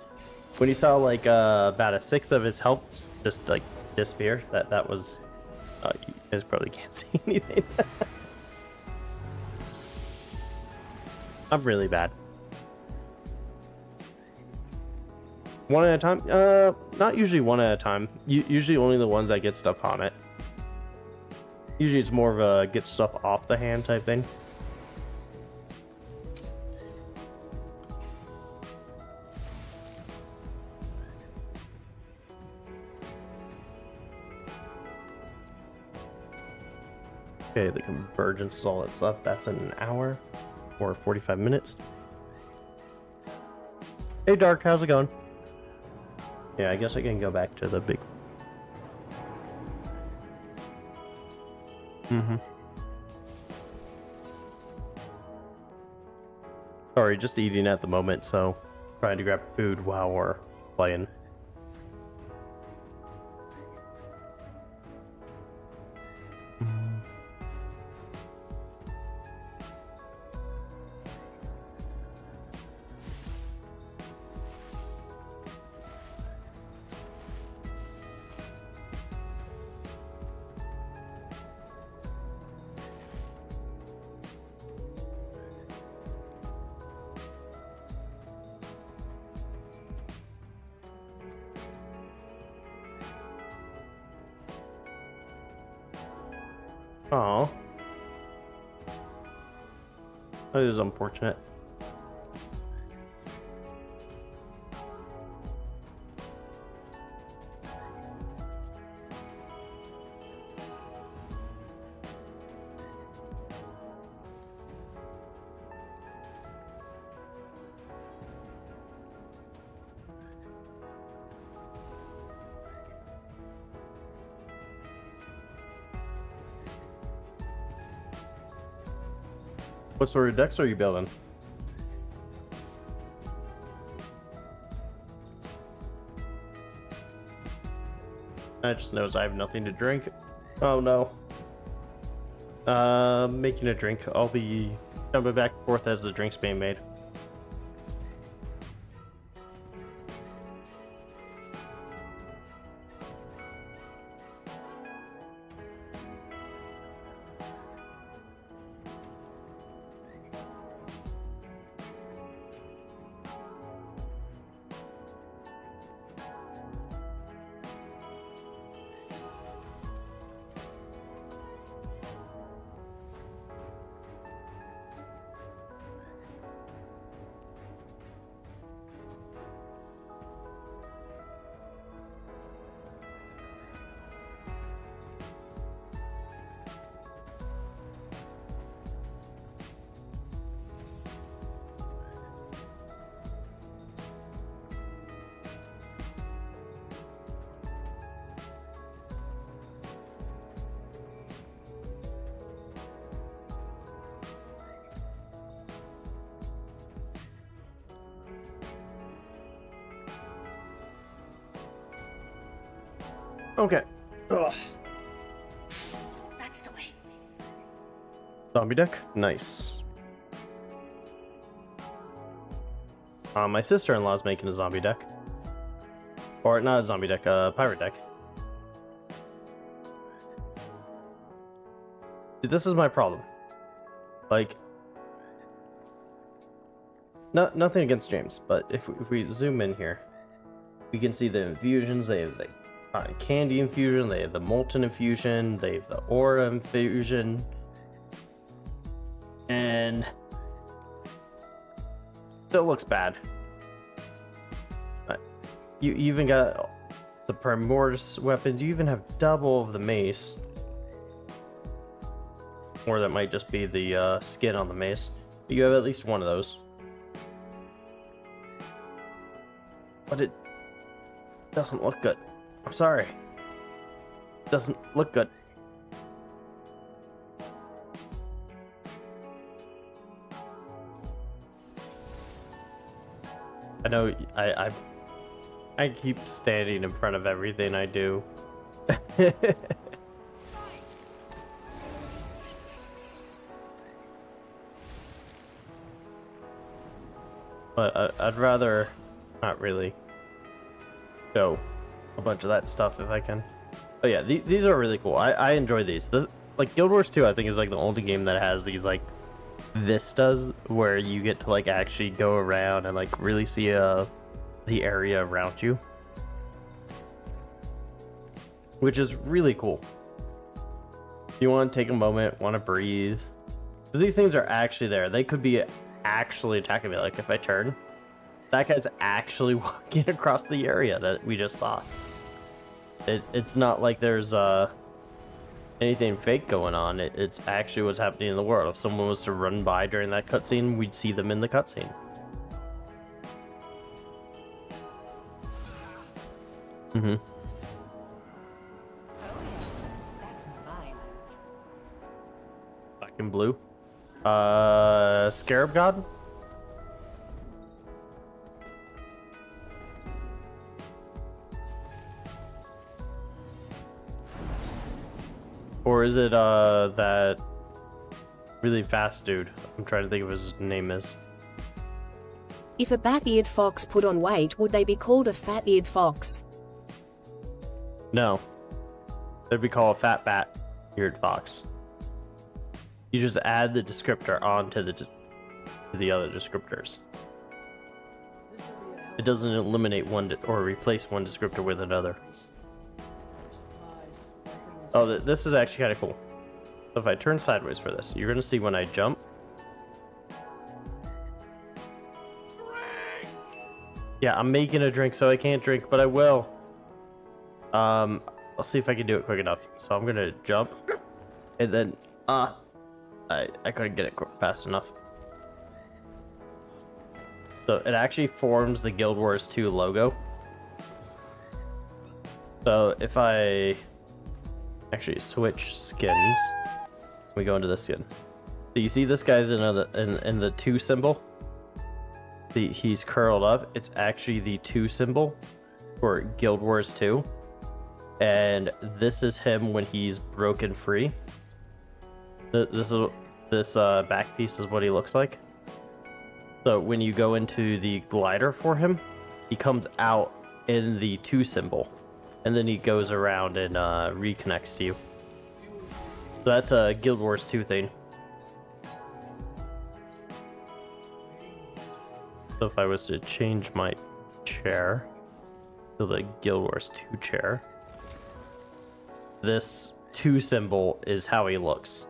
When you saw like about a sixth of his health just like disappear, that was you guys probably can't see anything. I'm really bad. One at a time? Not usually one at a time. Usually only the ones that get stuff on it. Usually it's more of a get stuff off the hand type thing. Okay, the convergence is all that's left. That's in an hour or 45 minutes. Hey Dark, how's it going? Yeah, I guess I can go back to the big... Sorry, just eating at the moment, so trying to grab food while we're playing. Oh. That is unfortunate. What sort of decks are you building? I just noticed I have nothing to drink. Oh no. Making a drink. I'll be jumping back and forth as the drink's being made. Okay. Ugh. That's the way. Zombie deck? Nice. My sister-in-law's making a zombie deck. Or not a zombie deck, a pirate deck. See, this is my problem. Like, nothing against James, but if we zoom in here, we can see the infusions. They have the cotton candy infusion, they have the molten infusion, they have the aura infusion, and still looks bad. You even got the primordial weapons. You even have double of the mace, or that might just be the skin on the mace. But you have at least one of those. But it doesn't look good. I'm sorry. It doesn't look good. I know I keep standing in front of everything I do. But I'd rather not really show a bunch of that stuff if I can. But yeah, these are really cool. I enjoy these. Like Guild Wars 2, I think is like the only game that has these like vistas where you get to like actually go around and like really see the area around you, which is really cool. You want to take a moment, want to breathe. So these things are actually there. They could be actually attacking me. Like if I turn, that guy's actually walking across the area that we just saw. It's not like there's anything fake going on. It's actually what's happening in the world. If someone was to run by during that cutscene, we'd see them in the cutscene. Mm-hmm. Oh yeah, that's my land. Black and blue. Scarab God? Or is it that really fast dude? I'm trying to think of what his name is. If a bat-eared fox put on weight, would they be called a fat-eared fox? No. They'd be called a fat bat-eared fox. You just add the descriptor onto the other descriptors. It doesn't eliminate one or replace one descriptor with another. Oh, this is actually kind of cool. So if I turn sideways for this, you're gonna see when I jump. Yeah, I'm making a drink, so I can't drink, but I will. I'll see if I can do it quick enough. So I'm gonna jump, and then I couldn't get it fast enough. So it actually forms the Guild Wars 2 logo. So if I actually switch skins, we go into this skin. So you see this guy's in the 2 symbol. He's curled up. It's actually the 2 symbol for Guild Wars 2. And this is him when he's broken free. This back piece is what he looks like. So when you go into the glider for him, he comes out in the 2 symbol. And then he goes around and reconnects to you. So that's a Guild Wars 2 thing. So if I was to change my chair to the Guild Wars 2 chair, this 2 symbol is how he looks.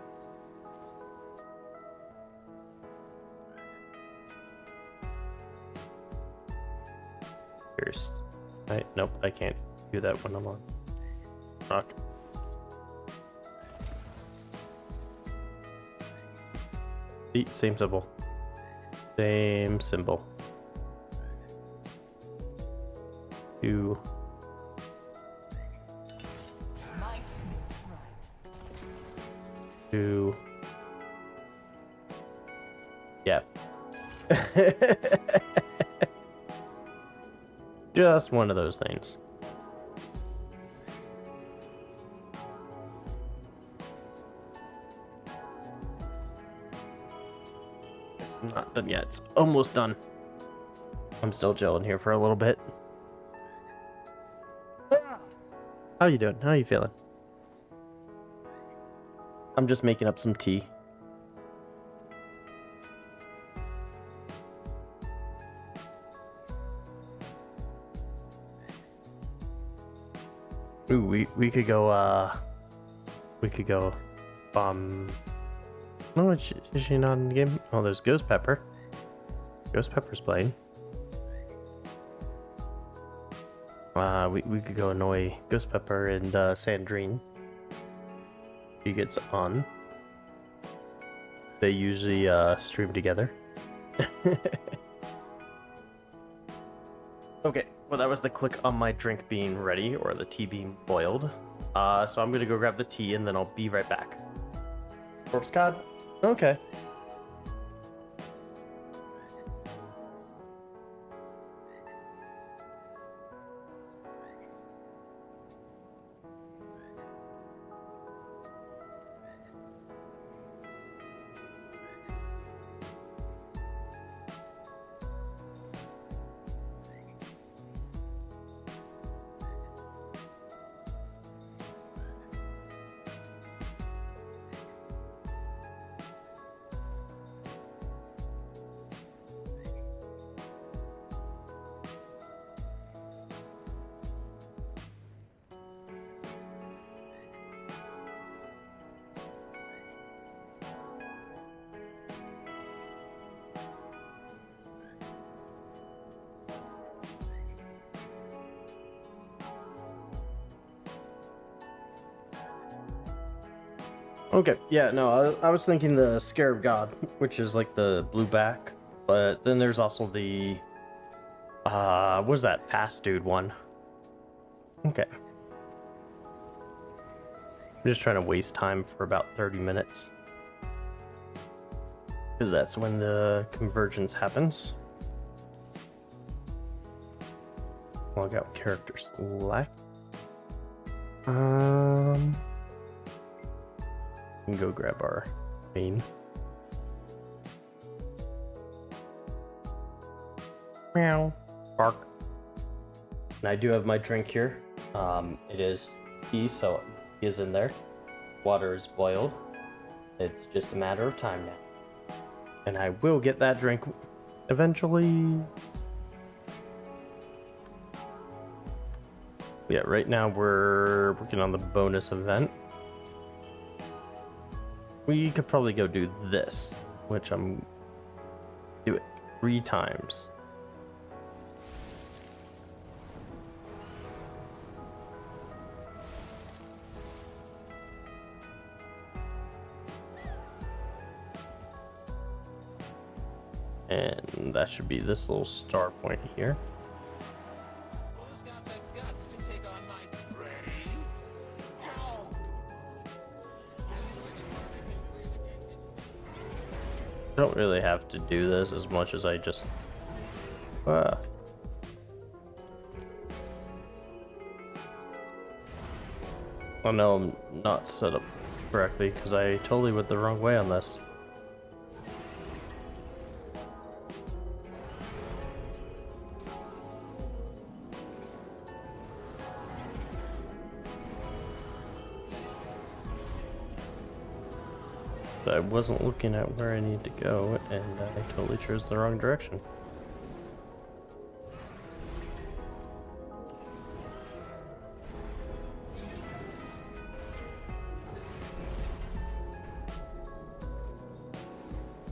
Here's... nope, I can't do that when I'm on. Okay. See, same symbol. Same symbol. 2. Might makes right. 2. Yep. Just one of those things. It's not done yet. It's almost done. I'm still chilling here for a little bit. How you doing? How you feeling? I'm just making up some tea. Ooh, we could go no, is she not in the game? Oh, there's Ghost Pepper. Ghost Pepper's playing. We could go annoy Ghost Pepper and Sandrine. She gets on. They usually stream together. Okay, well that was the click on my drink being ready, or the tea being boiled. So I'm gonna go grab the tea and then I'll be right back. Corpse cod? Okay. Okay, yeah, no, I was thinking the Scarab God, which is like the blue back, but then there's also the, what was that fast dude one? Okay. I'm just trying to waste time for about 30 minutes. Because that's when the convergence happens. Log out character select. We can go grab our main. Meow. Bark. And I do have my drink here. It is tea, so tea is in there. Water is boiled. It's just a matter of time now. And I will get that drink eventually. Yeah, right now we're working on the bonus event. We could probably go do this, which I'm do it 3 times. And that should be this little star point here. Who's got the guts to take on my Freddy? Help! I don't really have to do this as much as I just... I know I'm not set up correctly because I totally went the wrong way on this. I wasn't looking at where I need to go, and I totally chose the wrong direction.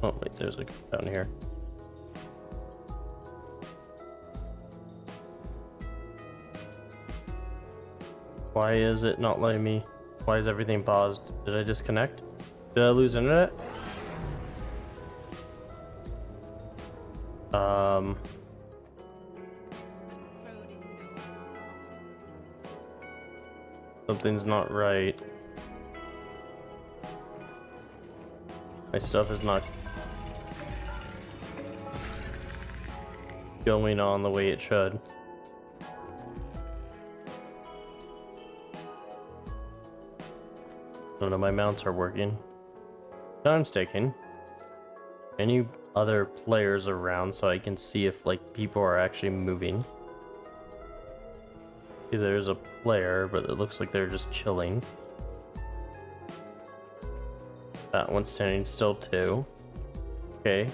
Oh wait, there's a down here. Why is it not letting me? Why is everything paused? Did I disconnect? Did I lose internet? Something's not right. My stuff is not going on the way it should. None of my mounts are working. Time's ticking. Any other players around so I can see if like people are actually moving? See, there's a player, but it looks like they're just chilling. That one's standing still too. Okay.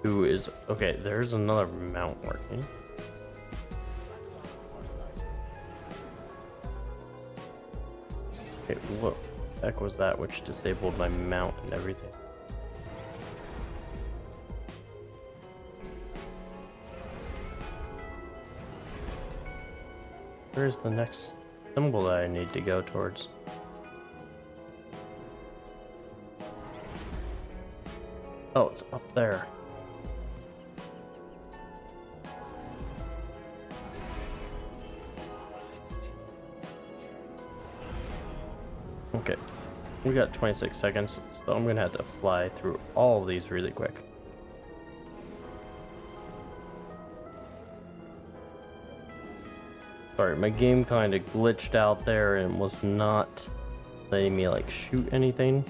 Who is... Okay, there's another mount working. Okay, what the heck was that which disabled my mount and everything? Where's the next symbol that I need to go towards? Oh, it's up there. Okay, we got 26 seconds, so I'm gonna have to fly through all of these really quick. Sorry, my game kind of glitched out there and was not letting me like shoot anything.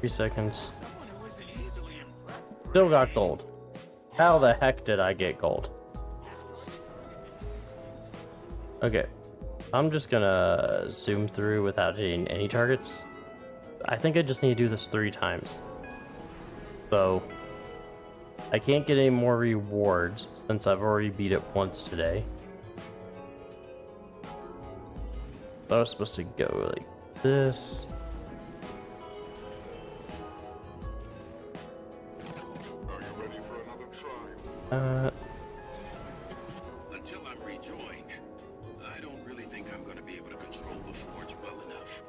Three seconds. Still got gold. How the heck did I get gold? Okay, I'm just gonna zoom through without hitting any targets. I think I just need to do this 3 times. So, I can't get any more rewards since I've already beat it once today. So I was supposed to go like this. Are you ready for another try? Until I'm rejoined, I don't really think I'm going to be able to control the forge well enough.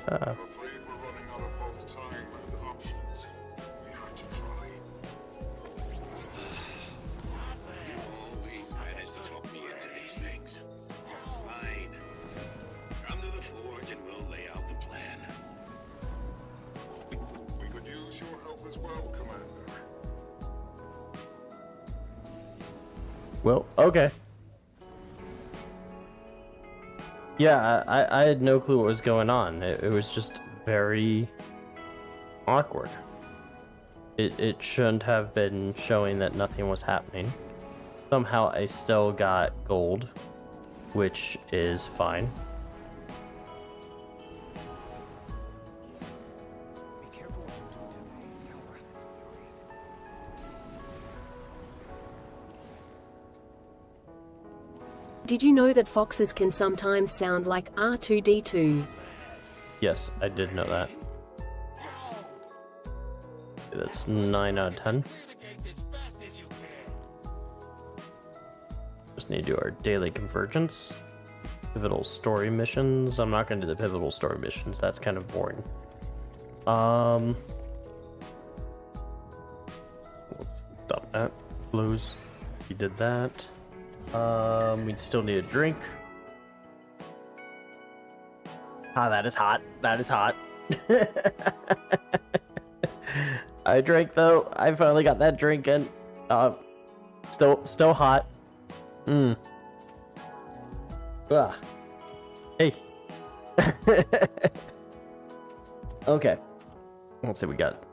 I'm afraid we're running out of both time and options. We have to try. You always manage to talk me into these things. Fine. Come to the forge and we'll lay out the plan. We could use your help as well, Commander. Well, okay. Yeah, I had no clue what was going on. It was just very awkward. It shouldn't have been showing that nothing was happening. Somehow I still got gold, which is fine. Be careful what you do today. Galbraith is furious. Did you know that foxes can sometimes sound like R2-D2? Yes, I did know that. That's 9 out of 10. Just need to do our daily convergence. Pivotal story missions. I'm not going to do the pivotal story missions. That's kind of boring. Let's stop that. Blues. We did that. We still need a drink. Ah, that is hot. That is hot. I drank though. I finally got that drink in. Still hot. Ah. Hey. Okay. Let's see what we got.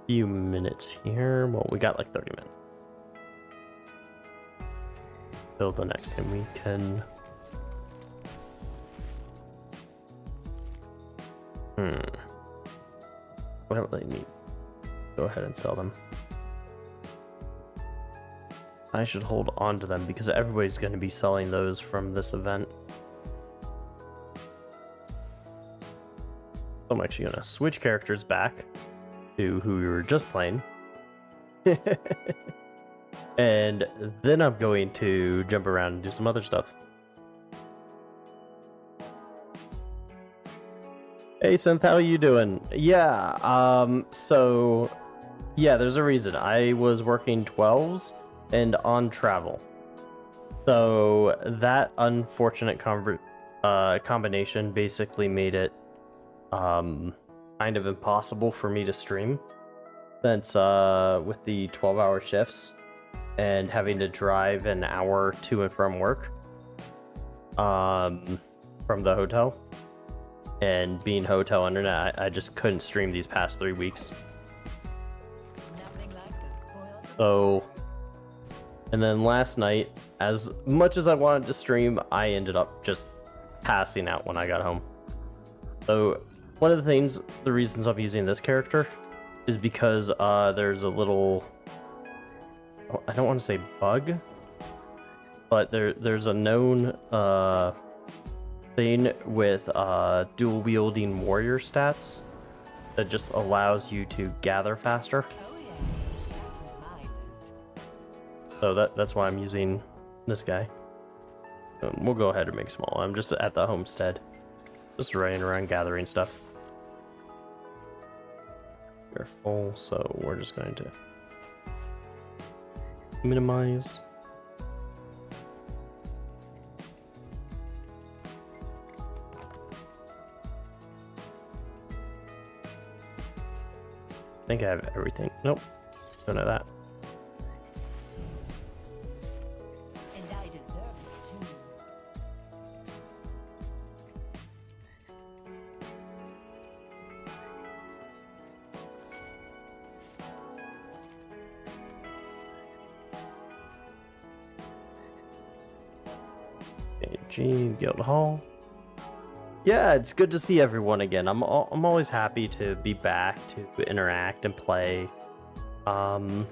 Few minutes here. Well, we got like 30 minutes. Till the next time we can. Whatever they need. Go ahead and sell them. I should hold on to them because everybody's going to be selling those from this event. So I'm actually going to switch characters back to who we were just playing. And then I'm going to jump around and do some other stuff. Hey Synth, how are you doing? Yeah, so yeah, there's a reason. I was working 12s and on travel. So that unfortunate combination basically made it kind of impossible for me to stream. Since with the 12-hour shifts and having to drive an hour to and from work from the hotel. And being hotel internet, I just couldn't stream these past 3 weeks. So, and then last night, as much as I wanted to stream, I ended up just passing out when I got home. So, one of the reasons I'm using this character is because there's a little, I don't want to say bug, but there's a known thing with dual wielding warrior stats that just allows you to gather faster. So that's why I'm using this guy. We'll go ahead and make small. I'm just at the homestead, just running around gathering stuff. We're full, so we're just going to minimize. I think I have everything. Nope, don't know that. And I deserve it too. AG Guild Hall. Yeah, it's good to see everyone again. I'm always happy to be back to interact and play. Right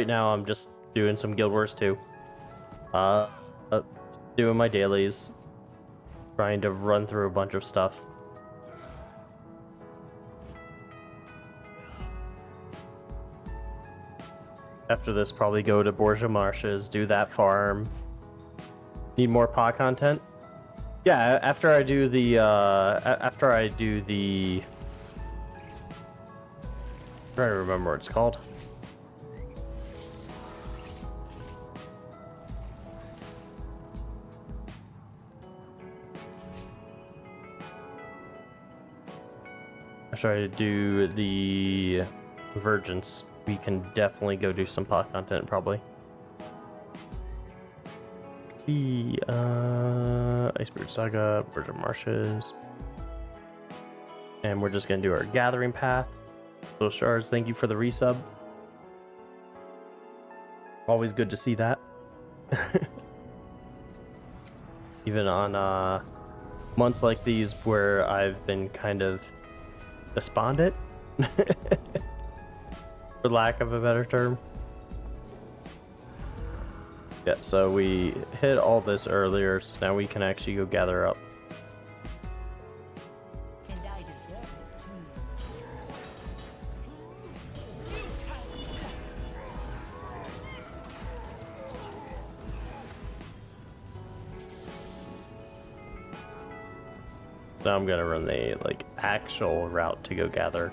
now I'm just doing some Guild Wars 2. Doing my dailies, trying to run through a bunch of stuff. After this, probably go to Borgia Marshes, do that farm. Need more pod content? Yeah, after I do the I'm trying to remember what it's called. After I do the Convergence, we can definitely go do some pod content probably. The Iceberg Saga, Virgin Marshes, and we're just gonna do our gathering path. So Shards, thank you for the resub. Always good to see that. Even on months like these where I've been kind of despondent. for lack of a better term. Yeah, so we hit all this earlier, so now we can actually go gather up. And I deserve it too. So I'm gonna run the like actual route to go gather.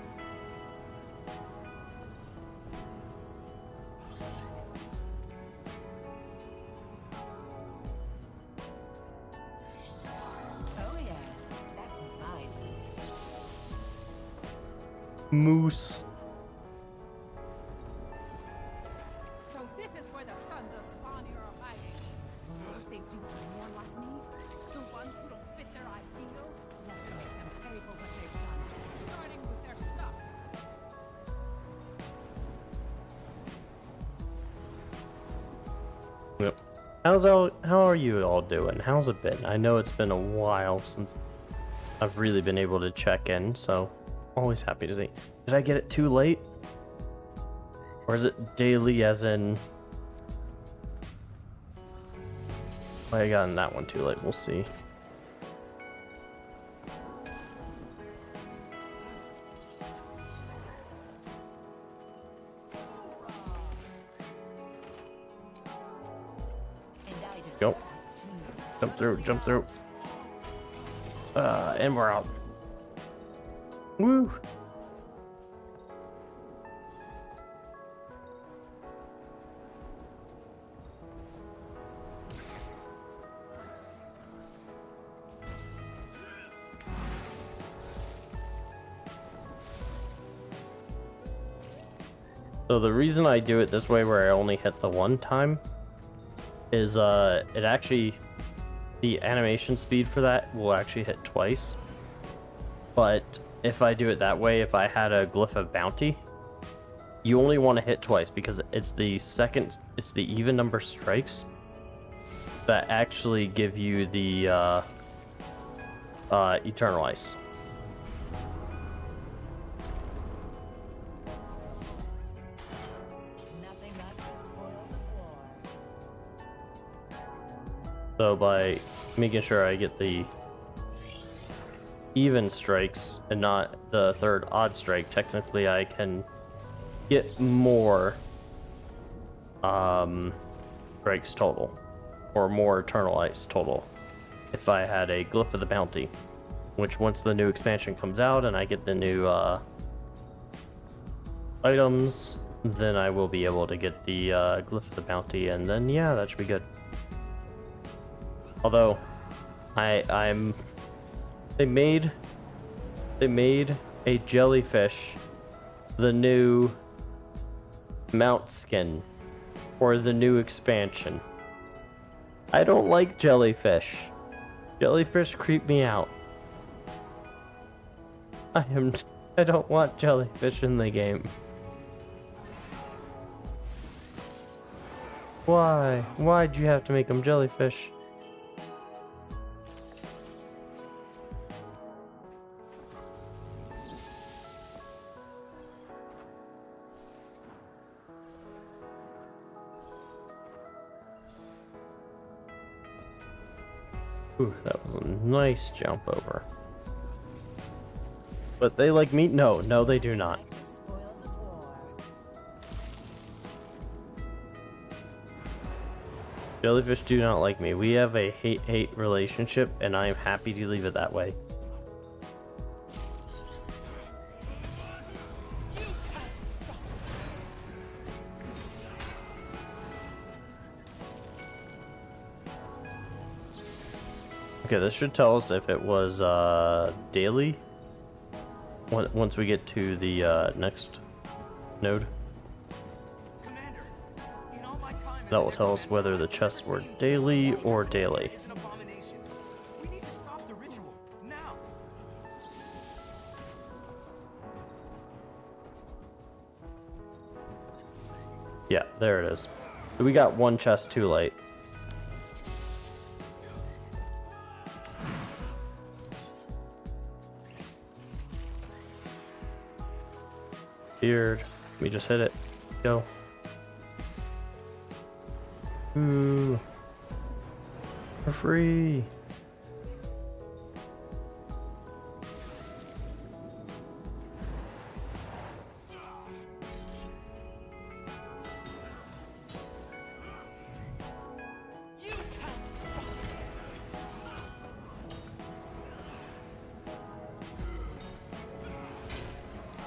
Oh yeah, that's my loot. Moose. So this is where the sons of Spawny are hiding. You know what they do to more like me? The ones who don't fit their ideal? Let's make them pay for what they've done, starting with their stuff. Yep. How are you all doing? How's it been? I know it's been a while since I've really been able to check in, so always happy to see. Did I get it too late? Or is it daily as in I got in that one too late, we'll see. And I deserve Go. it too. Jump through, jump through. And we're out. Woo! So the reason I do it this way where I only hit the one time is it actually, the animation speed for that will actually hit twice. But if I do it that way, if I had a Glyph of Bounty, you only want to hit twice because it's the even number strikes that actually give you the Eternal Ice. Nothing like the spoils of war. So by making sure I get the even strikes and not the third odd strike, technically I can get more strikes total, or more Eternal Ice total, if I had a Glyph of the Bounty, which once the new expansion comes out and I get the new items, then I will be able to get the Glyph of the Bounty, and then yeah, that should be good. Although they made a jellyfish the new mount skin for the new expansion. I don't like jellyfish. Jellyfish creep me out. I don't want jellyfish in the game. Why? Why'd you have to make them jellyfish? Ooh, that was a nice jump over. But they like me? No, they do not. Like the spoils of war. Jellyfish do not like me. We have a hate-hate relationship, and I am happy to leave it that way. Okay, this should tell us if it was daily once we get to the next node. Commander, in all my time as That an will tell us necromancer, whether the I've chests never were seen daily one or chest daily. is an abomination. We need to stop the ritual now. Yeah, there it is. So we got one chest too late. Beard. Let me just hit it. Go. Ooh. For free.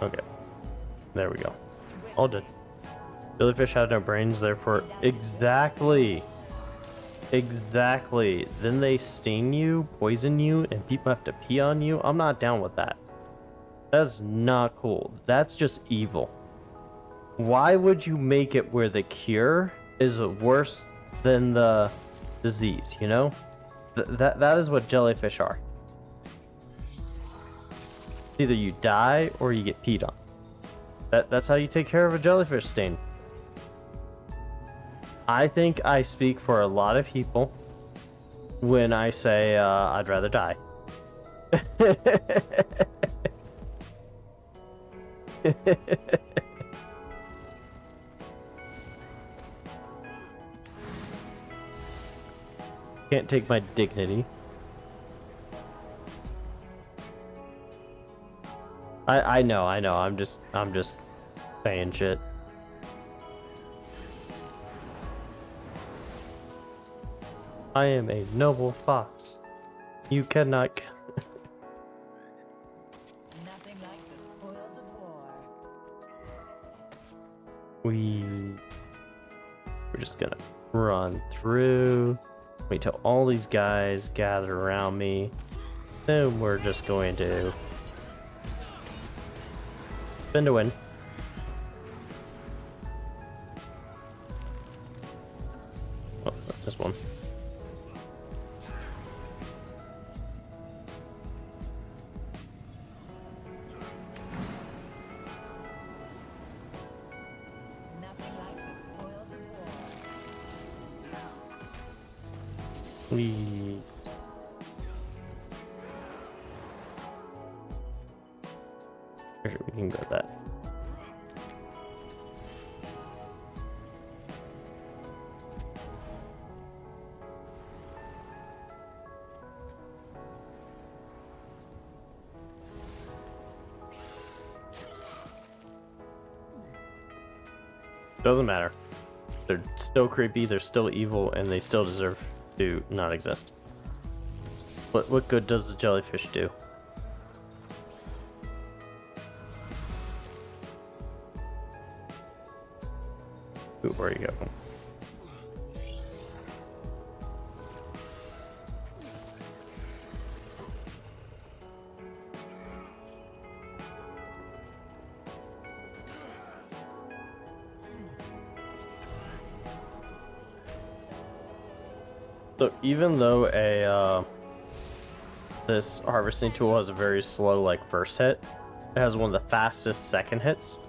Okay. There we go. All did. Jellyfish have no brains, therefore. Exactly. Exactly. Then they sting you, poison you, and people have to pee on you. I'm not down with that. That's not cool. That's just evil. Why would you make it where the cure is worse than the disease, you know? That is what jellyfish are. Either you die or you get peed on. That's how you take care of a jellyfish sting. I think I speak for a lot of people when I say I'd rather die. Can't take my dignity. I know. I'm just saying shit. I am a noble fox. You cannot. Nothing like the spoils of war. We're just gonna run through. Wait till all these guys gather around me. Then we're just going to spin to win. Oh, this one. Nothing like the spoils of war. We can go with that. Doesn't matter. They're still creepy, they're still evil, and they still deserve to not exist. What good does the jellyfish do? Ooh, where are you going? So even though this harvesting tool has a very slow first hit, it has one of the fastest second hits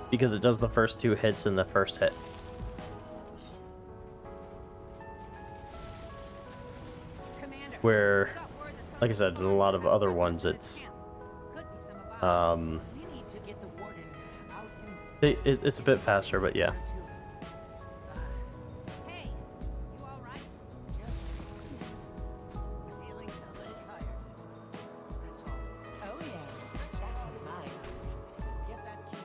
because it does the first two hits in the first hit. Commander, Where, got word the like I Sons said, of in a lot of Sparta other have ones, presence it's in this camp. Could be some of ours. We need to get the warden out in it's a bit faster, but yeah. too. Hey, you all right? Just feeling a little tired. That's all. Oh yeah, that's my heart. Get that key.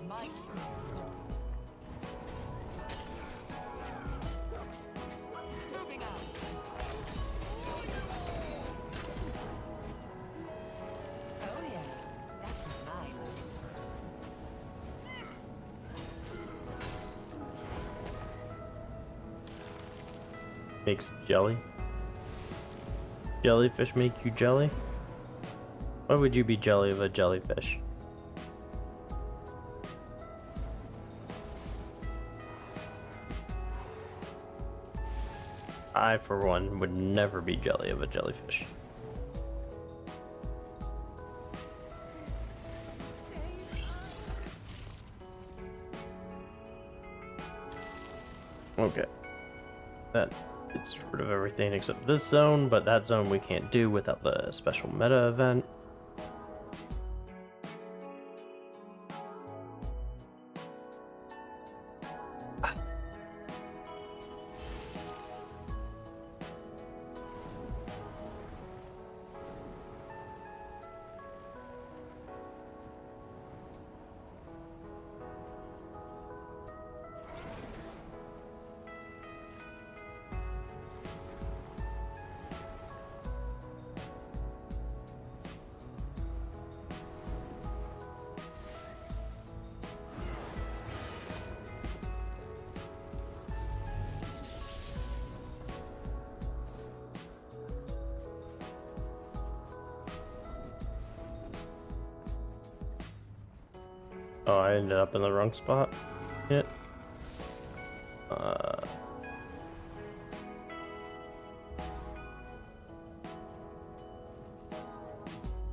Might instruct. Moving on. Oh yeah, that's my heart. Makes jelly. Jellyfish make you jelly? Why would you be jelly of a jellyfish? I, for one, would never be jelly of a jellyfish. Okay. That gets rid of everything except this zone, but that zone we can't do without the special meta event. Oh, I ended up in the wrong spot. Yet.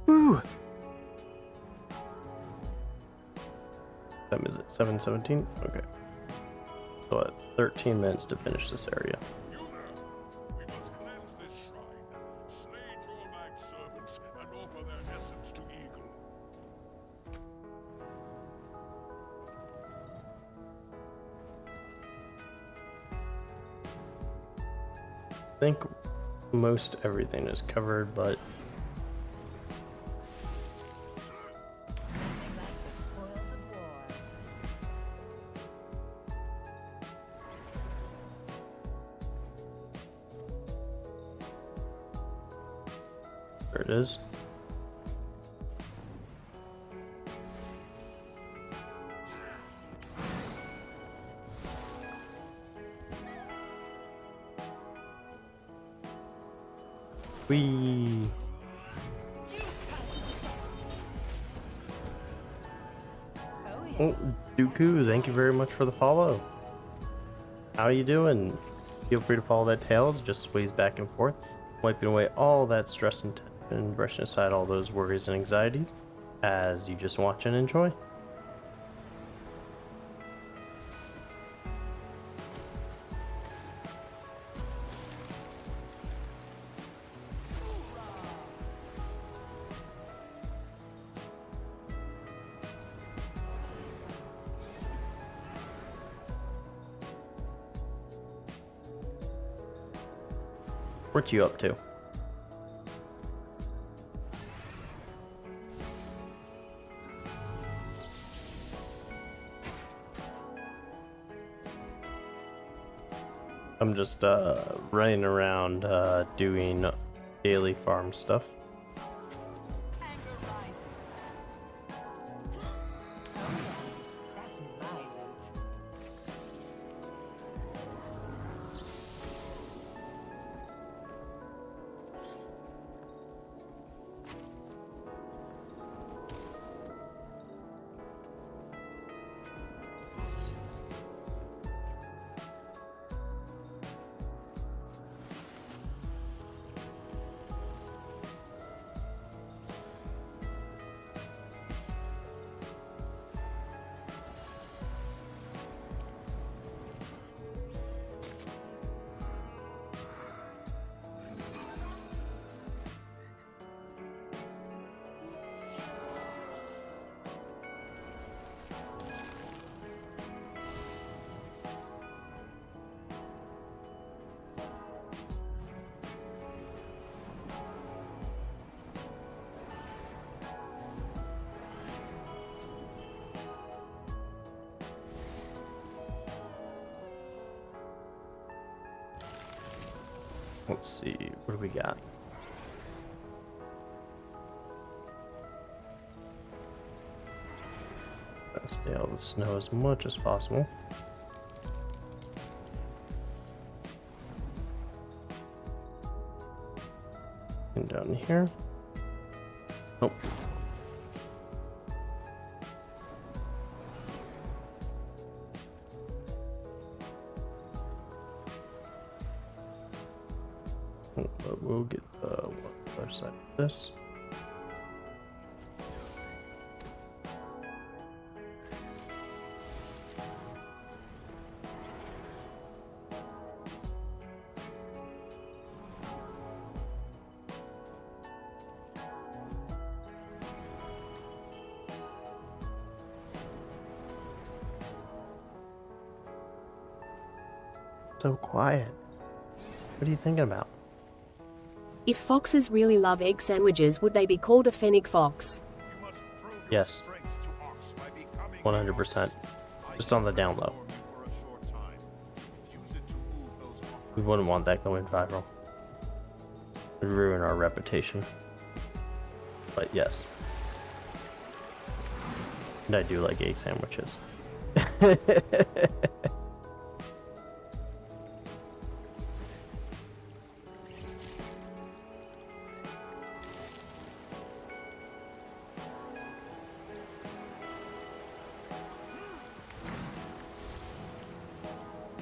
Woo! Time is it 7:17? Okay. So at 13 minutes to finish this area. You there! We must cleanse this shrine, slay Jormag's servants, and offer their essence to Eagle. I think most everything is covered, but Nothing like the spoils of war. there it is. Whee! Oh yeah. Oh, Dooku, thank you very much for the follow. How you doing? Feel free to follow that tail as it just sways back and forth, wiping away all that stress and tension, brushing aside all those worries and anxieties as you just watch and enjoy. What you up to? I'm just running around doing daily farm stuff. Anger rising. That's my loot. Let's see, what do we got? Let's stay out of the snow as much as possible. And down here. Nope. But we'll get the other side of this. So quiet. What are you thinking about? If foxes really love egg sandwiches, would they be called a fennec fox? You must prove your Yes. strength to Ox by becoming 100%. Just on the down low. transform you for a short time. Use it to move those off- We wouldn't want that going viral. It would ruin our reputation. But yes. And I do like egg sandwiches.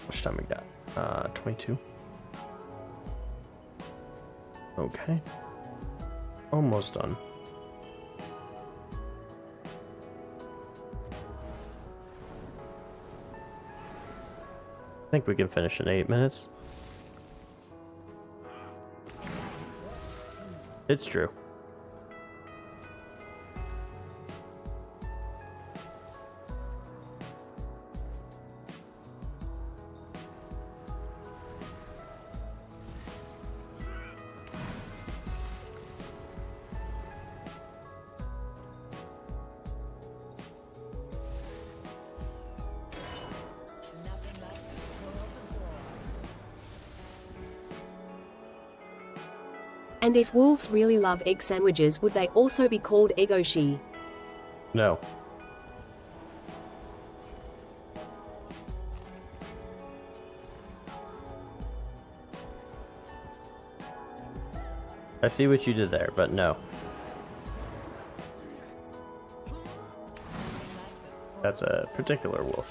Which time we got? 22. Okay. Almost done. I think we can finish in 8 minutes. It's true. Nothing like the spoils of war. And if wolves really love egg sandwiches, would they also be called egoshi? No. I see what you did there, but no. That's a particular wolf.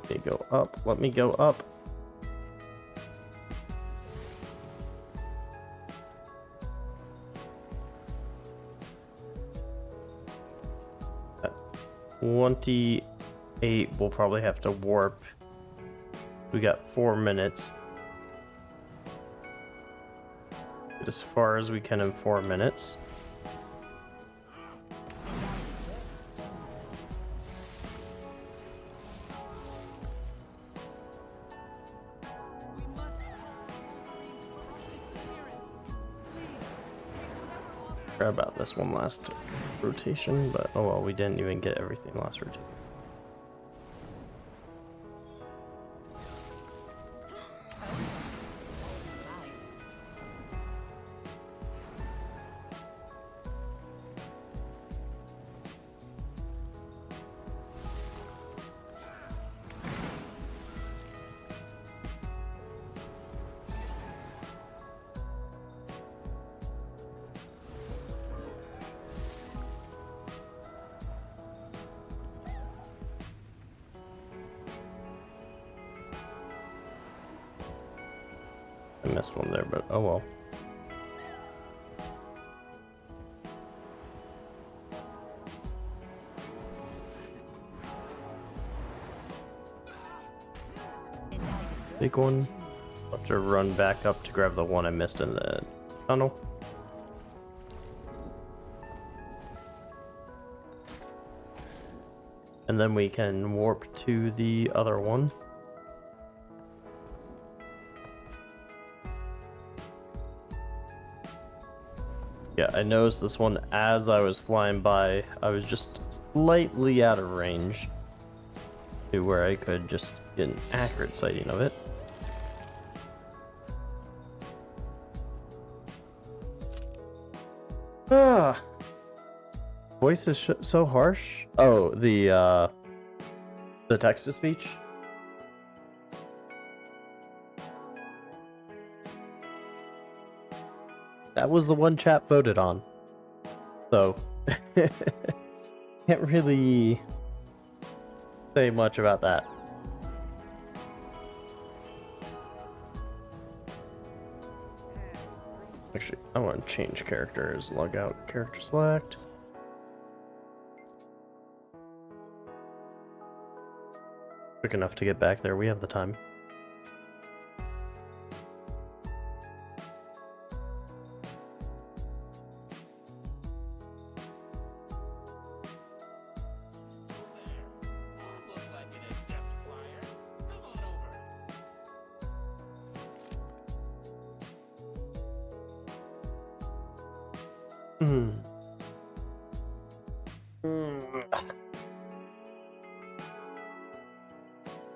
Let me go up. Let me go up. At 28, we'll probably have to warp. We got 4 minutes. Get as far as we can in 4 minutes. We must help the Wolverines corrupted spirit. Please, take whatever offer. Grab out this one last rotation, but oh well, we didn't even get everything last rotation. I missed one there, but oh well. Big one. I'll have to run back up to grab the one I missed in the tunnel. And then we can warp to the other one. Yeah, I noticed this one as I was flying by. I was just slightly out of range to where I could just get an accurate sighting of it. Ah, voice is so harsh. Oh, the text to speech. That was the one chat voted on. So, can't really say much about that. Actually, I want to change characters. Log out, character select. Quick enough to get back there. We have the time. Hmm.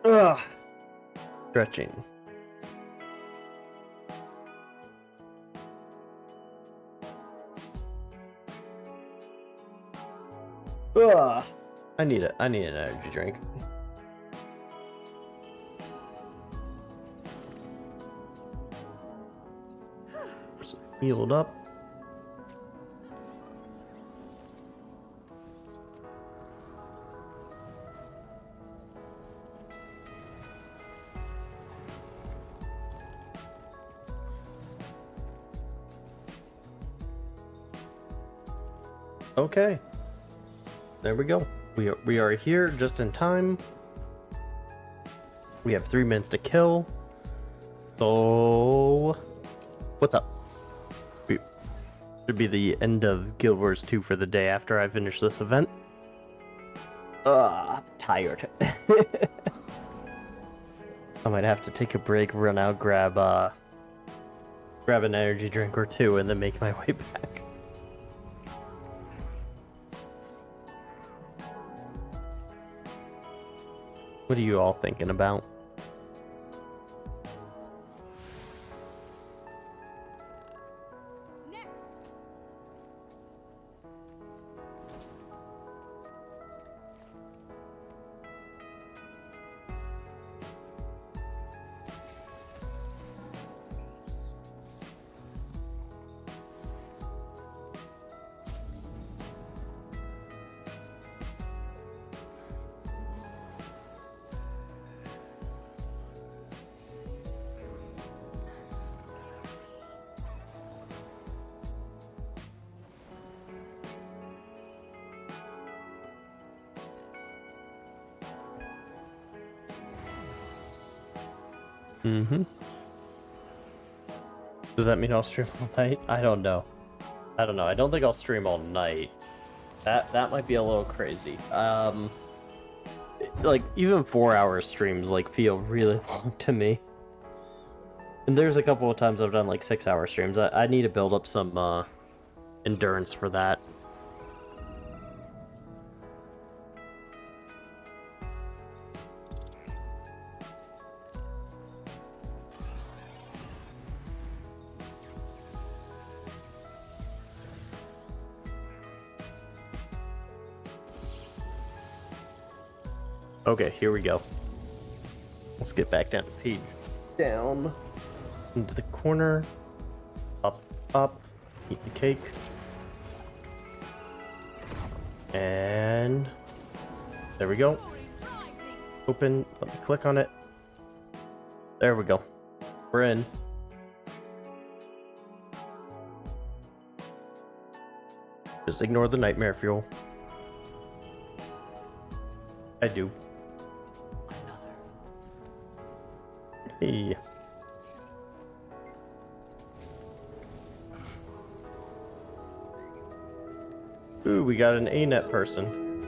Ugh. Stretching. Ugh. I need it. I need an energy drink. Just healed up. Okay, there we go. We are here just in time. We have 3 minutes to kill. So, what's up? Should be the end of Guild Wars 2 for the day after I finish this event. I'm tired. I might have to take a break, run out, grab an energy drink or 2, and then make my way back. What are you all thinking about? Next. Does that mean I'll stream all night? I don't know. I don't think I'll stream all night. That might be a little crazy. Like even 4-hour streams like feel really long to me. And there's a couple of times I've done like 6-hour streams. I need to build up some endurance for that. Okay, here we go. Let's get back down the page. Down into the corner. Up, up. Eat the cake. And there we go. Open. Let me click on it. There we go. We're in. Just ignore the nightmare fuel. I do. Hey. Ooh, we got an ANET person.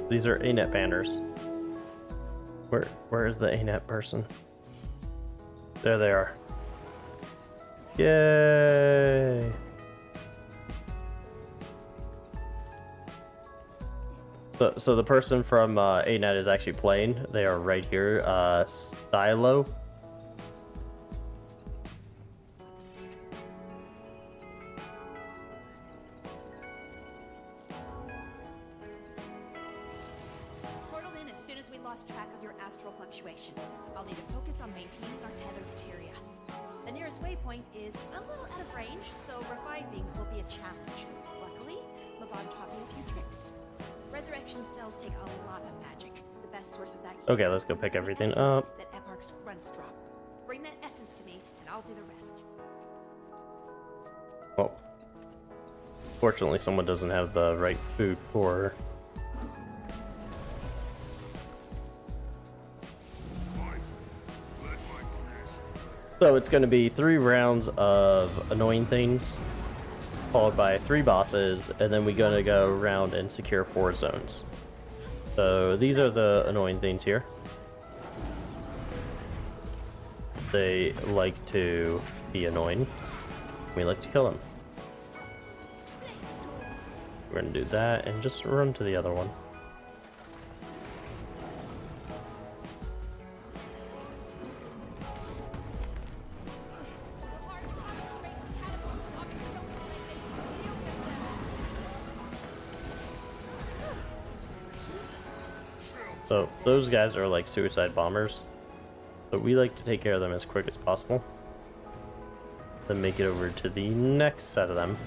These are ANET banners. Where is the ANET person? There they are. Yay! So the person from ANET is actually playing. They are right here. Stylo. Portaled in as soon as we lost track of your astral fluctuation. I'll need to focus on maintaining our tether to Tyria. nearest waypoint is a little out of range, so reviving will be a challenge. Luckily, Mavon taught me a few tricks. Resurrection spells take a lot of magic. The best source of that. Okay, let's go pick everything up. That Eparch's grunts drop. Bring that essence to me, and I'll do the rest. Well, fortunately, someone doesn't have the right food for her. So it's going to be 3 rounds of annoying things, followed by 3 bosses, and then we're going to go around and secure 4 zones. So these are the annoying things here. They like to be annoying. We like to kill them. We're going to do that and just run to the other one. So those guys are like suicide bombers, but we like to take care of them as quick as possible, then make it over to the next set of them.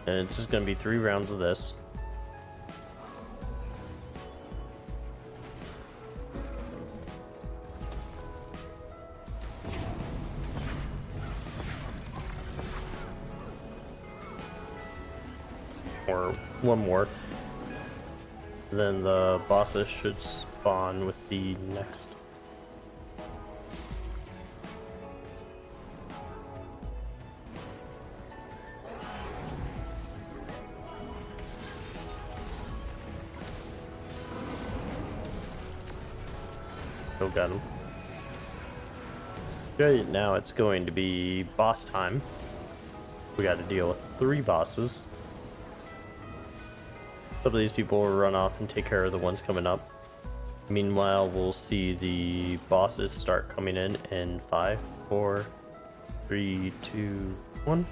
And it's just going to be 3 rounds of this. Or 1 more. Then the bosses should spawn with the next. Still got him. Okay, now it's going to be boss time. We got to deal with 3 bosses. Some of these people will run off and take care of the ones coming up. Meanwhile, we'll see the bosses start coming in 5, 4, 3, 2, 1.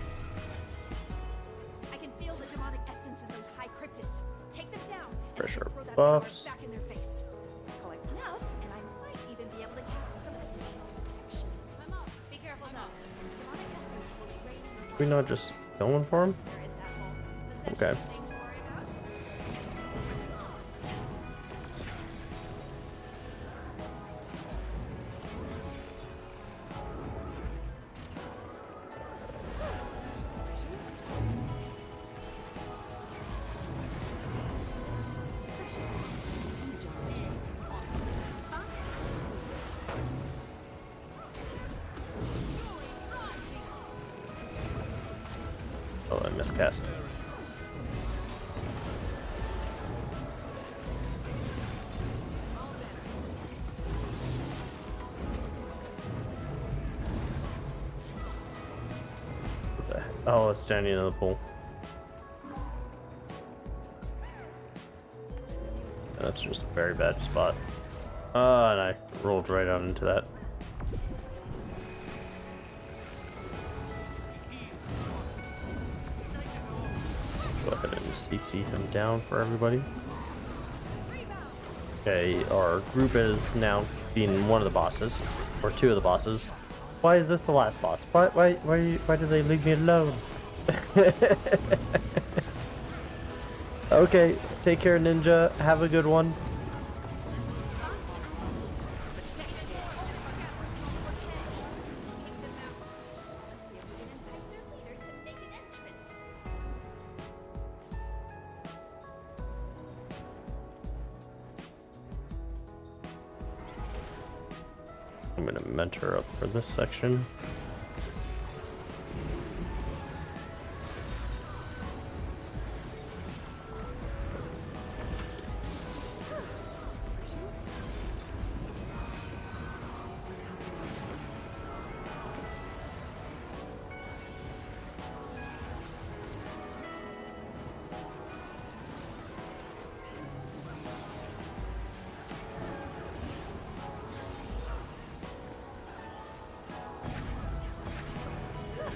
I can feel the demonic essence in those high cryptis. Take them down. Pressure throw that power buffs. back in their face. Collect enough, and I might even be able to cast some additional protections. I'm up. Be careful though. Demonic essence will raise your We not just going for him? There is that hole. Does that Okay. thing to worry about? Oh, I miscast. What the heck? Oh, it's standing in the pool. That's just a very bad spot. And I rolled right out into that. Go ahead and CC him down for everybody. Okay, our group is now being one of the bosses, or 2 of the bosses. Why is this the last boss? Why do they leave me alone? Okay, take care, Ninja. Have a good one. I'm gonna mentor up for this section.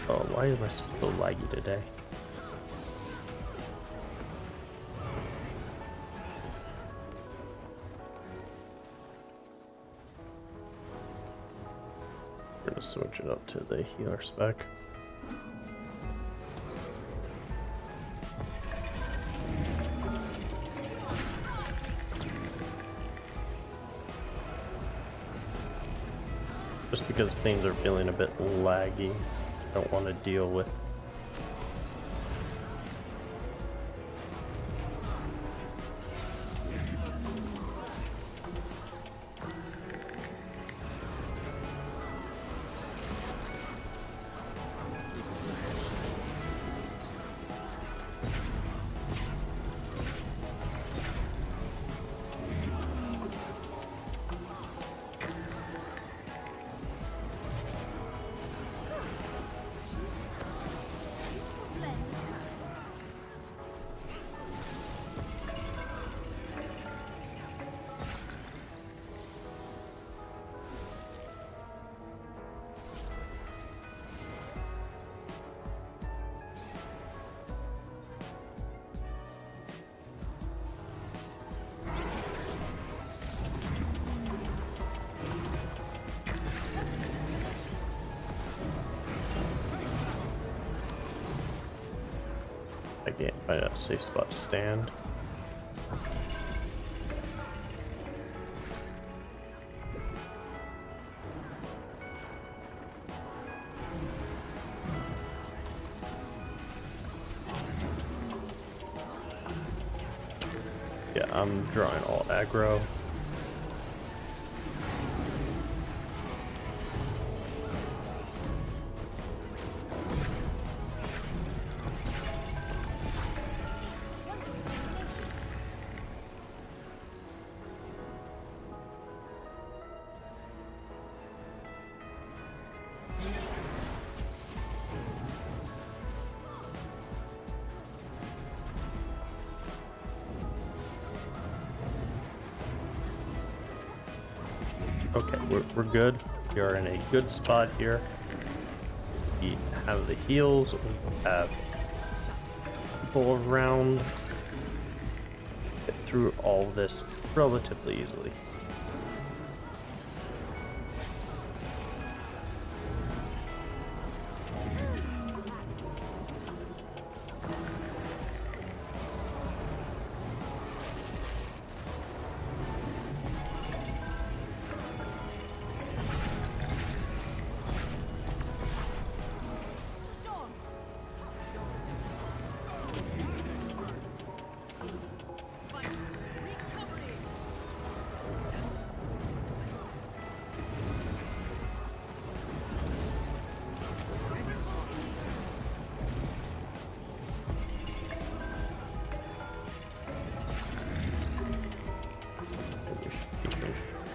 Oh, why am I so laggy today? We're gonna switch it up to the healer spec. Just because things are feeling a bit laggy, don't want to deal with. I can't find a safe spot to stand. Yeah, I'm drawing all aggro. Okay, we're good. We are in a good spot here. We have the heals, we have people around. Get through all this relatively easily.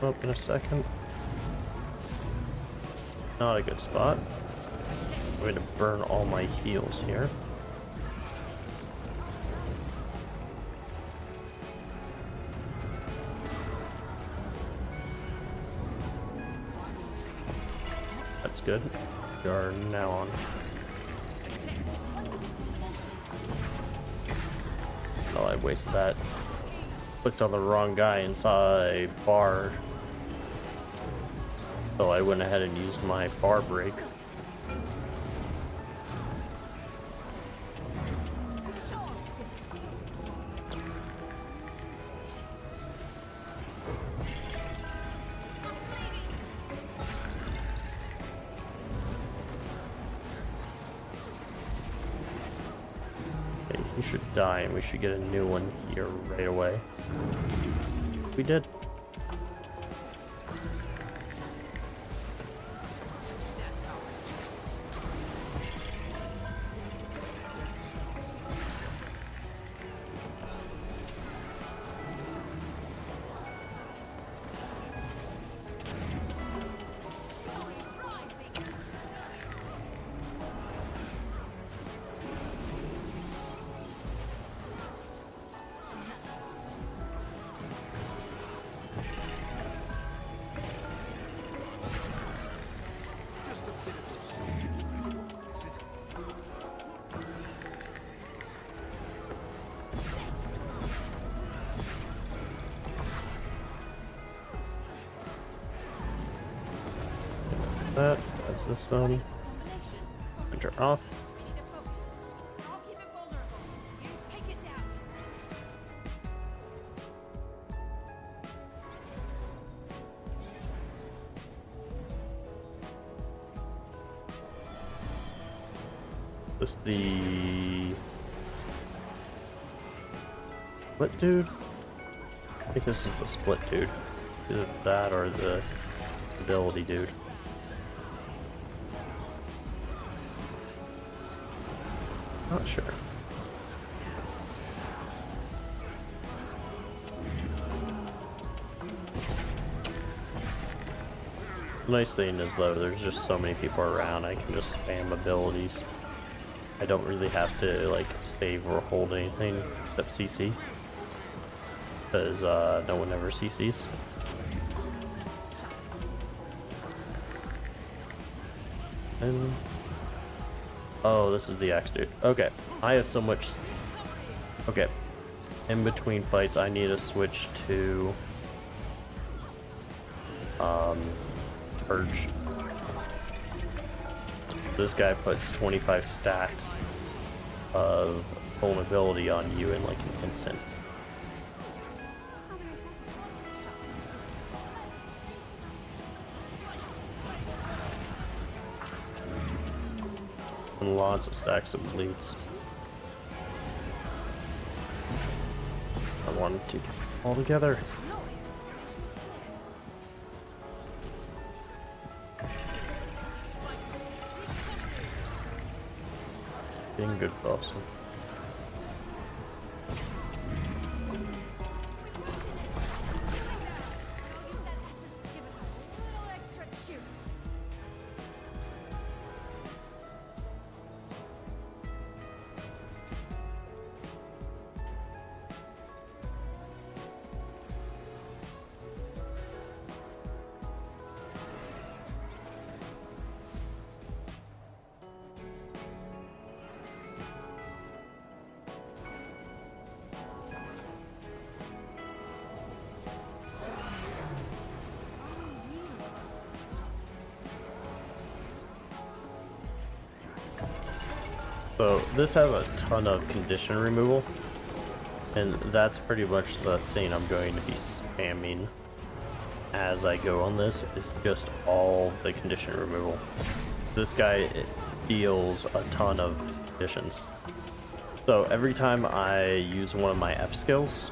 Up in a second. Not a good spot. I'm going to burn all my heals here. That's good. We are now on. Oh, I wasted that. Clicked on the wrong guy and saw a bar. So I went ahead and used my bar break. Okay, he should die and we should get a new one here right away. We did. That this zone. Enter off. We need to focus. I'll keep it vulnerable. You take it down. This the split dude? I think this is the split dude. Either that or the ability dude. Not sure. The nice thing is though, there's just so many people around, I can just spam abilities. I don't really have to like save or hold anything except CC. Because no one ever CCs. And oh, this is the axe dude. Okay, I have so much. Okay, in between fights, I need to switch to Purge. This guy puts 25 stacks of vulnerability on you in like an instant. And lots of stacks of bleeds. I wanted to get them all together. Being good boss. Use that essence to give us a little extra juice. So this has a ton of condition removal, and that's pretty much the thing I'm going to be spamming as I go on this, is just all the condition removal. This guy deals a ton of conditions. So every time I use one of my F skills,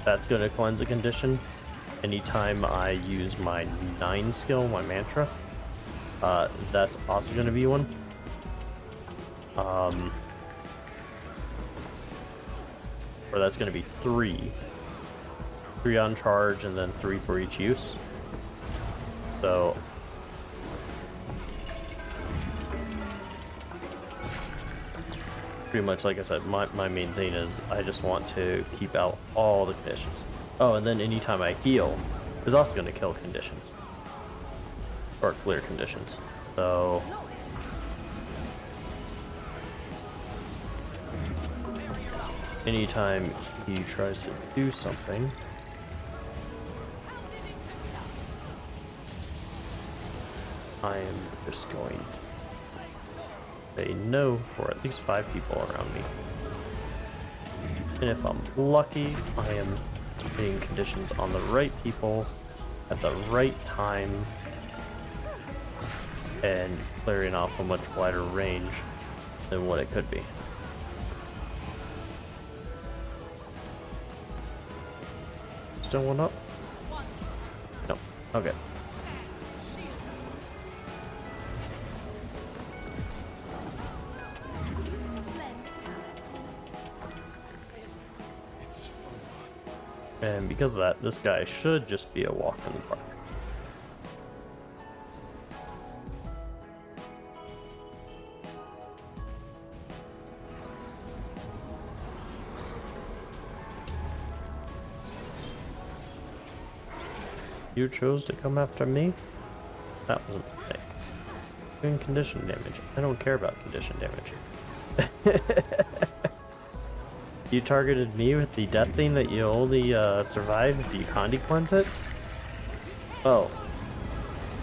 that's going to cleanse a condition. Anytime I use my 9 skill, my mantra, that's also going to be one. Or that's going to be 3 on charge and then 3 for each use. So pretty much, like I said, my main thing is I just want to keep out all the conditions. Oh, and then anytime I heal is also going to kill conditions or clear conditions. So anytime he tries to do something, I am just going to say no for at least 5 people around me. And if I'm lucky, I am putting conditions on the right people at the right time and clearing off a much wider range than what it could be. Still one up? No. Okay. And because of that, this guy should just be a walk in the park. You chose to come after me? That was a mistake. Doing condition damage. I don't care about condition damage. You targeted me with the death thing that you only survived if you Condi cleanse it? Oh.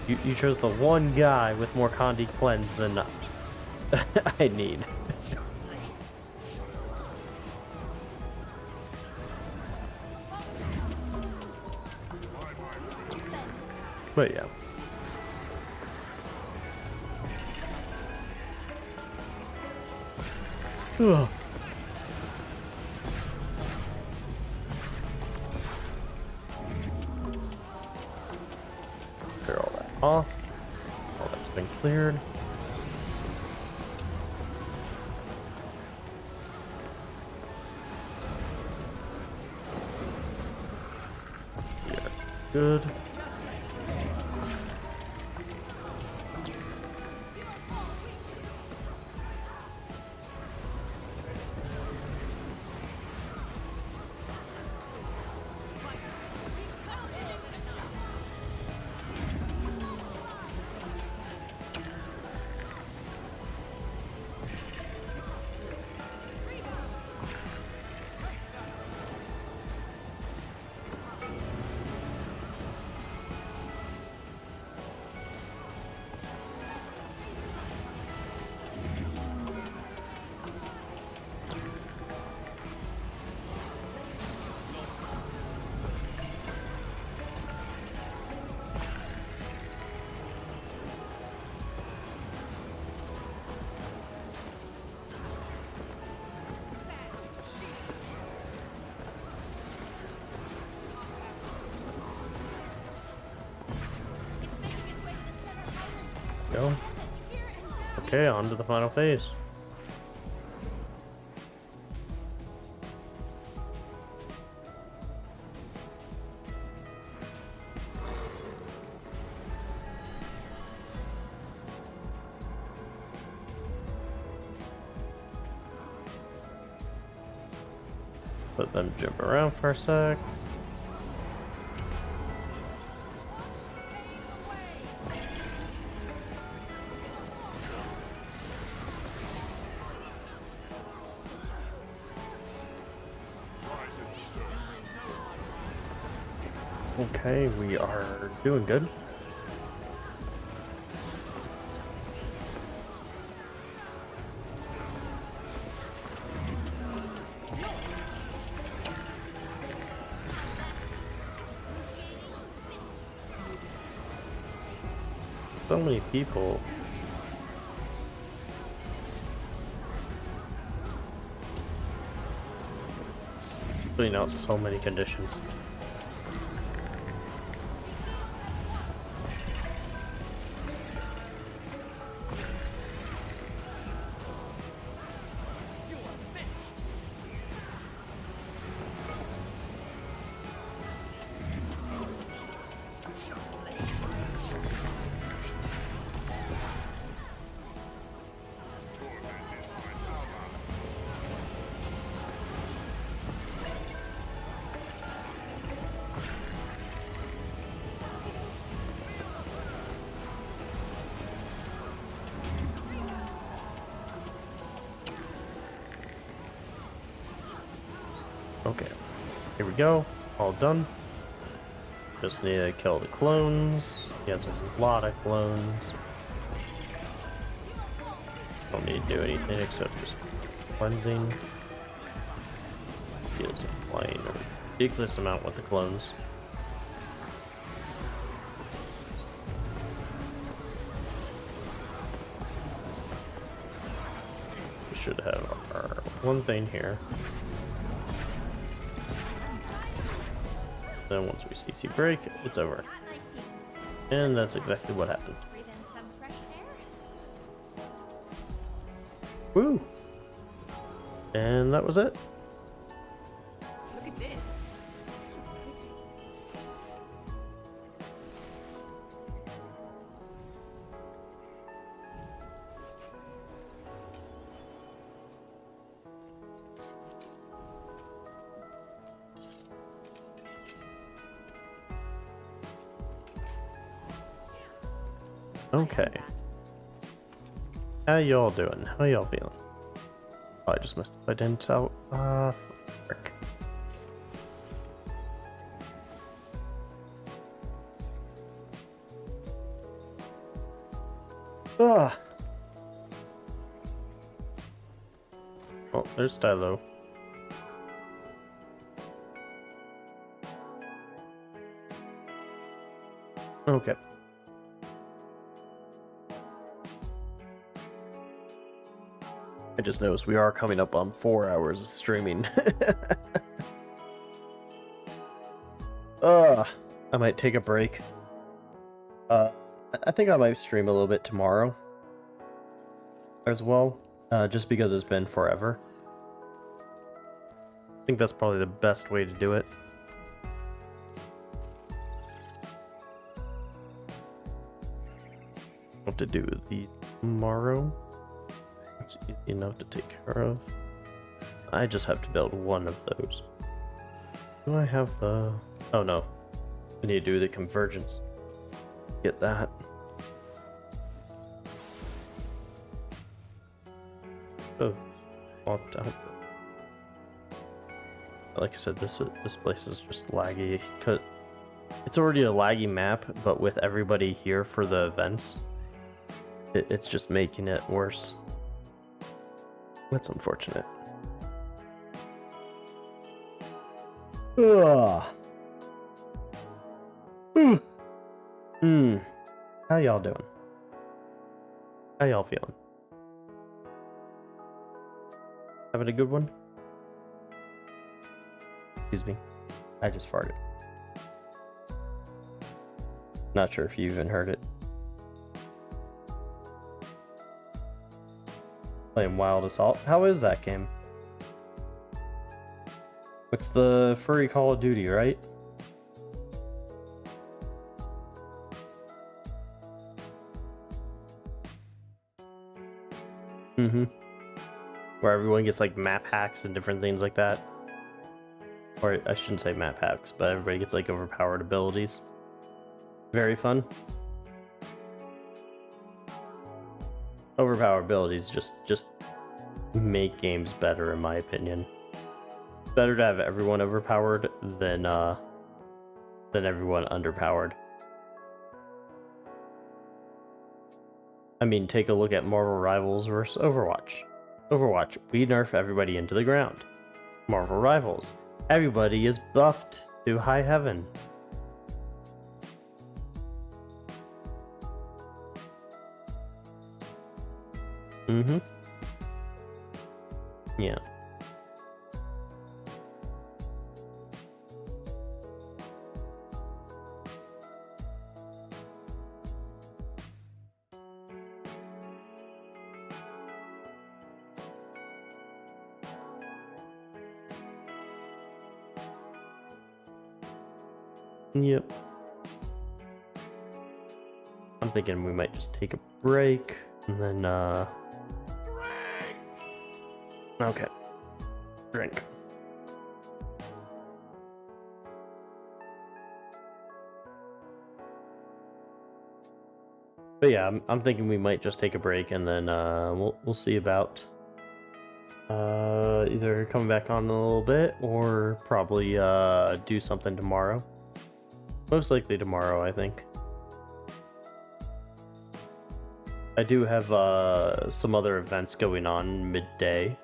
You chose the one guy with more Condi cleanse than I need. But yeah. Ugh. Clear all that off. All that's been cleared. Yeah, good. Go. Okay, on to the final phase. Let them jump around for a sec. Okay, we are doing good. So many people. Putting out so many conditions. Okay, here we go, all done. Just need to kill the clones. He has a lot of clones. Don't need to do anything except just cleansing. He is applying a ridiculous amount with the clones. We should have our one thing here. Then once we CC break, it's over. And that's exactly what happened. Breathe in some fresh air. Woo! And that was it. Look at this. So pretty. Okay. How y'all doing? How y'all feeling? Oh, I just missed it. I didn't tell. Frick. Ah. Oh, there's Stylo. Okay. I just noticed we are coming up on 4 hours of streaming. I might take a break. I think I might stream a little bit tomorrow as well, just because it's been forever. I think that's probably the best way to do it. What to do the tomorrow? It's easy enough to take care of. I just have to build one of those. Do I have the... Oh no. I need to do the convergence. Get that. Oh, swapped out. Like I said, this place is just laggy. It's already a laggy map, but with everybody here for the events, it's just making it worse. That's unfortunate. Ugh. How y'all doing? How y'all feeling? Having a good one? Excuse me. I just farted. Not sure if you even heard it. Playing Wild Assault. How is that game? It's the furry Call of Duty, right? Where everyone gets like map hacks and different things like that. Or I shouldn't say map hacks, but everybody gets like overpowered abilities. Very fun. Overpowered abilities just make games better, in my opinion. It's better to have everyone overpowered than everyone underpowered. I mean, take a look at Marvel Rivals versus Overwatch. Overwatch, we nerf everybody into the ground. Marvel Rivals, everybody is buffed to high heaven. Yeah. Yep. I'm thinking we might just take a break and then okay. Drink. But yeah, I'm thinking we might just take a break and then we'll see about either coming back on in a little bit or probably do something tomorrow. Most likely tomorrow, I think. I do have some other events going on midday,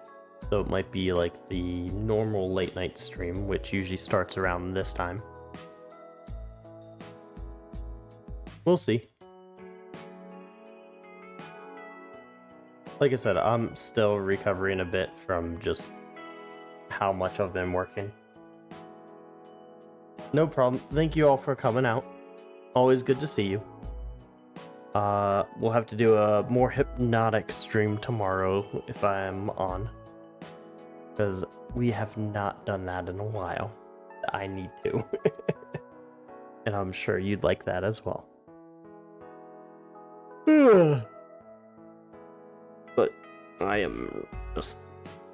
so it might be like the normal late night stream, which usually starts around this time. We'll see. Like I said, I'm still recovering a bit from just how much I've been working. No problem. Thank you all for coming out. Always good to see you. We'll have to do a more Hypnotic stream tomorrow if I'm on. Because we have not done that in a while. I need to. And I'm sure you'd like that as well. But I am just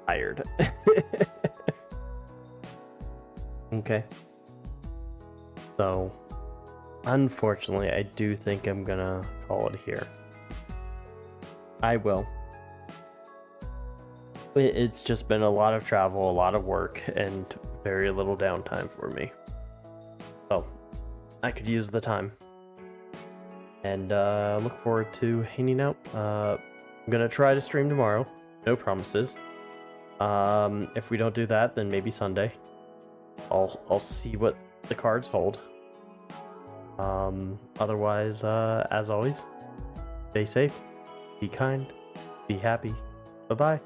tired. Okay. So, unfortunately, I do think I'm gonna call it here. I will. It's just been a lot of travel, a lot of work, and very little downtime for me. So, I could use the time. and look forward to hanging out. I'm gonna try to stream tomorrow. No promises. If we don't do that, then maybe Sunday. I'll see what the cards hold. Otherwise, as always, stay safe, be kind, be happy. Bye-bye.